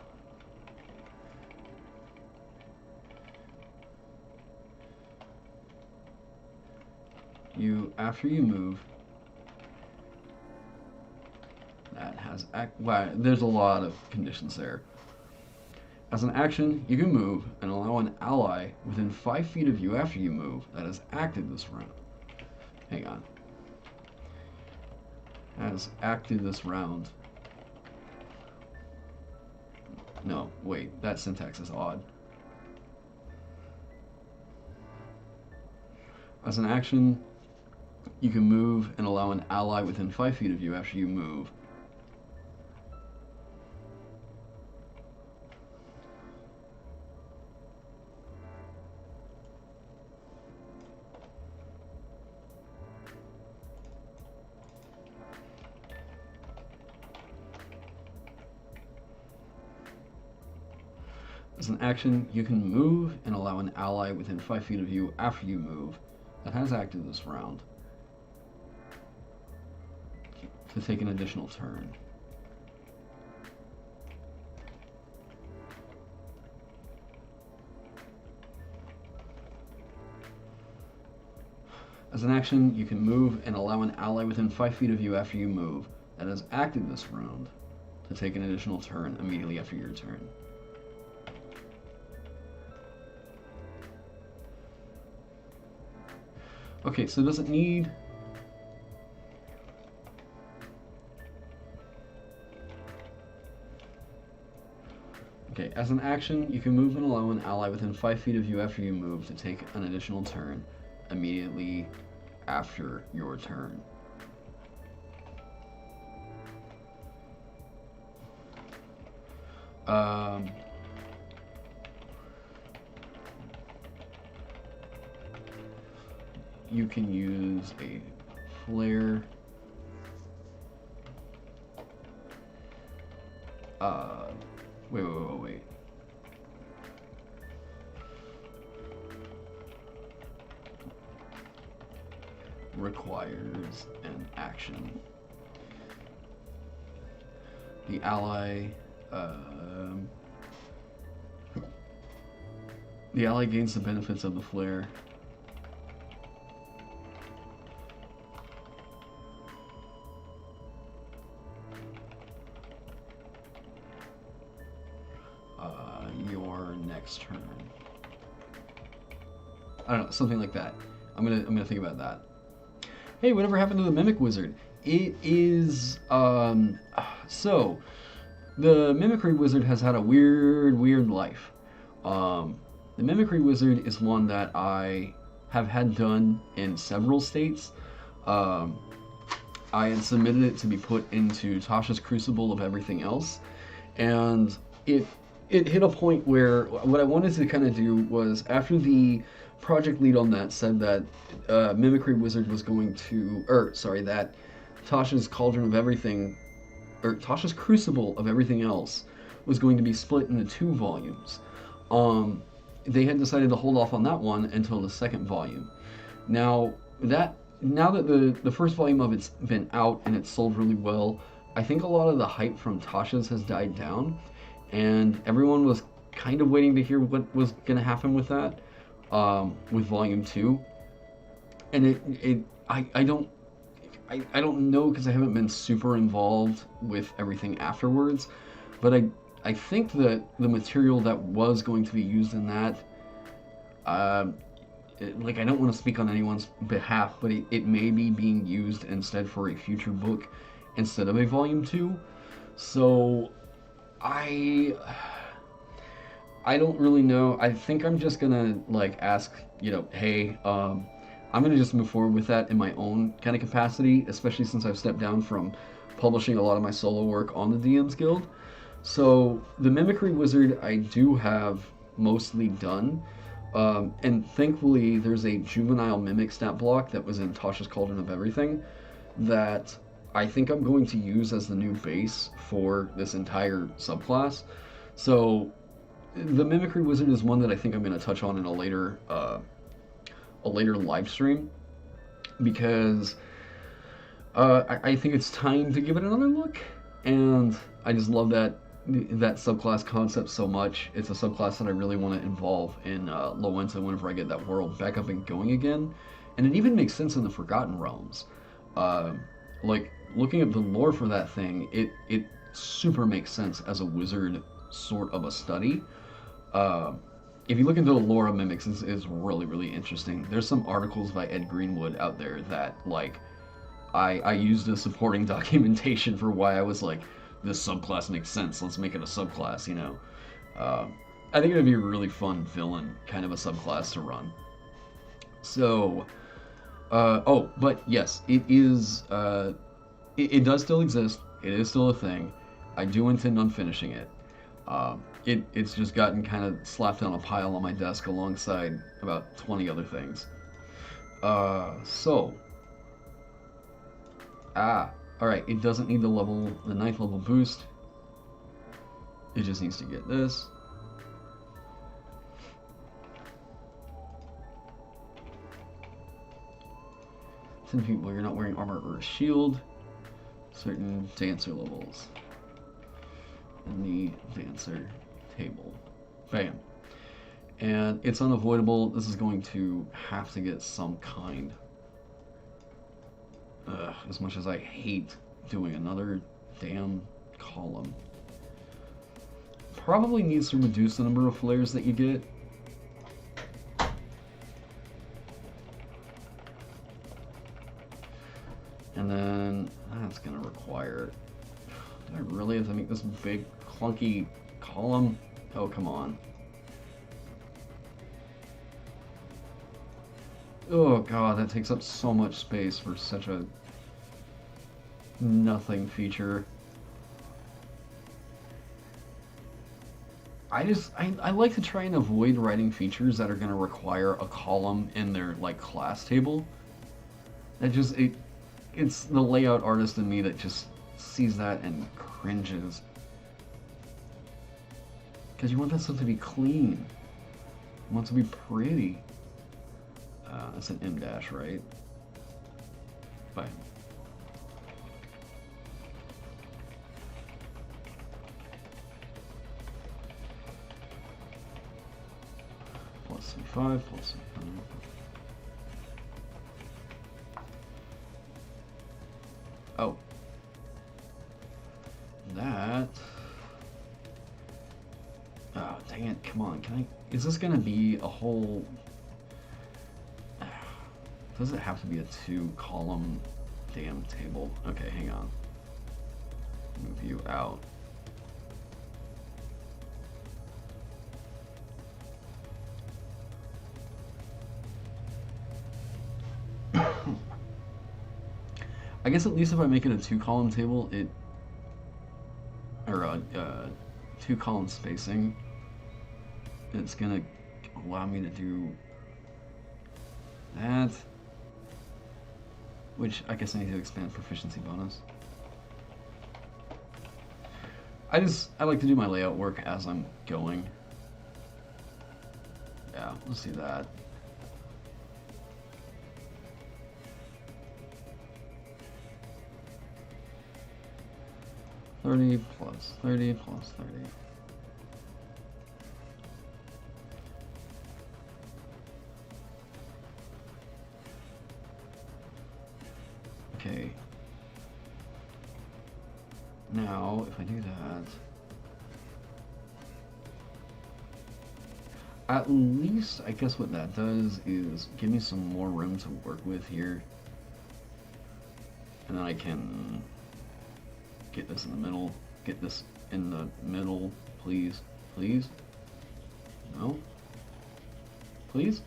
After you move, that has wow, there's a lot of conditions there. As an action, you can move and allow an ally within 5 feet of you after you move that has acted this round. Hang on. Has acted this round. No, wait, that syntax is odd. As an action, you can move and allow an ally within 5 feet of you after you move. As an action, you can move and allow an ally within 5 feet of you after you move that has acted this round to take an additional turn. As an action, you can move and allow an ally within 5 feet of you after you move that has acted this round to take an additional turn immediately after your turn. Okay, so does it need... Okay, as an action, you can move and allow an ally within 5 feet of you after you move to take an additional turn immediately after your turn. You can use a flare. Wait. Requires an action. The ally gains the benefits of the flare. Your next turn. I don't know, something like that. I'm gonna think about that. Hey, whatever happened to the Mimic Wizard? It is so the Mimicry Wizard has had a weird life. The Mimicry Wizard is one that I have had done in several states. I had submitted it to be put into Tasha's Crucible of Everything Else, and it hit a point where what I wanted to kind of do was, after the project lead on that said that Mimicry Wizard was going to, that Tasha's Cauldron of Everything, or Tasha's Crucible of Everything Else was going to be split into 2 volumes. They had decided to hold off on that one until the second volume. Now that the first volume of it's been out and it's sold really well, I think a lot of the hype from Tasha's has died down, and everyone was kind of waiting to hear what was going to happen with that, with volume 2. And I don't know, because I haven't been super involved with everything afterwards, but I think that the material that was going to be used in that, I don't want to speak on anyone's behalf, but it may be being used instead for a future book instead of a volume 2. So I don't really know. I think I'm just gonna like ask, hey, I'm gonna just move forward with that in my own kind of capacity, especially since I've stepped down from publishing a lot of my solo work on the DM's Guild. So the Mimicry Wizard I do have mostly done. And thankfully, there's a juvenile mimic stat block that was in Tasha's Cauldron of Everything that I think I'm going to use as the new base for this entire subclass. So the Mimicry Wizard is one that I think I'm going to touch on in a later live stream because I think it's time to give it another look, and I just love that subclass concept so much. It's a subclass that I really want to involve in Loenza whenever I get that world back up and going again, and it even makes sense in the Forgotten Realms. Like looking at the lore for that thing, it super makes sense as a wizard sort of a study. If you look into the lore of mimics, it's really really interesting. There's some articles by Ed Greenwood out there that like I used as supporting documentation for why I was like, this subclass makes sense. Let's make it a subclass. I think it'd be a really fun villain kind of a subclass to run. So, but yes, it is. It does still exist. It is still a thing. I do intend on finishing it. It's just gotten kind of slapped on a pile on my desk alongside about 20 other things. Alright, it doesn't need the 9th level boost. It just needs to get this. Some people, you're not wearing armor or a shield. Certain dancer levels. In the dancer table. Bam. And it's unavoidable. This is going to have to get some kind. As much as I hate doing another damn column. Probably needs to reduce the number of flares that you get. And then that's gonna require... Do I really have to make this big clunky column? Oh, come on. Oh god, that takes up so much space for such a nothing feature. I like to try and avoid writing features that are going to require a column in their like class table. It's the layout artist in me that just sees that and cringes. Because you want that stuff to be clean. You want it to be pretty. That's an M dash, right? Fine. Plus C5, plus C5. Oh. That. Oh, dang it, come on, is this gonna be a whole... Does it have to be a 2-column damn table? Okay, hang on. Move you out. I guess at least if I make it a 2-column table, or a 2-column spacing, it's gonna allow me to do that. Which I guess I need to expand proficiency bonus. I like to do my layout work as I'm going. Yeah, let's do that. +30 +30 +30. Okay. Now, if I do that, at least I guess what that does is give me some more room to work with here. And then I can get this in the middle. Get this in the middle, please. Please. No? Please?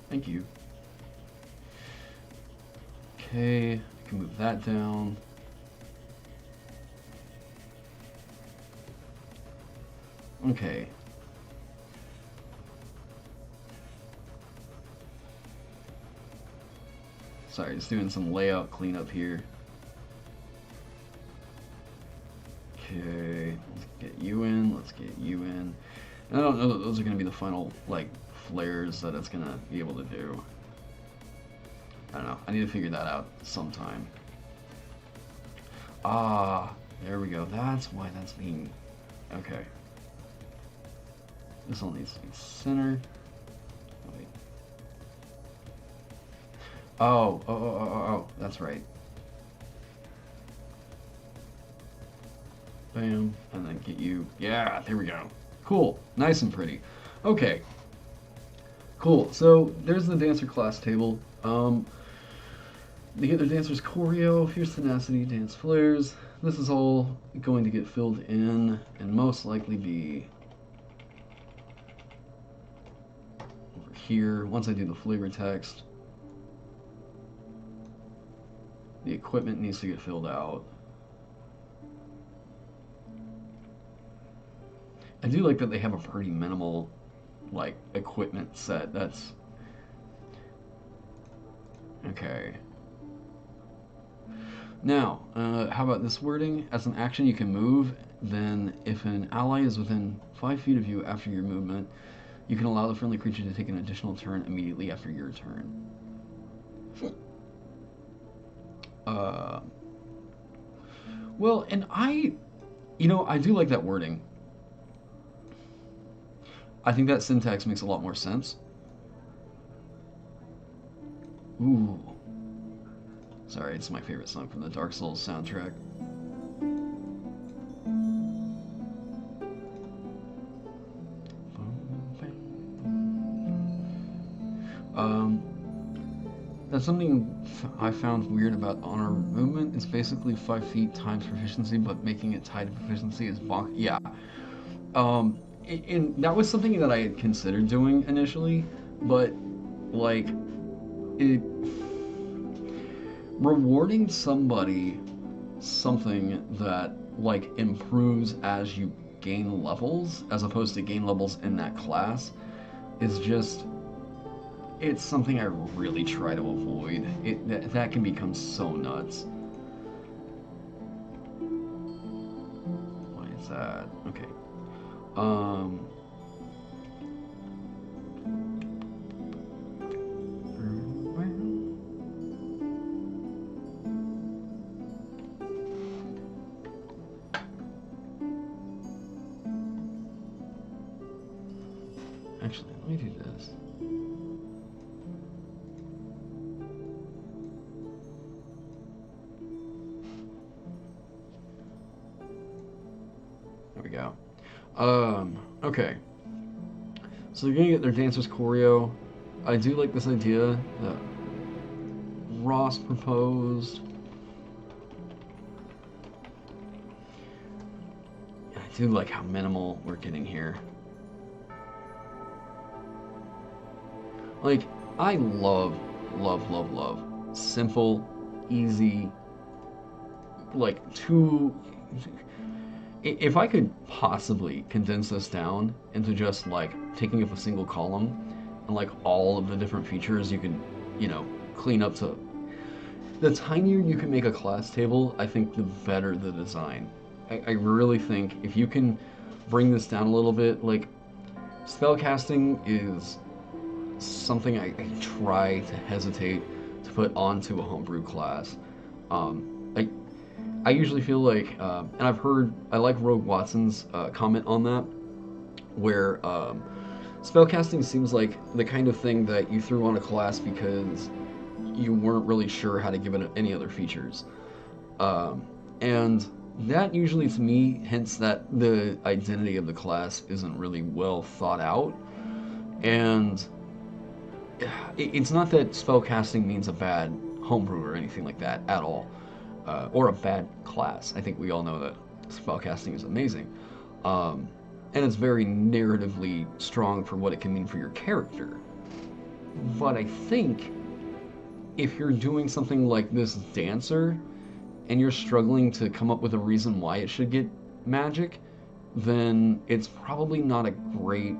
Thank you. Okay, I can move that down. Okay. Sorry, just doing some layout cleanup here. Okay, let's get you in, let's get you in. And I don't know that those are going to be the final, like, flares that it's going to be able to do. I don't know, I need to figure that out sometime. Ah, there we go, that's why that's being... Okay. This all needs to be center. Wait. Oh, that's right. Bam, and then get you. Yeah, there we go. Cool, nice and pretty. Okay, cool. So there's the dancer class table. They get their dancers choreo, fierce tenacity, dance flares. This is all going to get filled in and most likely be over here once I do the flavor text. The equipment needs to get filled out. I do like that they have a pretty minimal, like, equipment set. That's... Okay. Now, how about this wording? As an action you can move, then if an ally is within 5 feet of you after your movement, you can allow the friendly creature to take an additional turn immediately after your turn. Well, and I do like that wording. I think that syntax makes a lot more sense. Ooh. Sorry, it's my favorite song from the Dark Souls soundtrack. That's something I found weird about honor movement. It's basically 5 feet times proficiency, but making it tied to proficiency is bonk. Yeah. And that was something that I had considered doing initially, but like rewarding somebody something that like improves as you gain levels as opposed to gain levels in that class is just, it's something I really try to avoid. That can become so nuts. Why is that? Okay. Actually, let me do this. There we go. Okay. So they're gonna get their dancers choreo. I do like this idea that Ross proposed. I do like how minimal we're getting here. Like, I love simple, easy, like, if I could possibly condense this down into just, like, taking up a single column and, like, all of the different features you can, clean up to... The tinier you can make a class table, I think the better the design. I really think if you can bring this down a little bit, like, spellcasting is something I try to hesitate to put onto a homebrew class. I usually feel like, and I like Rogue Watson's comment on that, where spellcasting seems like the kind of thing that you threw on a class because you weren't really sure how to give it any other features. And that usually to me hints that the identity of the class isn't really well thought out. And it's not that spellcasting means a bad homebrew or anything like that at all, or a bad class. I think we all know that spellcasting is amazing. And and it's very narratively strong for what it can mean for your character. But I think if you're doing something like this dancer, and you're struggling to come up with a reason why it should get magic, then it's probably not a great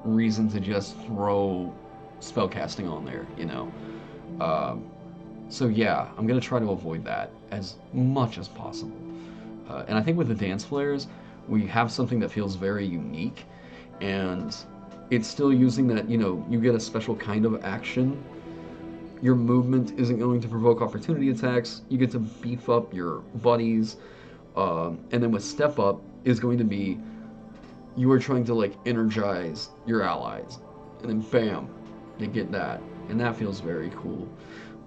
reason to just throw spellcasting on there, you know? So yeah, I'm gonna try to avoid that as much as possible. And I think with the dance flares, we have something that feels very unique, and it's still using that, you know, you get a special kind of action. Your movement isn't going to provoke opportunity attacks. You get to beef up your buddies. And then with step up is going to be, you are trying to like energize your allies. And then bam, they get that. And that feels very cool.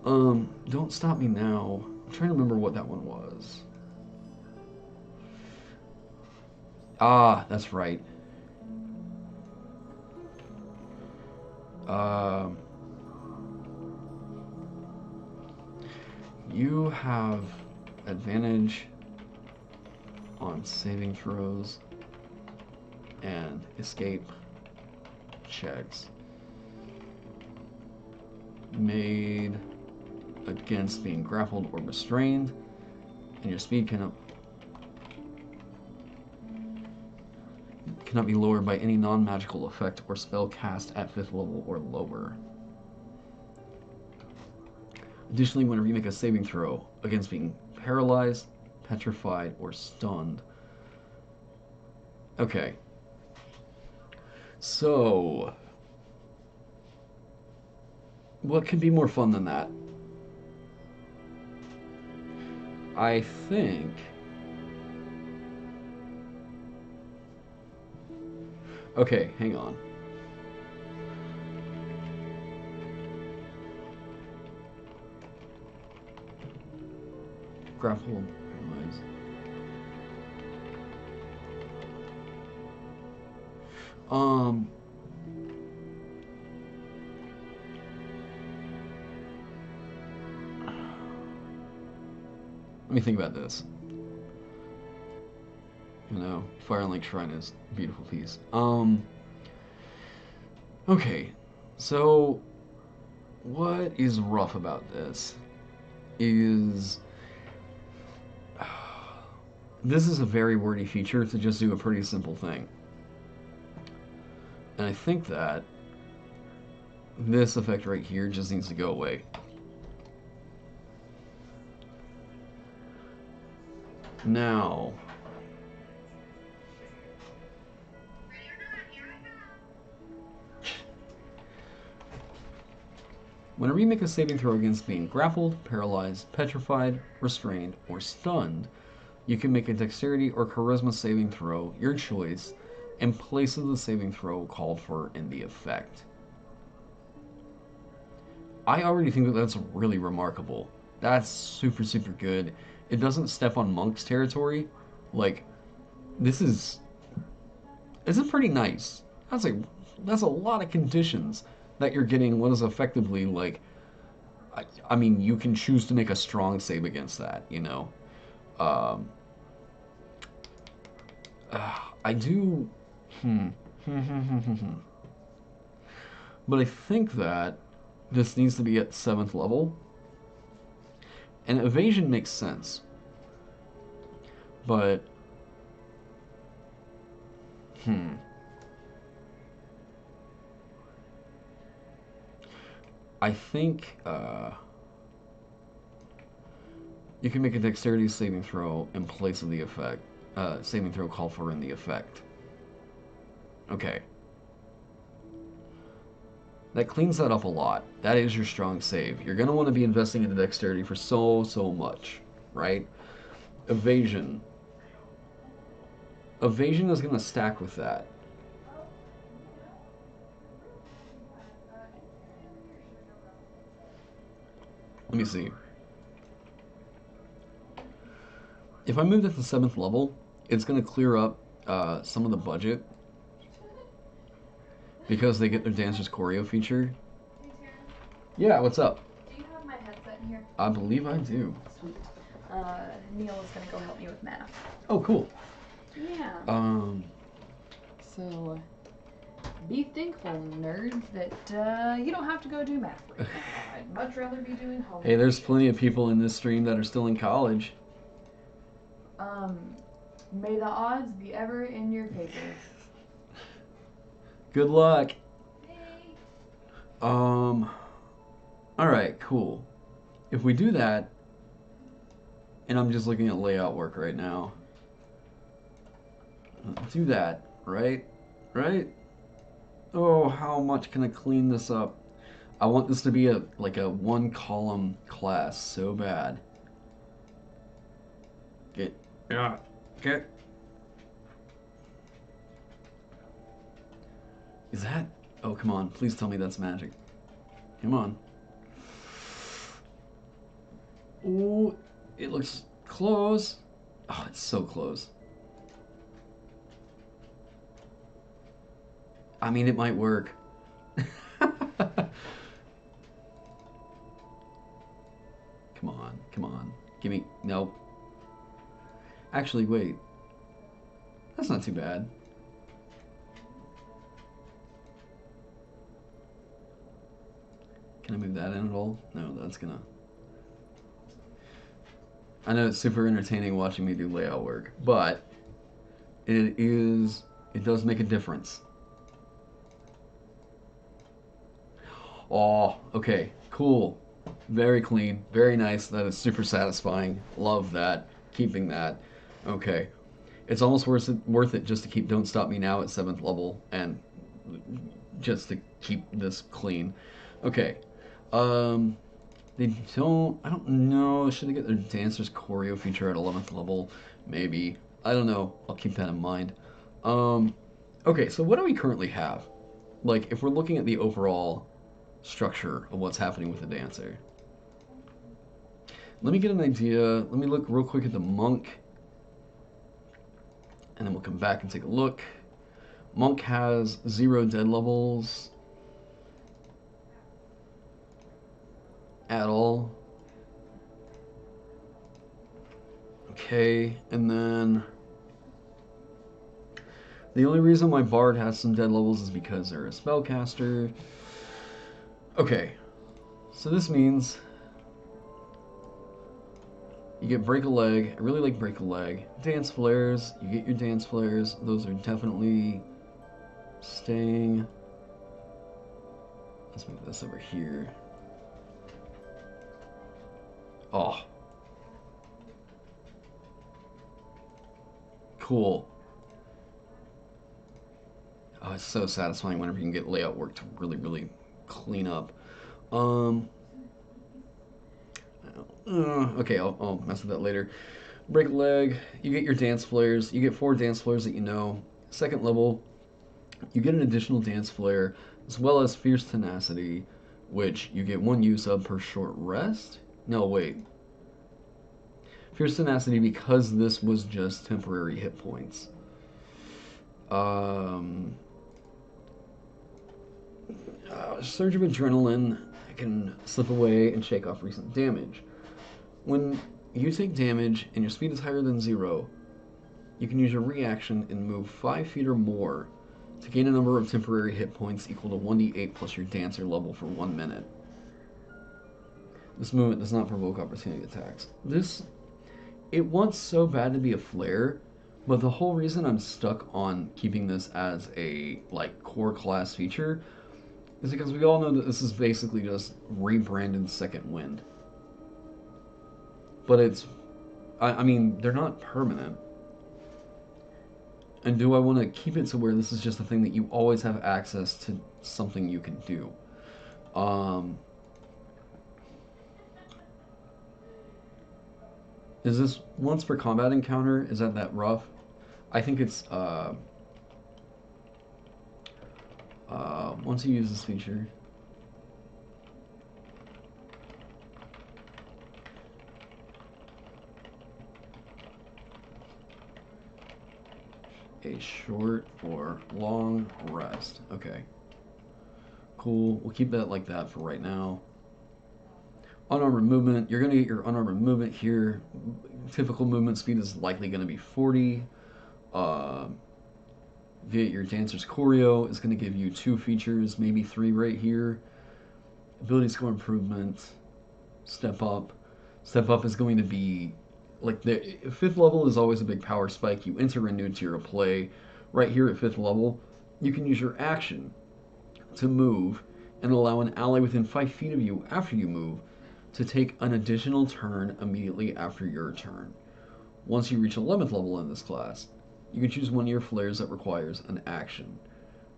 Don't Stop Me Now. I'm trying to remember what that one was. Ah, that's right. You have advantage on saving throws and escape checks made against being grappled or restrained, and your speed cannot be lowered by any non-magical effect or spell cast at 5th level or lower. Additionally, whenever you make a saving throw against being paralyzed, petrified, or stunned. Okay. So, what could be more fun than that? I think... Okay, hang on. Grapple, paralyze. Let me think about this. You know, Firelink Shrine is a beautiful piece. Okay, so what is rough about this is this is a very wordy feature to just do a pretty simple thing. And I think that this effect right here just needs to go away. Now, whenever you make a saving throw against being grappled, paralyzed, petrified, restrained, or stunned, you can make a dexterity or charisma saving throw, your choice, in place of the saving throw called for in the effect. I already think that that's really remarkable. That's super, super good. It doesn't step on Monk's territory. Like, this is pretty nice. That's a lot of conditions that you're getting what is effectively like, I mean, you can choose to make a strong save against that, you know. I do, but I think that this needs to be at 7th level. And evasion makes sense. But, I think you can make a dexterity saving throw in place of the effect. Saving throw called for in the effect. Okay. That cleans that up a lot. That is your strong save. You're going to want to be investing in the dexterity for so much, right? Evasion. Evasion is going to stack with that. Let me see. If I moved at the 7th level, it's going to clear up some of the budget because they get their Dancer's Choreo feature. Yeah, what's up? Do you have my headset in here? I believe I do. Sweet. Neil is gonna go help me with math. Oh, cool. Yeah. So be thankful, nerds, that you don't have to go do math right now. I'd much rather be doing homework. Hey, there's plenty of people in this stream that are still in college. May the odds be ever in your favor. Good luck. Hey. Alright, cool. If we do that, and I'm just looking at layout work right now. Do that, right? Right? Oh, how much can I clean this up? I want this to be a one column class so bad. Get. Is that? Oh, come on. Please tell me that's magic. Come on. Ooh, it looks close. Oh, it's so close. I mean, it might work. Come on. Give me. Nope. Actually, wait. That's not too bad. Can I move that in at all? No, that's gonna... I know it's super entertaining watching me do layout work, but it does make a difference. Oh, okay, cool. Very clean, very nice. That is super satisfying. Love that. Keeping that. Okay. It's almost worth it just to keep Don't Stop Me Now at 7th level and just to keep this clean. Okay. I don't know. Should they get their Dancers Choreo feature at 11th level? Maybe. I don't know. I'll keep that in mind. Okay, so what do we currently have? Like, if we're looking at the overall structure of what's happening with the dancer. Let me get an idea. Let me look real quick at the monk. And then we'll come back and take a look. Monk has 0 dead levels. At all. Okay, and then the only reason my bard has some dead levels is because they're a spellcaster. Okay, so this means you get Break a Leg. I really like Break a Leg. Dance Flares, you get your Dance Flares. Those are definitely staying. Let's move this over here. Oh. Cool. Oh, it's so satisfying whenever you can get layout work to really, really clean up. Okay, I'll mess with that later. Break a Leg, you get your Dance Flares. You get 4 Dance Flares that you know. 2nd level, you get an additional Dance Flare, as well as Fierce Tenacity, which you get 1 use of per short rest. No, wait. Fierce Tenacity because this was just temporary hit points. Surge of Adrenaline, I can slip away and shake off recent damage. When you take damage and your speed is higher than 0, you can use your reaction and move 5 feet or more to gain a number of temporary hit points equal to 1d8 plus your dancer level for 1 minute. This movement does not provoke opportunity attacks. It wants so bad to be a flare, but the whole reason I'm stuck on keeping this as a core class feature is because we all know that this is basically just rebranded Second Wind. But I mean, they're not permanent. And do I want to keep it to where this is just a thing that you always have access to something you can do? Is this once per combat encounter? Is that rough? I think it's once you use this feature. A short or long rest. Okay. Cool. We'll keep that like that for right now. Unarmored movement. You're going to get your unarmored movement here. Typical movement speed is likely going to be 40. via your dancer's choreo is going to give you 2 features, maybe 3 right here. Ability score improvement, step up. Step up is going to be like the 5th level is always a big power spike. You enter a new tier of play. Right here at 5th level, you can use your action to move and allow an ally within 5 feet of you after you move to take an additional turn immediately after your turn. Once you reach 11th level in this class, you can choose one of your flares that requires an action.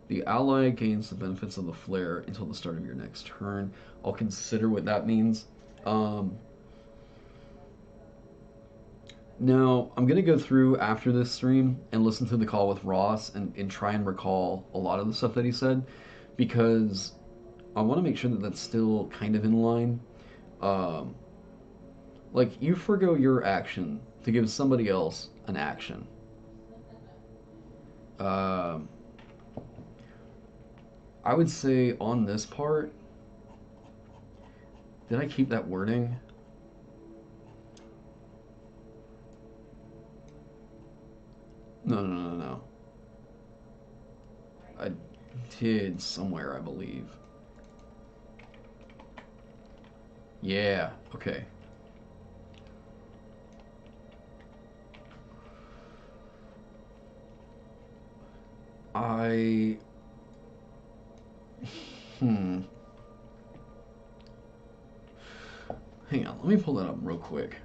The ally gains the benefits of the flare until the start of your next turn. I'll consider what that means. Now, I'm going to go through after this stream and listen to the call with Ross and try and recall a lot of the stuff that he said, because I want to make sure that that's still kind of in line. Like, you forgo your action to give somebody else an action. I would say on this part, did I keep that wording? No. I did somewhere, I believe. Yeah, okay. Hang on, let me pull that up real quick,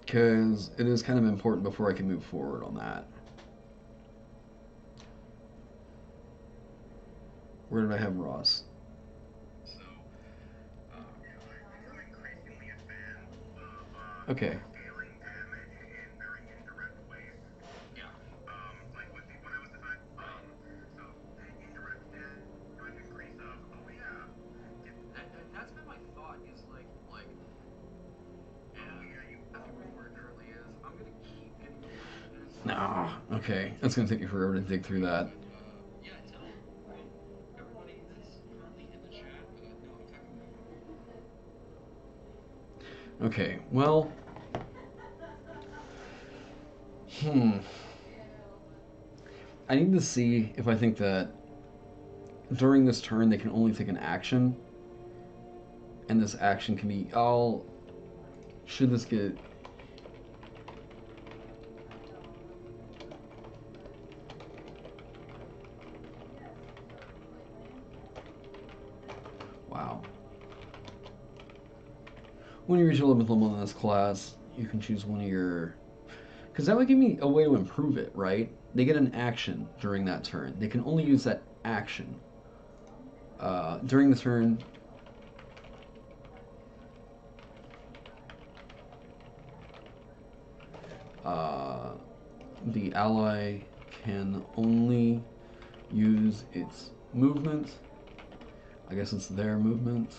because it is kind of important before I can move forward on that. Where did I have Ross? Okay. That's been my thought, is like, where it currently is, I'm gonna keep getting this. Nah, okay. That's gonna take you forever to dig through that. Okay, well, I need to see if I think that during this turn they can only take an action, and this action can be, should this get... Wow. When you reach 11th level in this class, you can choose one of your... Because that would give me a way to improve it, right? They get an action during that turn. They can only use that action. During the turn... the ally can only use its movement. I guess it's their movement.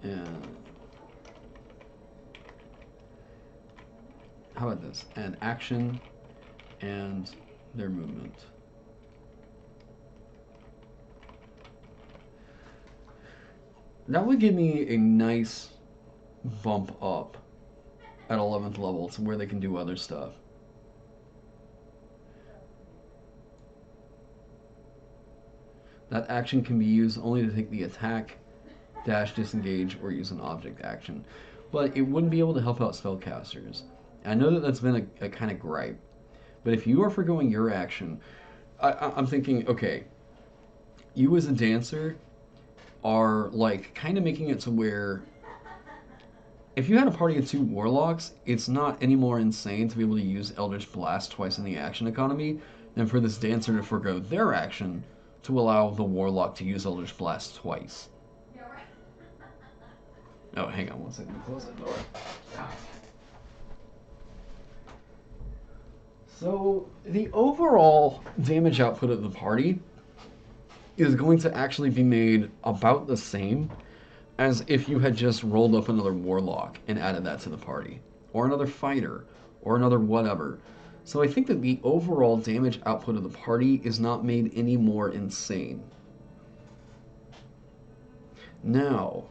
And how about this? An action and their movement. That would give me a nice bump up at 11th level to where they can do other stuff. That action can be used only to take the attack, dash, disengage, or use an object action. But it wouldn't be able to help out spellcasters. I know that that's been a kind of gripe. But if you are forgoing your action, I'm thinking, okay, you as a dancer are like kind of making it to where if you had a party of 2 warlocks, it's not any more insane to be able to use Eldritch Blast twice in the action economy than for this dancer to forgo their action to allow the warlock to use Eldritch Blast twice. Oh, hang on one second. Close that door. So, the overall damage output of the party is going to actually be made about the same as if you had just rolled up another warlock and added that to the party, or another fighter, or another whatever. So I think that the overall damage output of the party is not made any more insane. Now,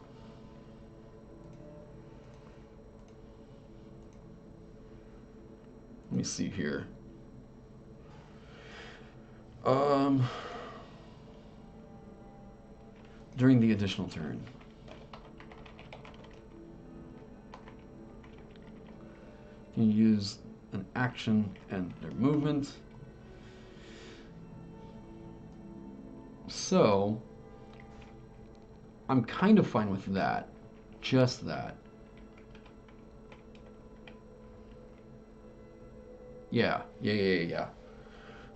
let me see here. During the additional turn. You use an action and their movement. So, I'm kind of fine with that. Just that. Yeah.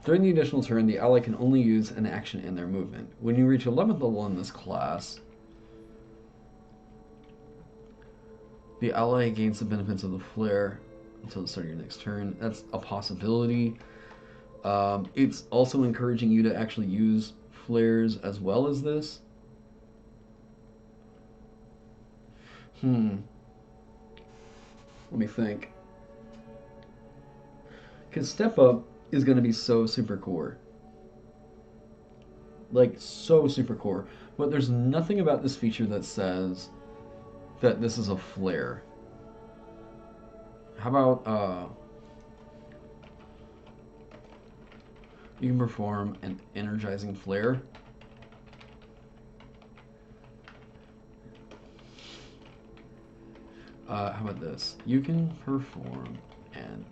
During the additional turn, the ally can only use an action in their movement. When you reach 11th level in this class, the ally gains the benefits of the flare until the start of your next turn. That's a possibility. It's also encouraging you to actually use flares as well as this. Let me think. Because Step Up is going to be so super core. Like, so super core. But there's nothing about this feature that says that this is a flare. How about, you can perform an energizing flare. How about this? You can perform an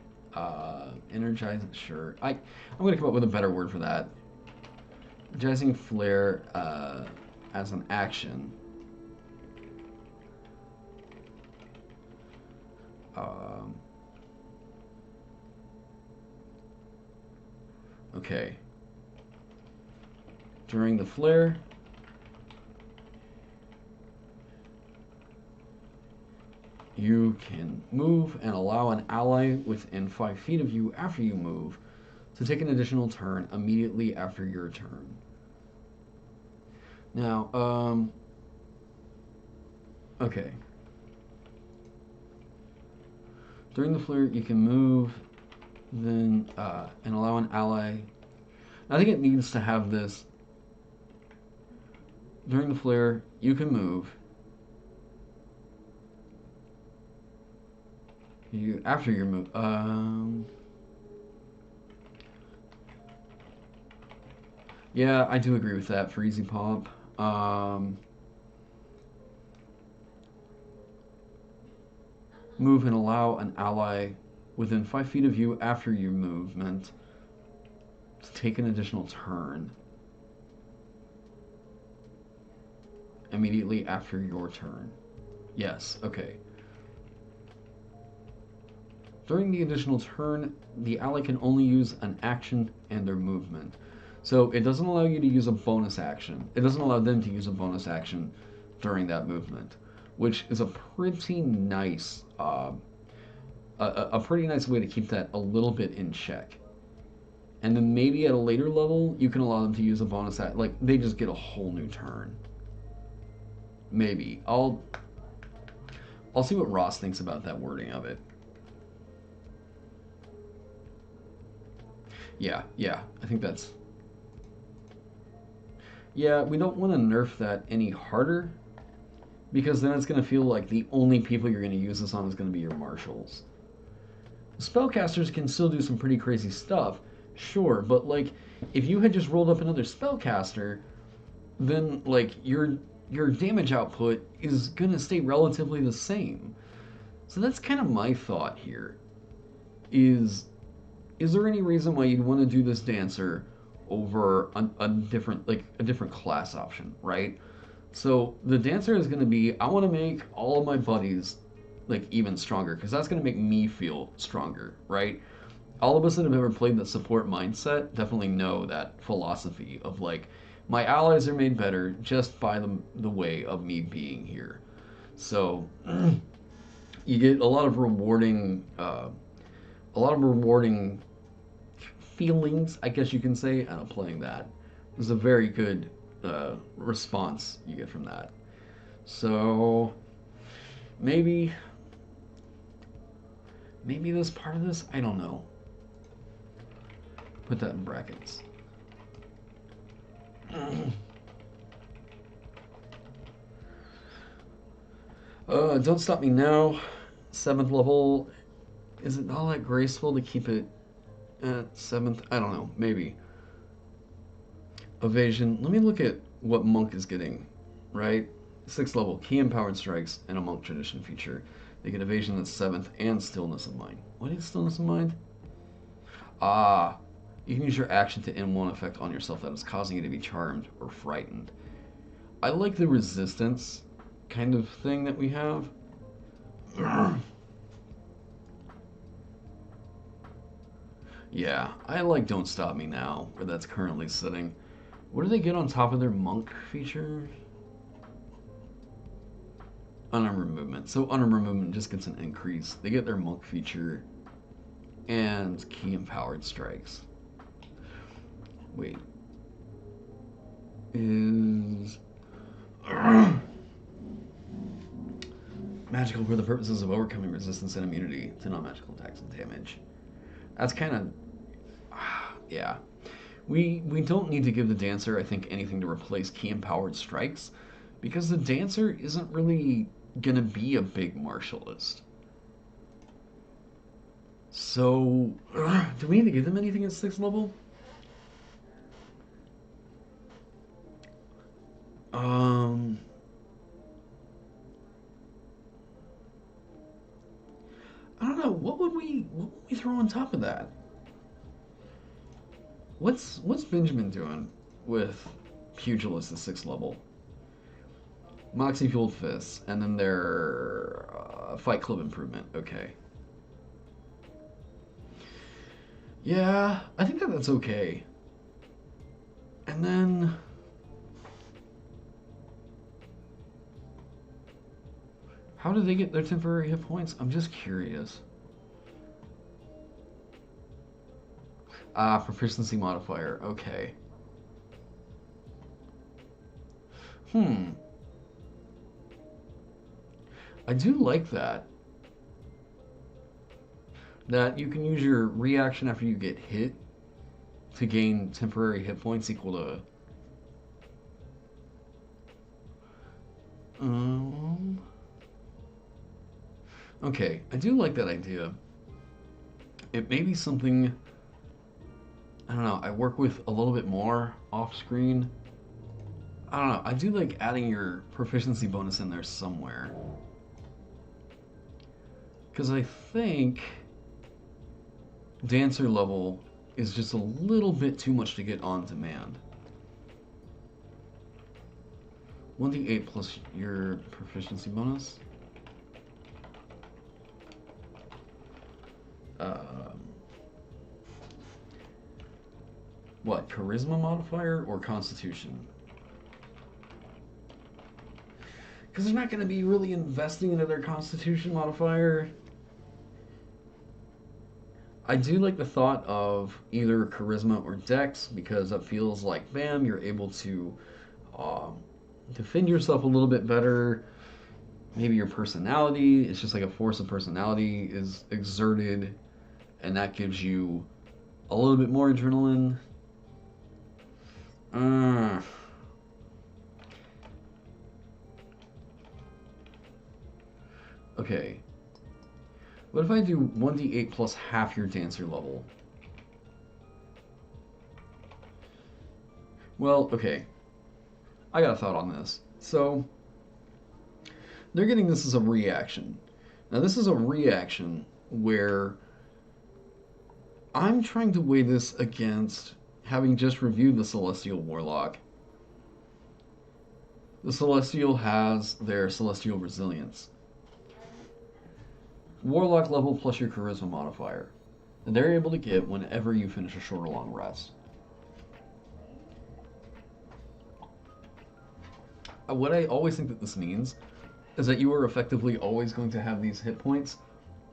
energizing, sure. I'm going to come up with a better word for that. Energizing flare as an action. Okay. During the flare, you can move and allow an ally within 5 feet of you after you move to take an additional turn immediately after your turn. Now, okay. During the flare, you can move, then, and allow an ally. I think it needs to have this. During the flare, you can move. After your move, yeah, I do agree with that for Easy Pop. Move and allow an ally within 5 feet of you after your movement to take an additional turn immediately after your turn. Yes, okay. During the additional turn, the ally can only use an action and their movement. So it doesn't allow you to use a bonus action. It doesn't allow them to use a bonus action during that movement, which is a pretty nice, a pretty nice way to keep that a little bit in check. And then maybe at a later level, you can allow them to use a bonus action. Like, they just get a whole new turn. Maybe. I'll see what Ross thinks about that wording of it. Yeah, I think that's... Yeah, we don't want to nerf that any harder, because then it's going to feel like the only people you're going to use this on is going to be your marshals. Spellcasters can still do some pretty crazy stuff, sure, but, like, if you had just rolled up another spellcaster, then, like, your damage output is going to stay relatively the same. So that's kind of my thought here, is there any reason why you'd want to do this dancer over a different class option, right? So the dancer is going to be, I want to make all of my buddies like even stronger, because that's going to make me feel stronger, right? All of us that have ever played the support mindset definitely know that philosophy of like, my allies are made better just by the way of me being here. So you get a lot of rewarding feelings, I guess you can say, out of playing that. There's a very good response you get from that. So maybe this part of this, I don't know. Put that in brackets. Don't Stop Me Now, 7th level. Is it not that graceful to keep it at 7th? I don't know, maybe. Evasion. Let me look at what Monk is getting, right? 6th level, key empowered strikes, and a Monk tradition feature. They get evasion at 7th and stillness of mind. What is stillness of mind? Ah, you can use your action to end one effect on yourself that is causing you to be charmed or frightened. I like the resistance kind of thing that we have. Yeah, I like Don't Stop Me Now, where that's currently sitting. What do they get on top of their Monk feature? Unarmored movement. So unarmored movement just gets an increase. They get their Monk feature and key empowered strikes. Wait. Is magical for the purposes of overcoming resistance and immunity to non-magical attacks and damage. That's kind of yeah. We don't need to give the Dancer, I think, anything to replace key empowered strikes, because the Dancer isn't really gonna be a big martialist. So, do we need to give them anything at 6th level? I don't know. What would we throw on top of that? What's Benjamin doing with Pugilist at 6th level? Moxie Fueled Fists, and then their Fight Club improvement. Okay. Yeah, I think that's okay. And then how do they get their temporary hit points? I'm just curious. Proficiency modifier. Okay. I do like that. That you can use your reaction after you get hit to gain temporary hit points equal to... Okay, I do like that idea. It may be something, I don't know, I work with a little bit more off screen. I don't know, I do like adding your proficiency bonus in there somewhere. Because I think Dancer level is just a little bit too much to get on demand. 1d8 plus your proficiency bonus. What, charisma modifier or constitution? Because they're not going to be really investing into their constitution modifier. I do like the thought of either charisma or dex, because it feels like, bam, you're able to defend yourself a little bit better. Maybe your personality, it's just like a force of personality is exerted, and that gives you a little bit more adrenaline. Okay. What if I do 1d8 plus half your Dancer level? Well, okay. I got a thought on this. So, they're getting this as a reaction. Now, this is a reaction where I'm trying to weigh this against having just reviewed the Celestial Warlock. The Celestial has their Celestial Resilience. Warlock level plus your Charisma modifier. And they're able to get whenever you finish a short or long rest. What I always think that this means is that you are effectively always going to have these hit points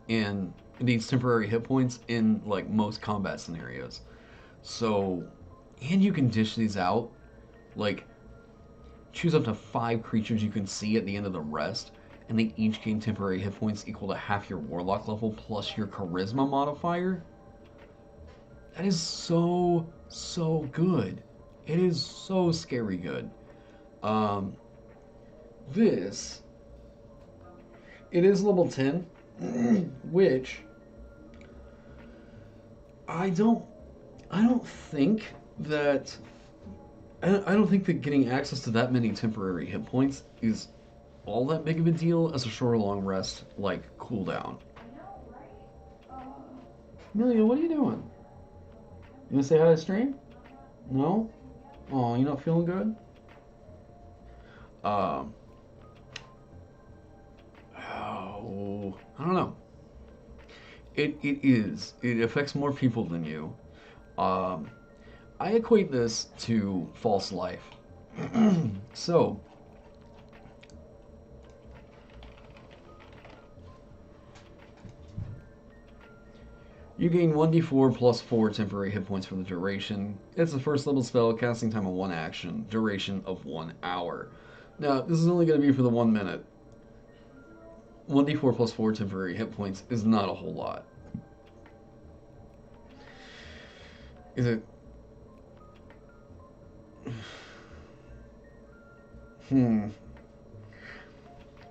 and these temporary hit points in like most combat scenarios. So, and you can dish these out, like choose up to 5 creatures you can see at the end of the rest, and they each gain temporary hit points equal to half your Warlock level plus your Charisma modifier. That is so good. It is so scary good. It is level 10, which I don't think that I don't think that getting access to that many temporary hit points is all that big of a deal as a short or long rest like cooldown. Amelia, what are you doing? You gonna say hi to stream? No? Oh, you not feeling good? Um. Oh, I don't know. It is. It affects more people than you. Um, I equate this to false life. So, you gain 1d4 plus 4 temporary hit points for the duration. It's a first level spell, casting time of 1 action, duration of 1 hour. Now, this is only going to be for the 1 minute. 1d4 plus 4 temporary hit points is not a whole lot. Is it?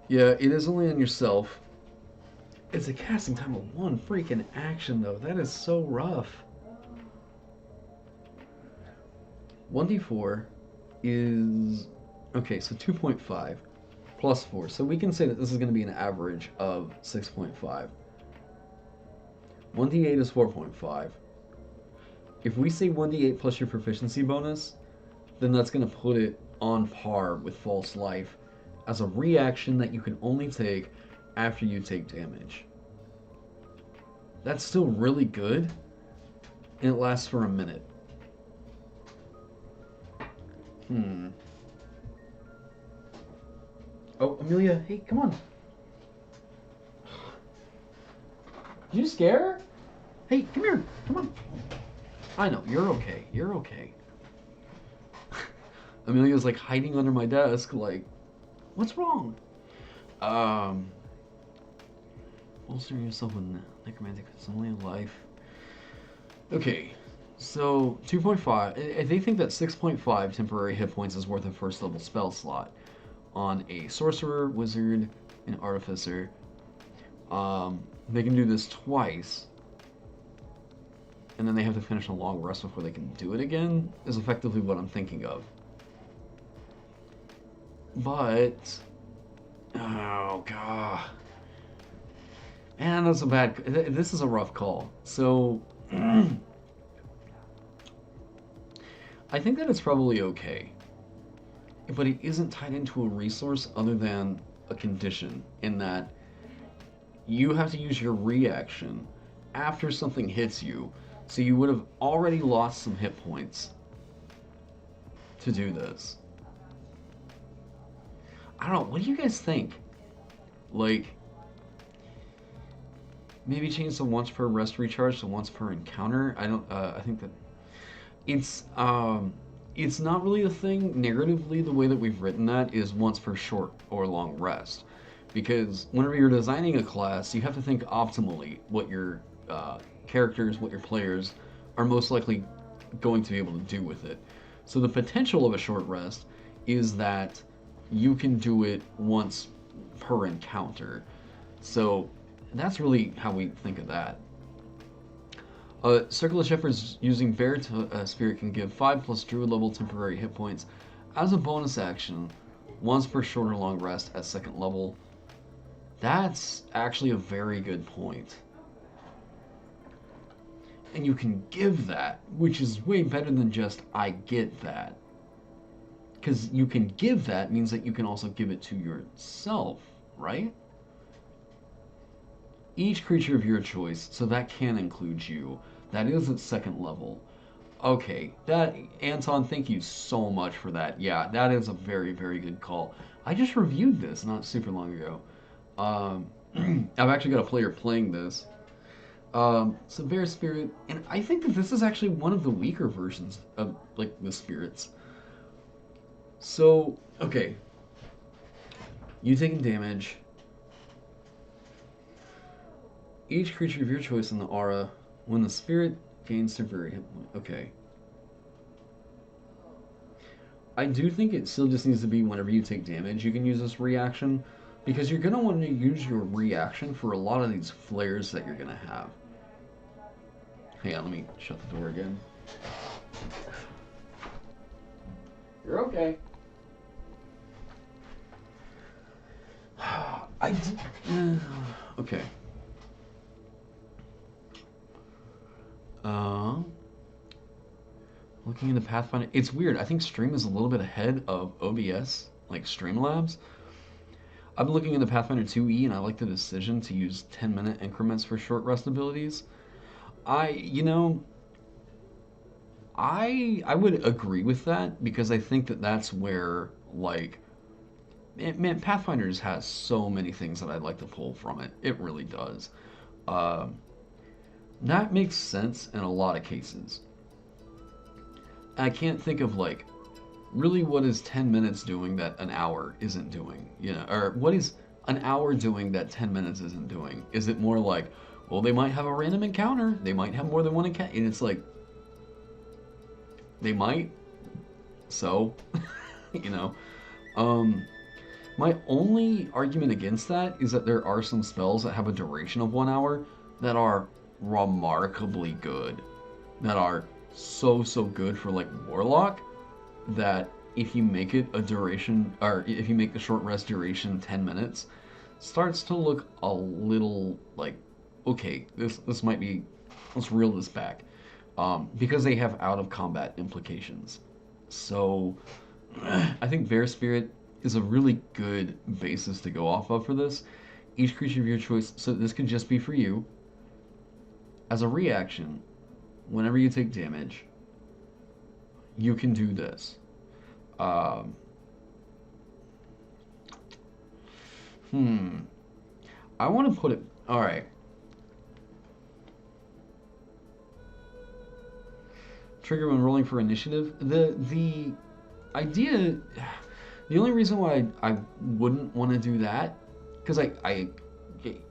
Yeah, it is only on yourself. It's a casting time of 1 freaking action, though. That is so rough. 1d4 is... Okay, so 2.5 plus 4. So we can say that this is going to be an average of 6.5. 1d8 is 4.5. If we say 1d8 plus your proficiency bonus, then that's going to put it on par with False Life as a reaction that you can only take after you take damage. That's still really good, and it lasts for a minute. Oh, Amelia, hey, come on. Did you scare her? Hey, come here, come on. I know, you're okay, you're okay. Amelia's like hiding under my desk, like, what's wrong? Bolstering yourself with necromantic, it's only a life. Okay, so 2.5. They think that 6.5 temporary hit points is worth a first level spell slot on a sorcerer, wizard, and artificer. They can do this twice, and then they have to finish a long rest before they can do it again, is effectively what I'm thinking of. But, oh god, man, that's a bad. This is a rough call. So, I think that it's probably okay, but it isn't tied into a resource other than a condition, in that you have to use your reaction after something hits you, so you would have already lost some hit points to do this. I don't know, what do you guys think? Like, maybe change the once per rest recharge to once per encounter? I think that it's not really a thing. Narratively, the way that we've written that is once per short or long rest. Because whenever you're designing a class, you have to think optimally what your characters, what your players are most likely going to be able to do with it. So the potential of a short rest is that you can do it once per encounter. So that's really how we think of that. Circle of Shepherds using Bear Spirit can give 5 plus Druid level temporary hit points as a bonus action once per short or long rest at 2nd level. That's actually a very good point. And you can give that, which is way better than just, I get that. Because you can give that means that you can also give it to yourself, right? Each creature of your choice, so that can include you. That is at 2nd level. Okay, that, Anton, thank you so much for that. Yeah, that is a very, very good call. I just reviewed this not super long ago. I've actually got a player playing this. So Bear Spirit, and I think that this is actually one of the weaker versions of, like, the spirits. So, okay. You taking damage. Each creature of your choice in the aura, when the spirit gains temporary hit point. Okay. I do think it still just needs to be whenever you take damage, you can use this reaction, because you're going to want to use your reaction for a lot of these flares that you're going to have. Hang on, let me shut the door again. You're okay. Okay. Looking into Pathfinder, it's weird. I think Stream is a little bit ahead of OBS, like Streamlabs. I've been looking into Pathfinder 2e, and I like the decision to use 10-minute increments for short rest abilities. I would agree with that because I think that that's where, like, man, Pathfinders has so many things that I'd like to pull from it. It really does. That makes sense in a lot of cases. I can't think of, like, really what is 10 minutes doing that an hour isn't doing, you know, or what is an hour doing that 10 minutes isn't doing? Is it more like, well, they might have a random encounter, they might have more than one encounter, and it's like, they might, so, you know. My only argument against that is that there are some spells that have a duration of 1 hour that are remarkably good, that are so good for, like, Warlock, that if you make it a duration, or if you make the short rest duration 10 minutes, starts to look a little like, okay, this might be, let's reel this back, because they have out of combat implications. So I think Bear Spirit is a really good basis to go off of for this. Each creature of your choice, so this could just be for you, as a reaction, whenever you take damage, you can do this. I want to put it, all right. Trigger when rolling for initiative. The idea, the only reason why I wouldn't want to do that, because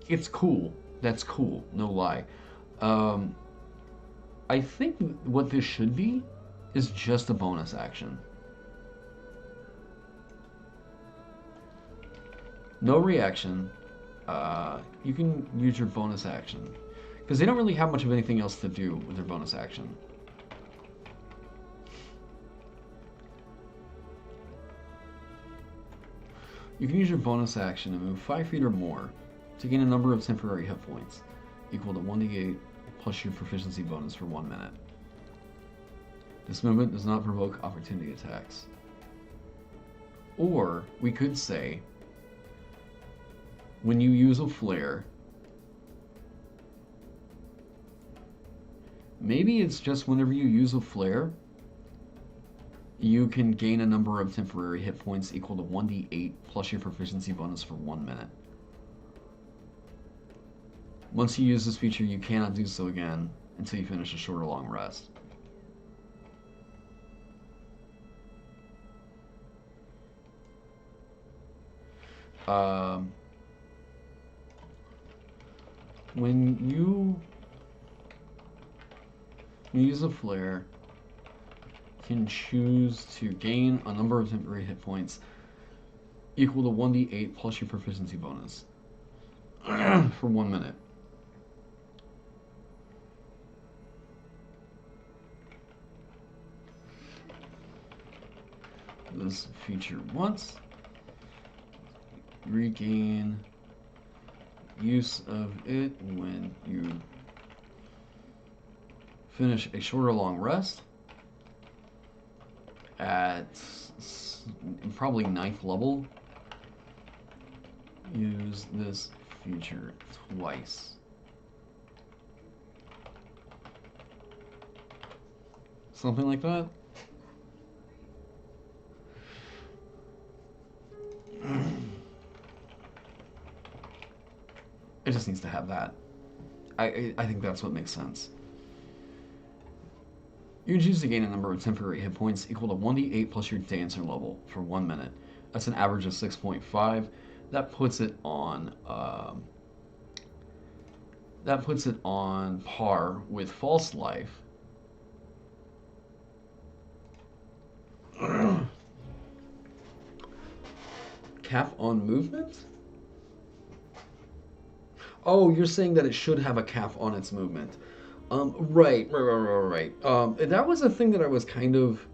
it's cool. That's cool, no lie. I think what this should be is just a bonus action. No reaction. You can use your bonus action, because they don't really have much of anything else to do with their bonus action. You can use your bonus action to move 5 feet or more to gain a number of temporary hit points equal to 1d8 plus your proficiency bonus for 1 minute. This movement does not provoke opportunity attacks. Or we could say, when you use a flare, maybe it's just whenever you use a flare, you can gain a number of temporary hit points equal to 1d8 plus your proficiency bonus for 1 minute. Once you use this feature, you cannot do so again until you finish a short or long rest. When you use a flare, you can choose to gain a number of temporary hit points equal to 1d8 plus your proficiency bonus for 1 minute. This feature once. Regain use of it when you finish a short or long rest at probably 9th level. Use this feature twice. Something like that. It just needs to have that. I think that's what makes sense. You can choose to gain a number of temporary hit points equal to 1d8 plus your dancer level for 1 minute. That's an average of 6.5. That puts it on par with False Life. Cap on movement? Oh, you're saying that it should have a cap on its movement. Right. And that was a thing that I was kind of,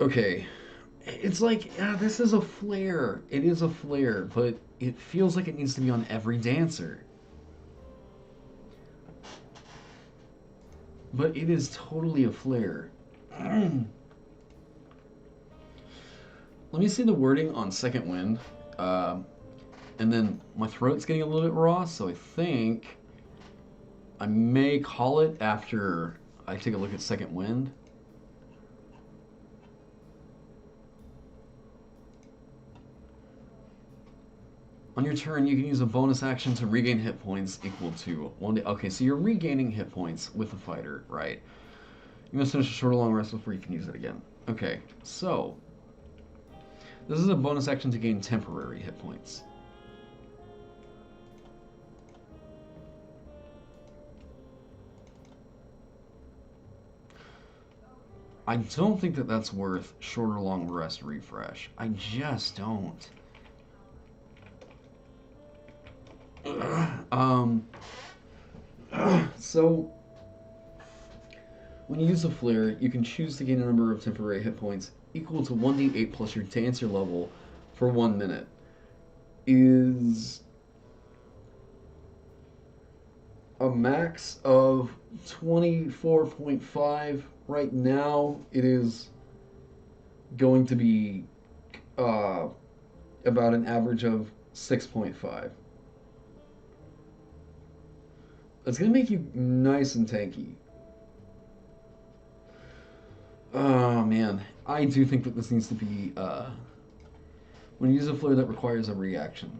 okay. It's like, this is a flare. It is a flare, but it feels like it needs to be on every dancer. But it is totally a flare. Let me see the wording on Second Wind. And then my throat's getting a little bit raw, so I think I may call it after I take a look at Second Wind. On your turn, you can use a bonus action to regain hit points equal to 1 day. Okay, so you're regaining hit points with the fighter, right? You must finish a short or long rest before you can use it again. Okay, so this is a bonus action to gain temporary hit points. I don't think that that's worth short or long rest refresh. I just don't. So when you use a flare, you can choose to gain a number of temporary hit points equal to 1d8 plus your dancer level for 1 minute. Is a max of 24.5. Right now, it is going to be about an average of 6.5. It's going to make you nice and tanky. Oh, man. I do think that this needs to be, when you use a flare that requires a reaction.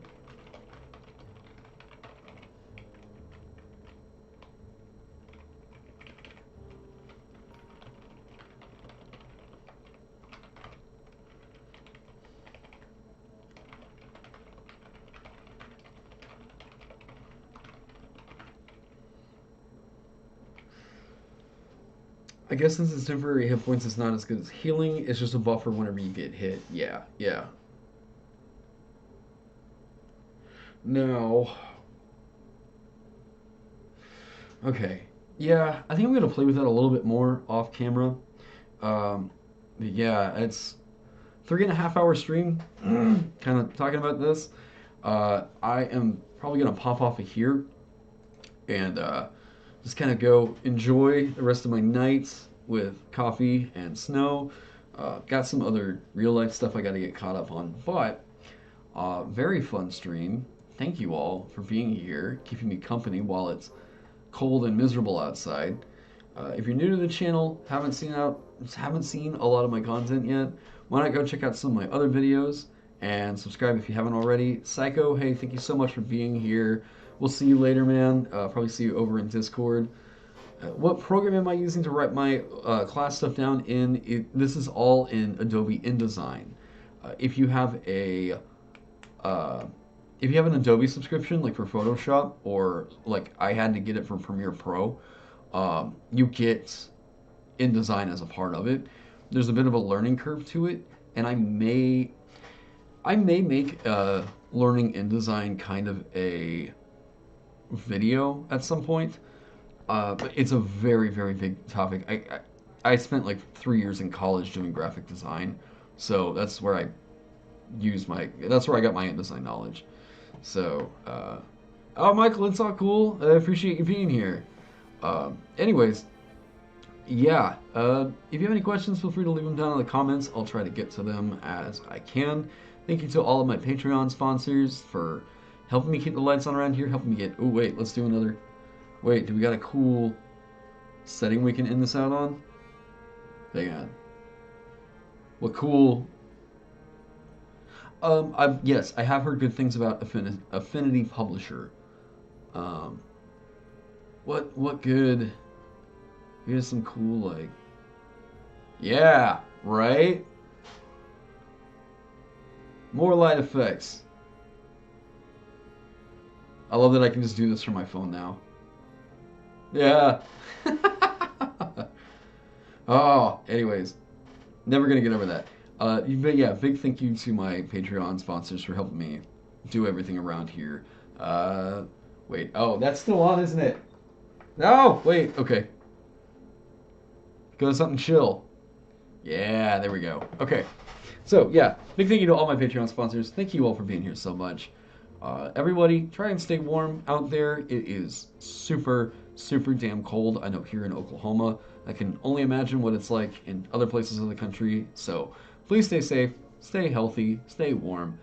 I guess since it's temporary hit points, it's not as good as healing. It's just a buffer whenever you get hit. Yeah. No. Okay. Yeah, I think I'm going to play with that a little bit more off camera. Yeah, it's 3.5 hour stream, kind of talking about this. I am probably going to pop off of here and just kind of go enjoy the rest of my nights with coffee and snow. Got some other real life stuff I got to get caught up on, but very fun stream. Thank you all for being here, keeping me company while it's cold and miserable outside. If you're new to the channel, haven't seen a lot of my content yet, why not go check out some of my other videos and subscribe if you haven't already. Psycho, hey, thank you so much for being here. We'll see you later, man. Probably see you over in Discord. What program am I using to write my class stuff down in? This is all in Adobe InDesign. If you have an Adobe subscription, like for Photoshop, or like I had to get it from Premiere Pro, you get InDesign as a part of it. There's a bit of a learning curve to it, and I may make learning InDesign kind of a video at some point. But it's a very, very big topic. I spent like 3 years in college doing graphic design, so that's where I got my InDesign knowledge. So, oh, Michael, it's all cool. I appreciate you being here. Anyways, yeah. If you have any questions, feel free to leave them down in the comments. I'll try to get to them as I can. Thank you to all of my Patreon sponsors for helping me keep the lights on around here, helping me get... Oh, wait, let's do another... Wait, do we got a cool setting we can end this out on? Hang on. What cool... yes, I have heard good things about Affinity Publisher. What good? Here's some cool, like... Yeah, right? More light effects. I love that I can just do this from my phone now. Yeah. Oh, anyways. Never gonna get over that. But yeah, big thank you to my Patreon sponsors for helping me do everything around here. Wait. Oh, that's still on, isn't it? No! Wait, okay. Go to something chill. Yeah, there we go. Okay. So, yeah, big thank you to all my Patreon sponsors. Thank you all for being here so much. Everybody, try and stay warm out there. It is super, super damn cold. I know here in Oklahoma. I can only imagine what it's like in other places of the country. So, please stay safe, stay healthy, stay warm,